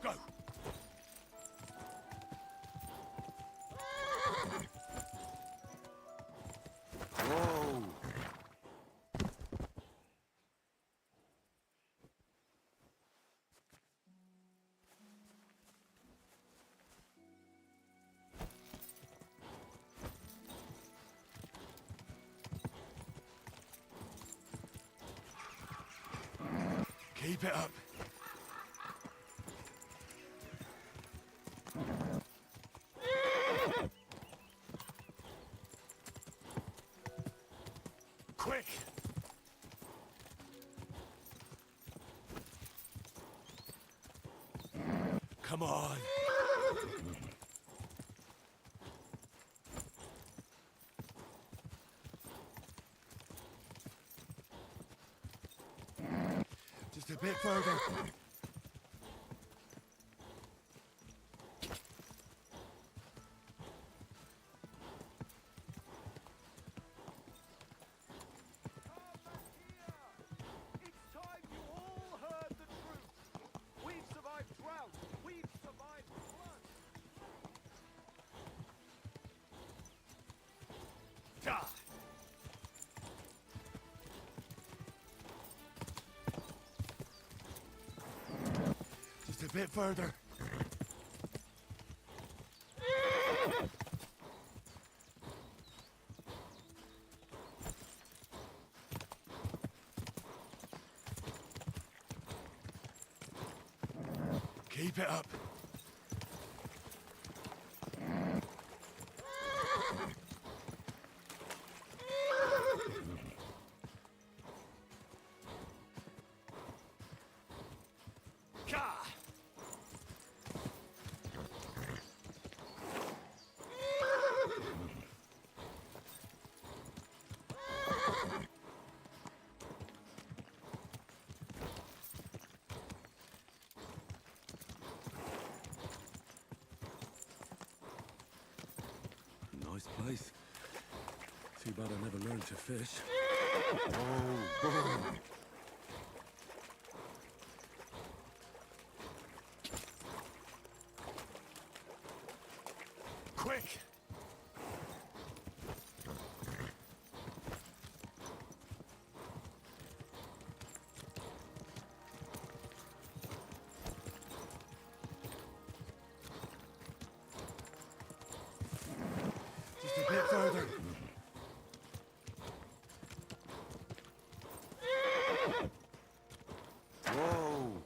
Go! Whoa! Keep it up. Quick! Come on! Just a bit further. It's time you all heard the truth. We've survived drought. We've survived flood. Die! Just a bit further. Keep it up. Gah! place. Too bad I never learned to fish. Oh. Quick! Just a bit further. Whoa!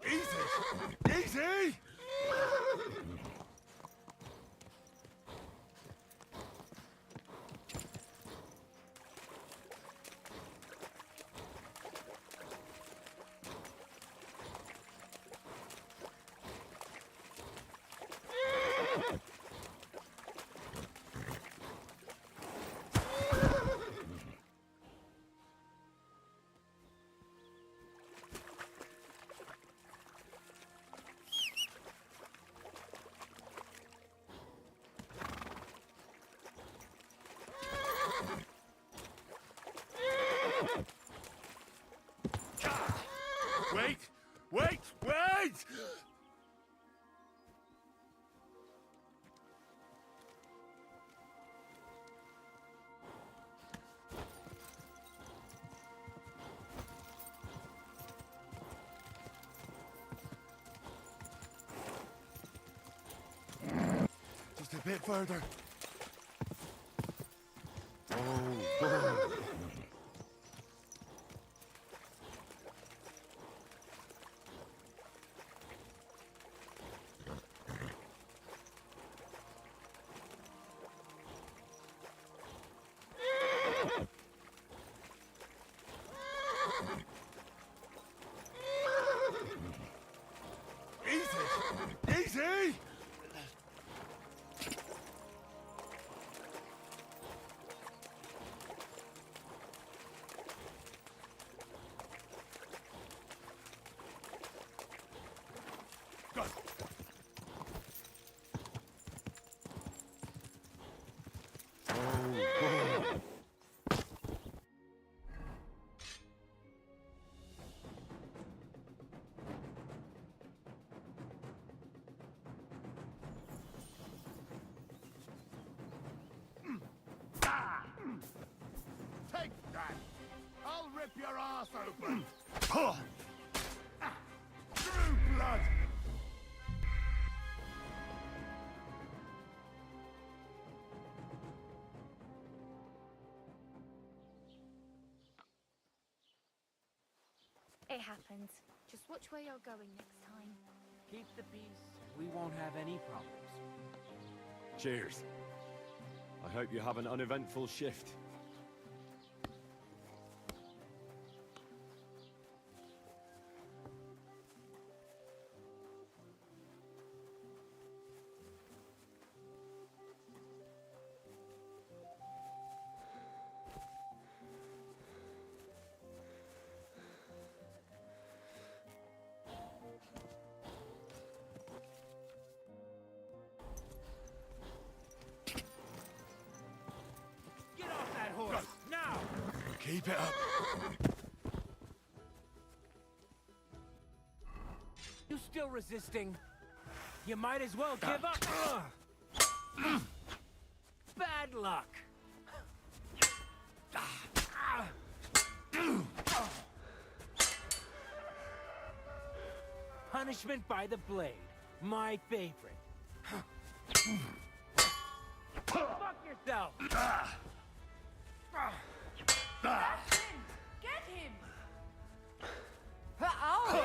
Easy! Easy! Wait! Wait! Wait! Just a bit further. Oh. Easy! Easy! Take that! I'll rip your ass open! True blood! It happens. Just watch where you're going next time. Keep the peace. We won't have any problems. Cheers. I hope you have an uneventful shift. Get off that horse! Now! Keep it up. You still resisting? You might as well give up. Bad luck. Punishment by the blade. My favorite. Fuck yourself! Get him! Ow!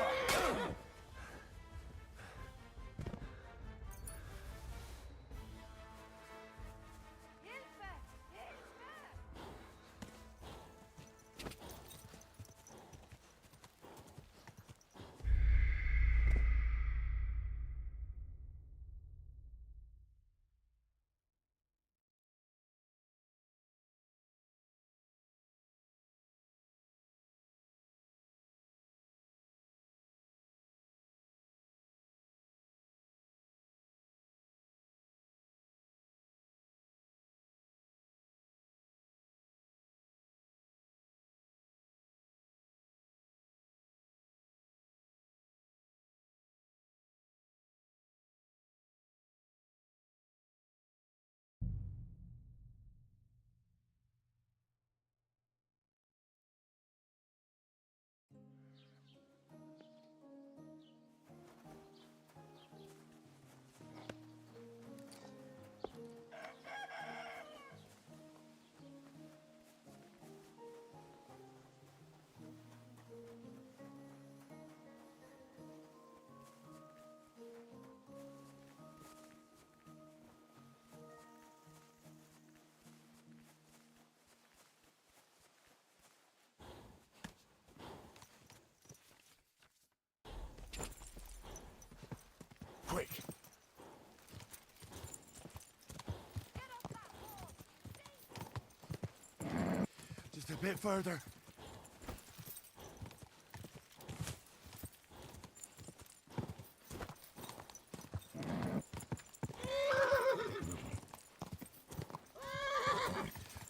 bit further.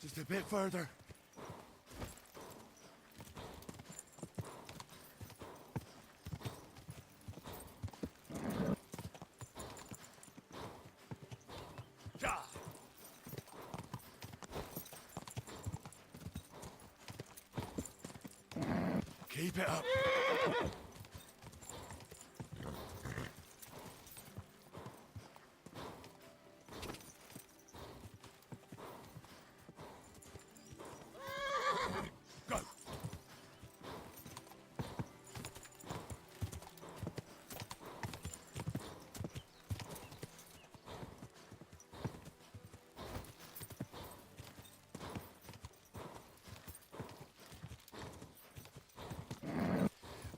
Just a bit further. Keep it up. Go.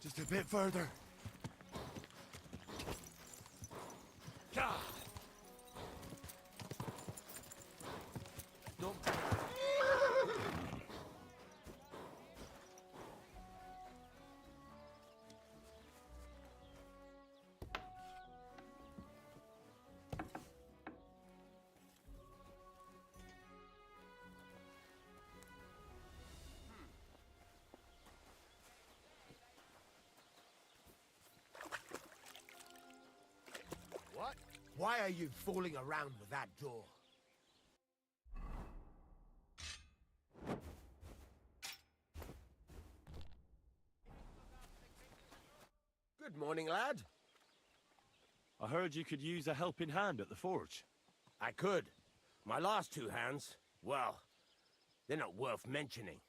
Just a bit further. Ah. Don't... What? Why are you fooling around with that door? Good morning, lad. I heard you could use a helping hand at the forge. I could. My last two hands, well, they're not worth mentioning.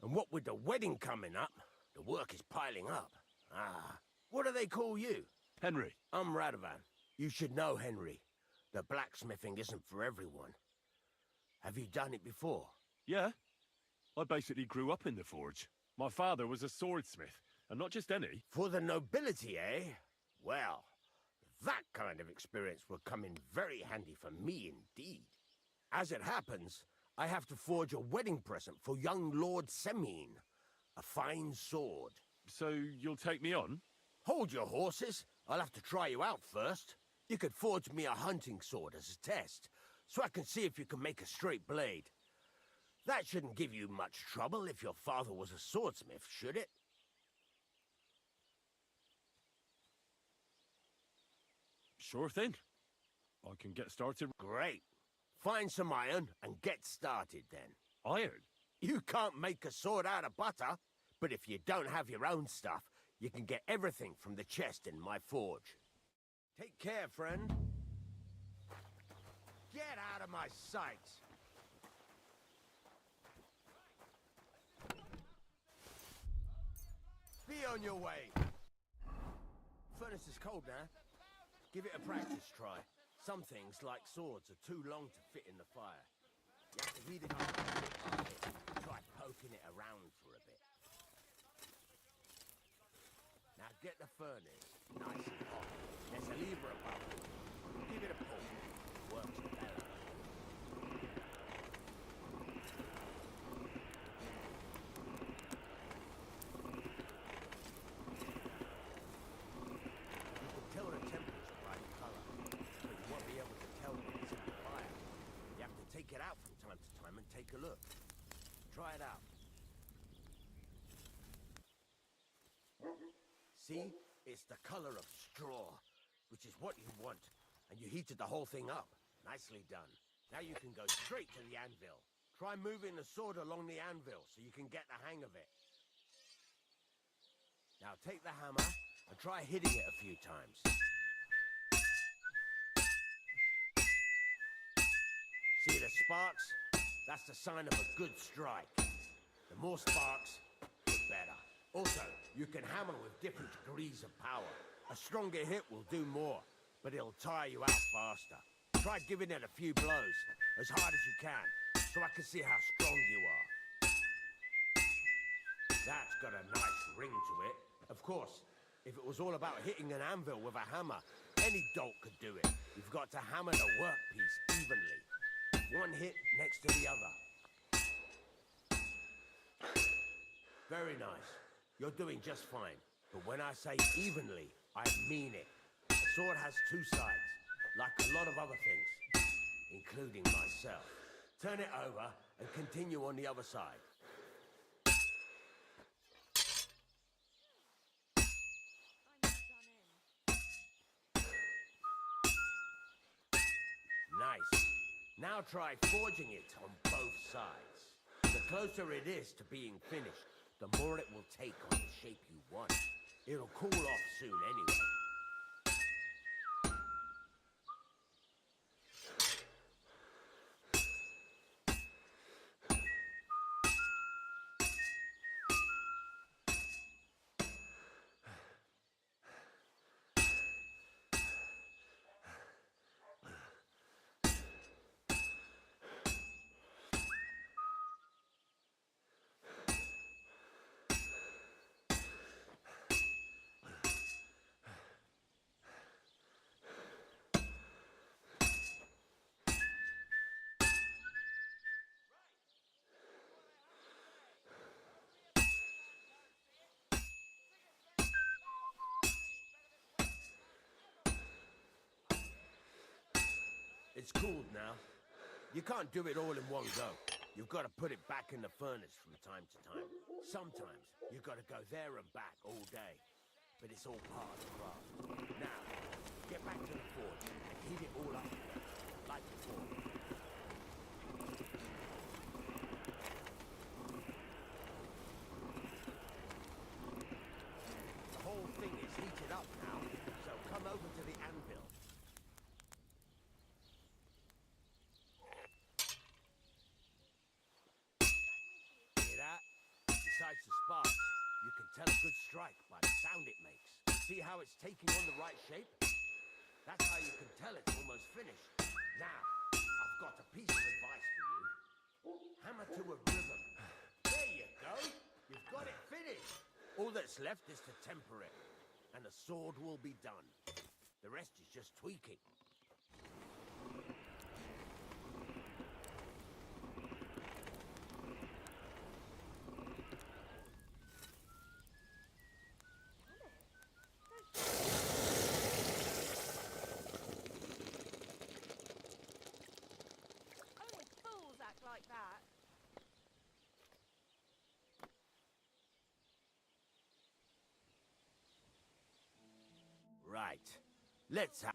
And what with the wedding coming up, the work is piling up. Ah, what do they call you? Henry. I'm Radovan. You should know, Henry. The blacksmithing isn't for everyone. Have you done it before? Yeah. I basically grew up in the forge. My father was a swordsmith, and not just any. For the nobility, eh? Well, that kind of experience will come in very handy for me indeed. As it happens, I have to forge a wedding present for young Lord Semine. A fine sword. So you'll take me on? Hold your horses. I'll have to try you out first. You could forge me a hunting sword as a test, so I can see if you can make a straight blade. That shouldn't give you much trouble if your father was a swordsmith, should it? Sure thing. I can get started. Great. Find some iron and get started then. Iron? You can't make a sword out of butter, but if you don't have your own stuff, you can get everything from the chest in my forge. Take care, friend. Get out of my sight. Be on your way. Furnace is cold now. Give it a practice try. Some things, like swords, are too long to fit in the fire. You have to heat it up a bit. Try poking it around for a bit. Now get the furnace nice and hot. There's a lever above it. Give it a pull. Works better. You can tell the temperature by the color, but you won't be able to tell when it's in the fire. You have to take it out from time to time and take a look. Try it out. See? It's the color of straw, which is what you want. And you heated the whole thing up. Nicely done. Now you can go straight to the anvil. Try moving the sword along the anvil so you can get the hang of it. Now take the hammer and try hitting it a few times. See the sparks? That's the sign of a good strike. The more sparks, the better. Also, you can hammer with different degrees of power. A stronger hit will do more, but it'll tire you out faster. Try giving it a few blows, as hard as you can, so I can see how strong you are. That's got a nice ring to it. Of course, if it was all about hitting an anvil with a hammer, any dolt could do it. You've got to hammer the workpiece evenly. One hit next to the other. Very nice. You're doing just fine. But when I say evenly, I mean it. A sword has two sides, like a lot of other things, including myself. Turn it over and continue on the other side. Nice. Now try forging it on both sides. The closer it is to being finished, the more it will take on the shape you want. It'll cool off soon anyway. It's cooled now. You can't do it all in one go. You've got to put it back in the furnace from time to time. Sometimes you've got to go there and back all day. But it's all part of the craft. Now, get back to the forge and heat it all up again, like before. The whole thing is heated up now, so come over to the anvil. Besides the sparks, you can tell a good strike by the sound it makes. See how it's taking on the right shape? That's how you can tell it's almost finished. Now, I've got a piece of advice for you. Hammer to a rhythm. There you go. You've got it finished. All that's left is to temper it, and the sword will be done. The rest is just tweaking. Like that. Right. Let's have...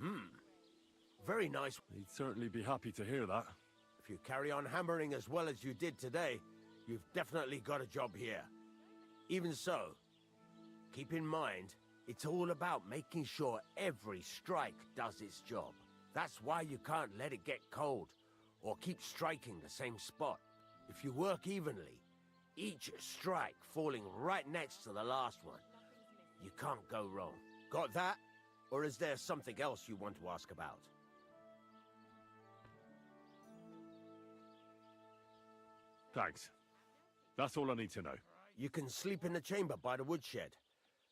Very nice. He'd certainly be happy to hear that. If you carry on hammering as well as you did today, you've definitely got a job here. Even so, keep in mind, it's all about making sure every strike does its job. That's why you can't let it get cold, or keep striking the same spot. If you work evenly, each strike falling right next to the last one, you can't go wrong. Got that? Or is there something else you want to ask about? Thanks. That's all I need to know. You can sleep in the chamber by the woodshed.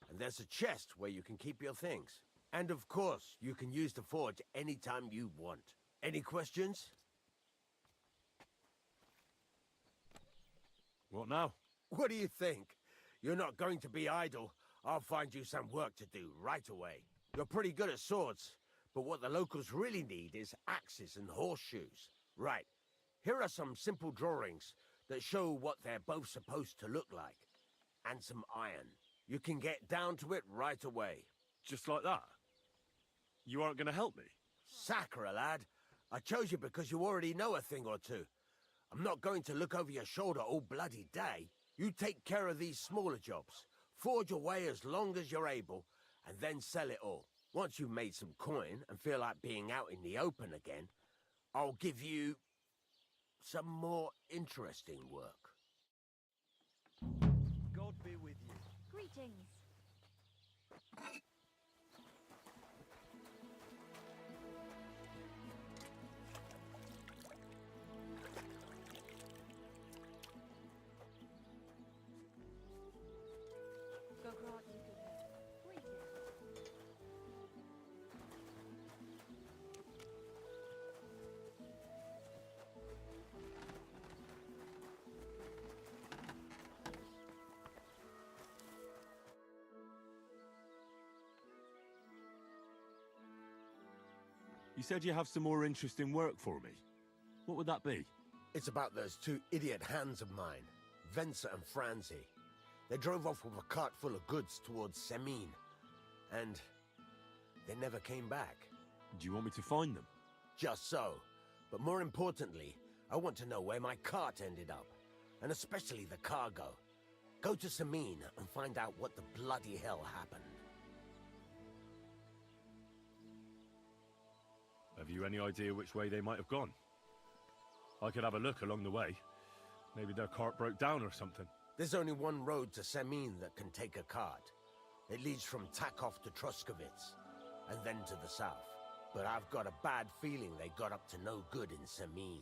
And there's a chest where you can keep your things. And of course, you can use the forge anytime you want. Any questions? What now? What do you think? You're not going to be idle. I'll find you some work to do right away. You're pretty good at swords, but what the locals really need is axes and horseshoes. Right, here are some simple drawings that show what they're both supposed to look like. And some iron. You can get down to it right away. Just like that? You aren't going to help me? Sacre, lad. I chose you because you already know a thing or two. I'm not going to look over your shoulder all bloody day. You take care of these smaller jobs. Forge away as long as you're able, and then sell it all. Once you've made some coin and feel like being out in the open again, I'll give you some more interesting work. God be with you. Greetings. Go grant you good health. Greetings. You said you have some more interesting work for me. What would that be? It's about those two idiot hands of mine, Venser and Franzi. They drove off with a cart full of goods towards Semin, and they never came back. Do you want me to find them? Just so. But more importantly, I want to know where my cart ended up, and especially the cargo. Go to Semin and find out what the bloody hell happened. Have you any idea which way they might have gone? I could have a look along the way. Maybe their cart broke down or something. There's only one road to Semin that can take a cart. It leads from Takov to Troskovitz, and then to the south. But I've got a bad feeling they got up to no good in Semin.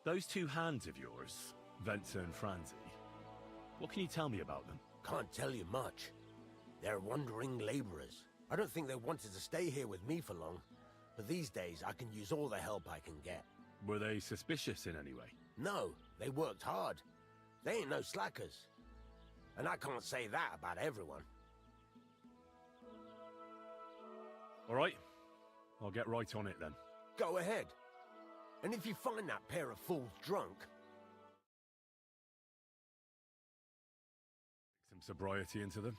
Those two hands of yours, Venser and Franzi, what can you tell me about them? Can't tell you much. They're wandering laborers. I don't think they wanted to stay here with me for long, but these days I can use all the help I can get. Were they suspicious in any way? No, they worked hard. They ain't no slackers. And I can't say that about everyone. All right, I'll get right on it then. Go ahead. And if you find that pair of fools drunk... Some sobriety into them.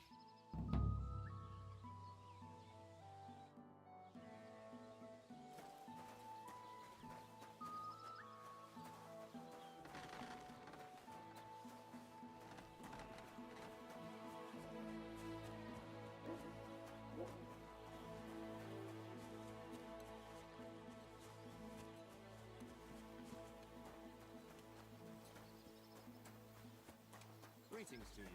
Greetings to you.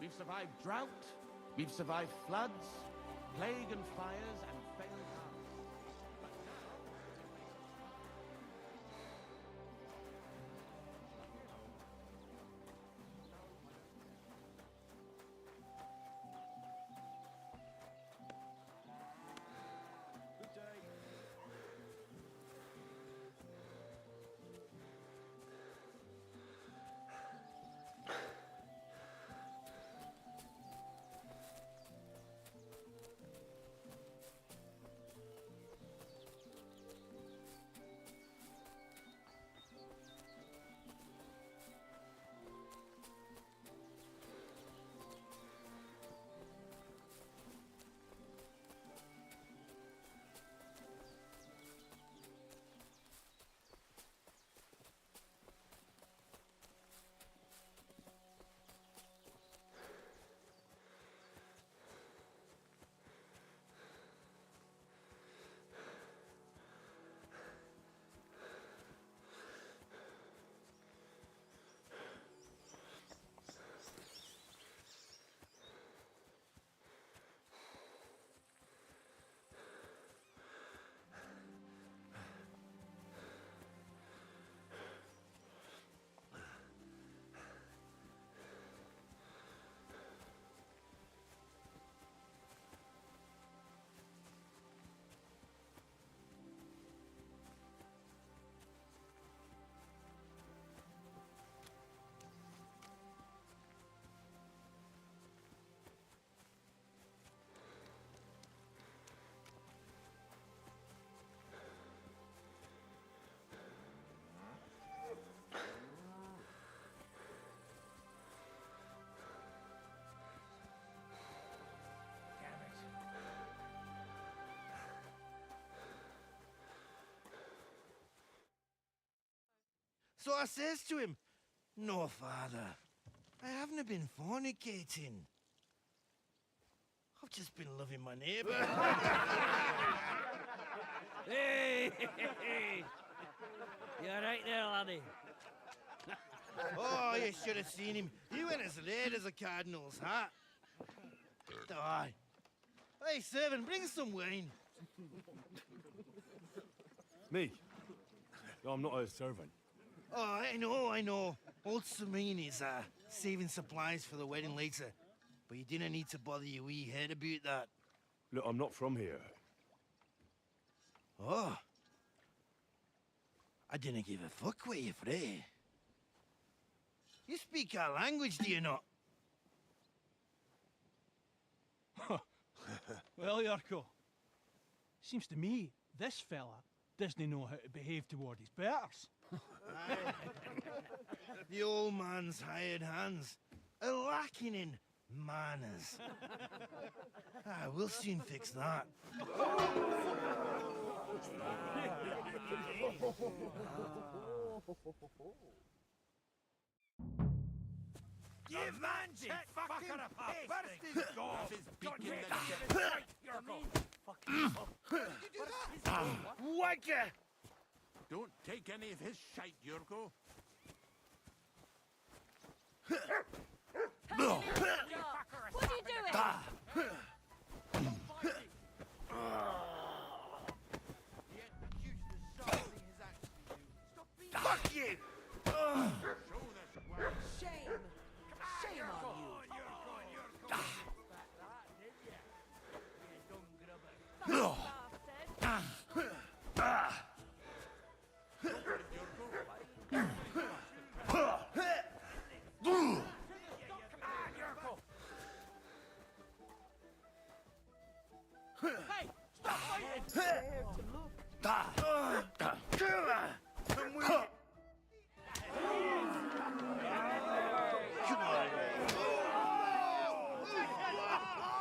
We've survived drought, we've survived floods, plague and fires, and failed harvests. But now... Good day. So I says to him, "No, father, I haven't been fornicating. I've just been loving my neighbour." Hey! You alright there, laddie? Oh, you should have seen him. He went as red as a cardinal's hat. Aye. Hey, servant, bring some wine. Me? No, I'm not a servant. Oh, I know. Old Samine is saving supplies for the wedding later. But you didn't need to bother your wee head about that. Look, I'm not from here. Oh. I didn't give a fuck where you're from. You speak our language, do you not? Well, Yarko, seems to me this fella doesn't know how to behave toward his betters. The old man's hired hands are lacking in manners. We'll soon fix that. Give man that fucker a burst his jaws! Wanker! Don't take any of his shite, Yurko. What are you doing? Fuck you! Shame! Shame on you! Hey, stop fighting!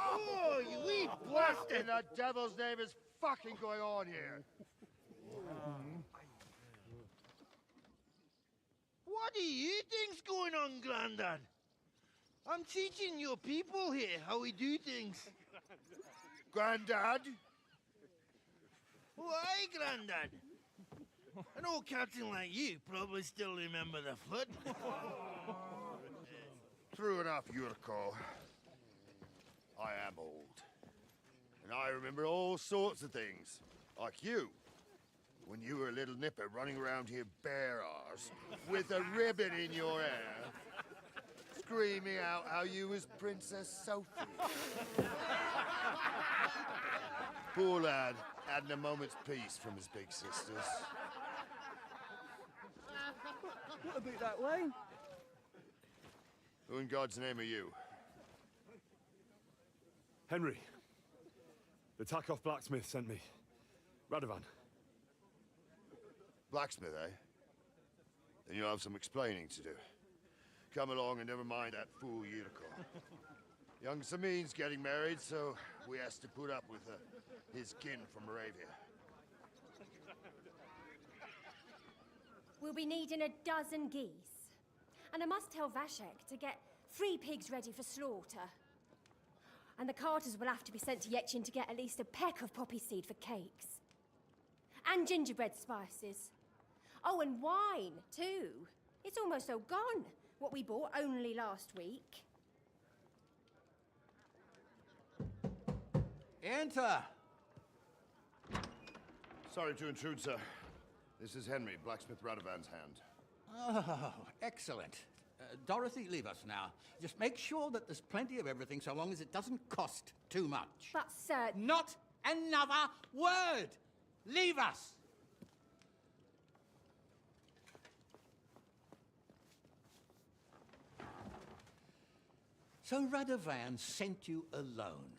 Oh, you wee What in the devil's name is fucking going on here? What do you think's going on, Grandad? I'm teaching your people here how we do things. Grandad? Why, Grandad? An old captain like you probably still remember the flood. True enough, Yurko. I am old. And I remember all sorts of things. Like you. When you were a little nipper running around here bare arse, with a ribbon in your hair, screaming out how you was Princess Sophie. Poor lad, hadn't a moment's peace from his big sisters. What about that wine? Who in God's name are you? Henry. The Takoff blacksmith sent me. Radovan. Blacksmith, eh? Then you'll have some explaining to do. Come along and never mind that fool Yurko. Young Samin's getting married, so we has to put up with his kin from Moravia. We'll be needing a dozen geese. And I must tell Vashek to get 3 pigs ready for slaughter. And the carters will have to be sent to Yetchin to get at least a peck of poppy seed for cakes. And gingerbread spices. Oh, and wine, too. It's almost all gone, what we bought only last week. Enter! Sorry to intrude, sir. This is Henry, blacksmith Radovan's hand. Oh, excellent. Dorothy, leave us now. Just make sure that there's plenty of everything so long as it doesn't cost too much. But, sir... Not another word! Leave us! So Radovan sent you alone.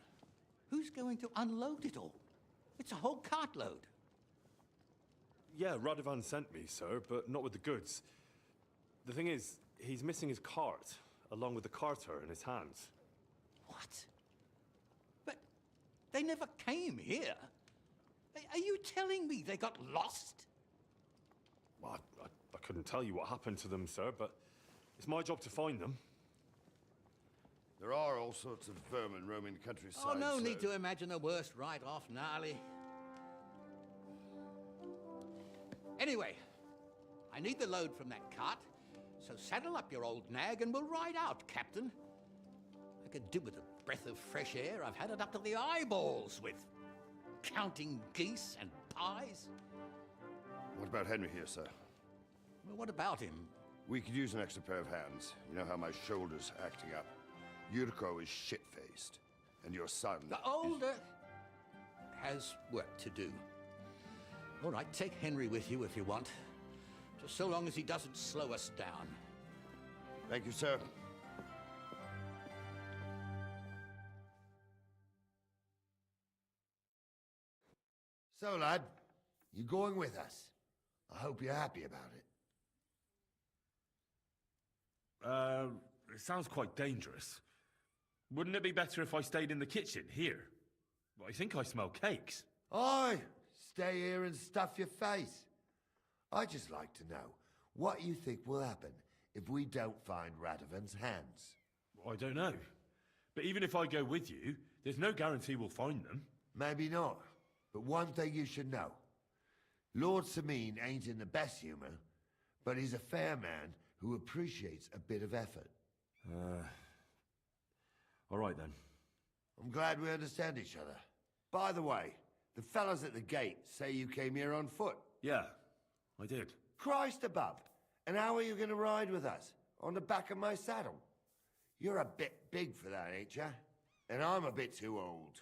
Who's going to unload it all? It's a whole cartload. Yeah, Radovan sent me, sir, but not with the goods. The thing is, he's missing his cart, along with the carter in his hands. What? But they never came here. Are you telling me they got lost? Well, I couldn't tell you what happened to them, sir, but it's my job to find them. There are all sorts of vermin roaming the countryside. Oh, no so... need to imagine the worst right off, gnarly. Anyway, I need the load from that cart, so saddle up your old nag and we'll ride out, Captain. I could do with a breath of fresh air. I've had it up to the eyeballs with counting geese and pies. What about Henry here, sir? Well, what about him? We could use an extra pair of hands. You know how my shoulder's acting up. Yurko is shit-faced, and your son... The older has work to do. All right, take Henry with you if you want. Just so long as he doesn't slow us down. Thank you, sir. So, lad, you going with us? I hope you're happy about it. It sounds quite dangerous. Wouldn't it be better if I stayed in the kitchen, here? I think I smell cakes. Aye, stay here and stuff your face. I'd just like to know what you think will happen if we don't find Radovan's hands. I don't know. But even if I go with you, there's no guarantee we'll find them. Maybe not. But one thing you should know. Lord Samin ain't in the best humor, but he's a fair man who appreciates a bit of effort. All right then. I'm glad we understand each other. By the way, the fellas at the gate say you came here on foot. Yeah, I did. Christ above! And how are you going to ride with us? On the back of my saddle? You're a bit big for that, ain't ya? And I'm a bit too old.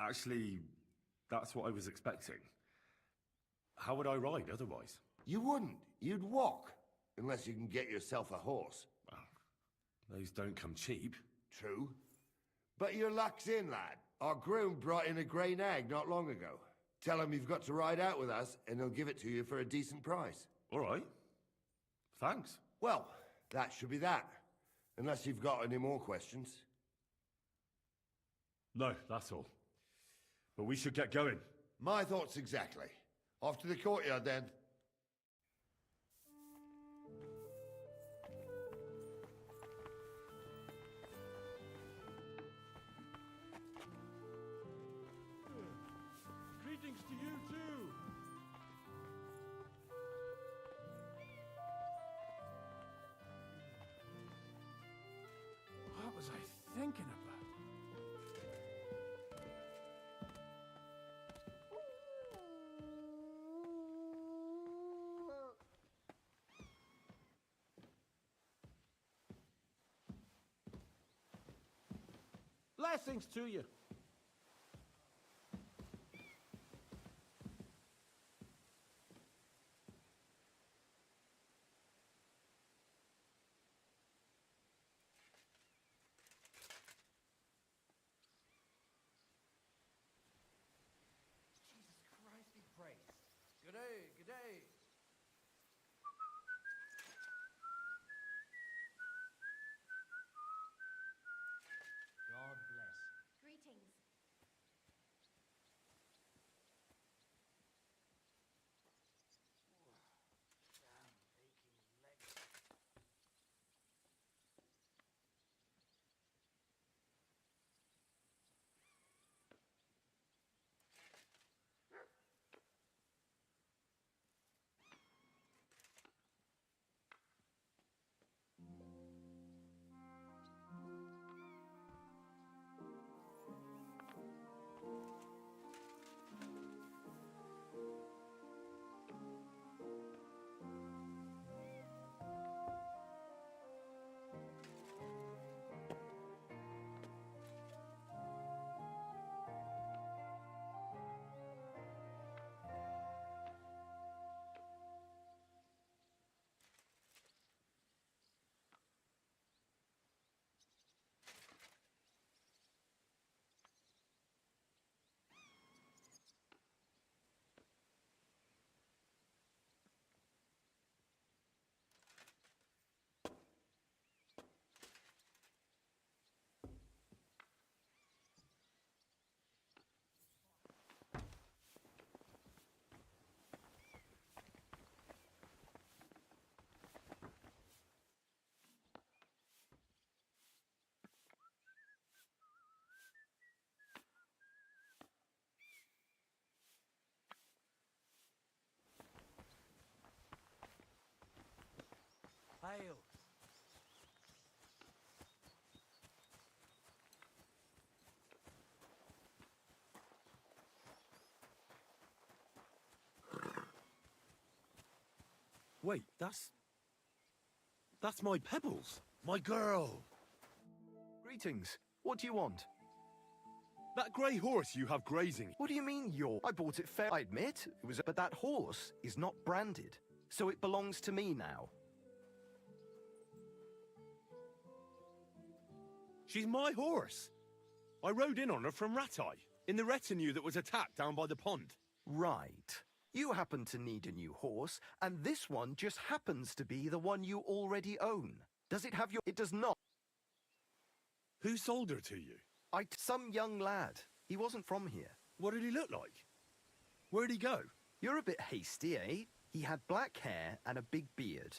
Actually, that's what I was expecting. How would I ride otherwise? You wouldn't. You'd walk. Unless you can get yourself a horse. Well, those don't come cheap. True. But your luck's in, lad. Our groom brought in a grey nag not long ago. Tell him you've got to ride out with us, and he'll give it to you for a decent price. All right. Thanks. Well, that should be that. Unless you've got any more questions. No, that's all. But we should get going. My thoughts exactly. Off to the courtyard, then. Blessings to you. Jesus Christ be praised. Good day, good day. God bless. Greetings. Hail. Wait, that's my Pebbles. My girl. Greetings. What do you want? That grey horse you have grazing. What do you mean your? I bought it fair. I admit, it was. But that horse is not branded, so it belongs to me now. She's my horse. I rode in on her from Ratai, in the retinue that was attacked down by the pond. Right. You happen to need a new horse, and this one just happens to be the one you already own. Does it have your... It does not. Who sold her to you? Some young lad. He wasn't from here. What did he look like? Where'd he go? You're a bit hasty, eh? He had black hair and a big beard.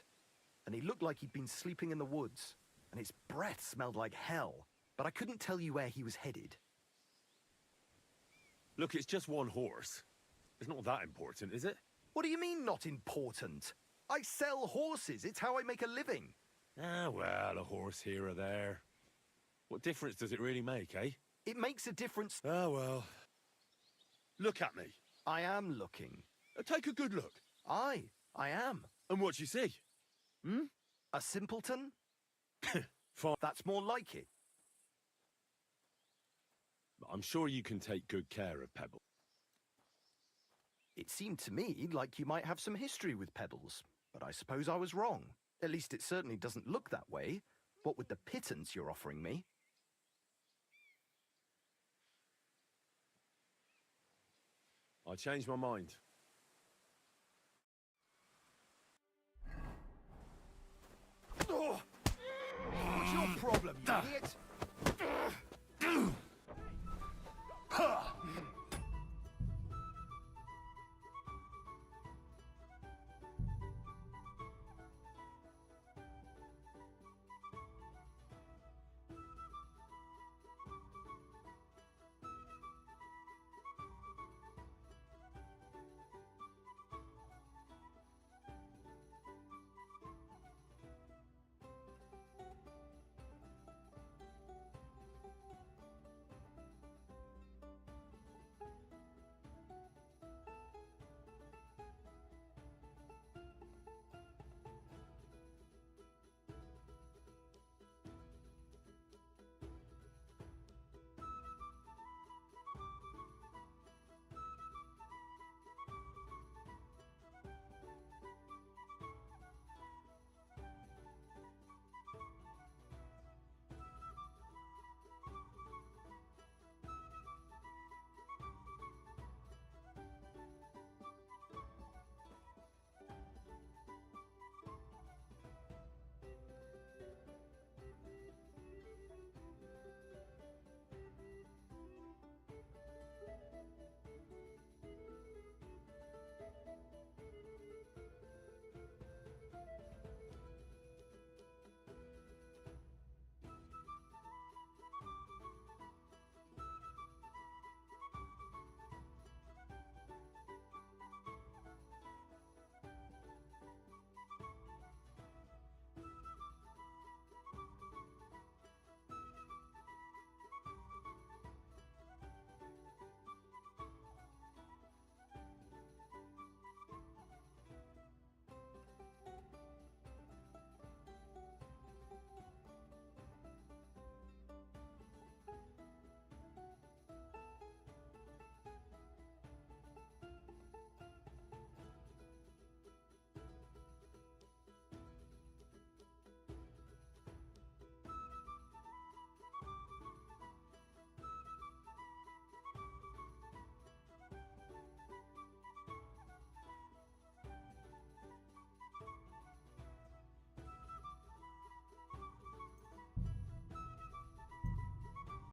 And he looked like he'd been sleeping in the woods. And his breath smelled like hell. But I couldn't tell you where he was headed. Look, it's just one horse. It's not that important, is it? What do you mean, not important? I sell horses. It's how I make a living. Ah, well, a horse here or there. What difference does it really make, eh? It makes a difference. Ah, well. Look at me. I am looking. Take a good look. I am. And what you see? Hmm? A simpleton? Fine. That's more like it. I'm sure you can take good care of Pebble. It seemed to me like you might have some history with Pebbles, but I suppose I was wrong. At least it certainly doesn't look that way. What with the pittance you're offering me? I changed my mind. What's your problem, you idiot?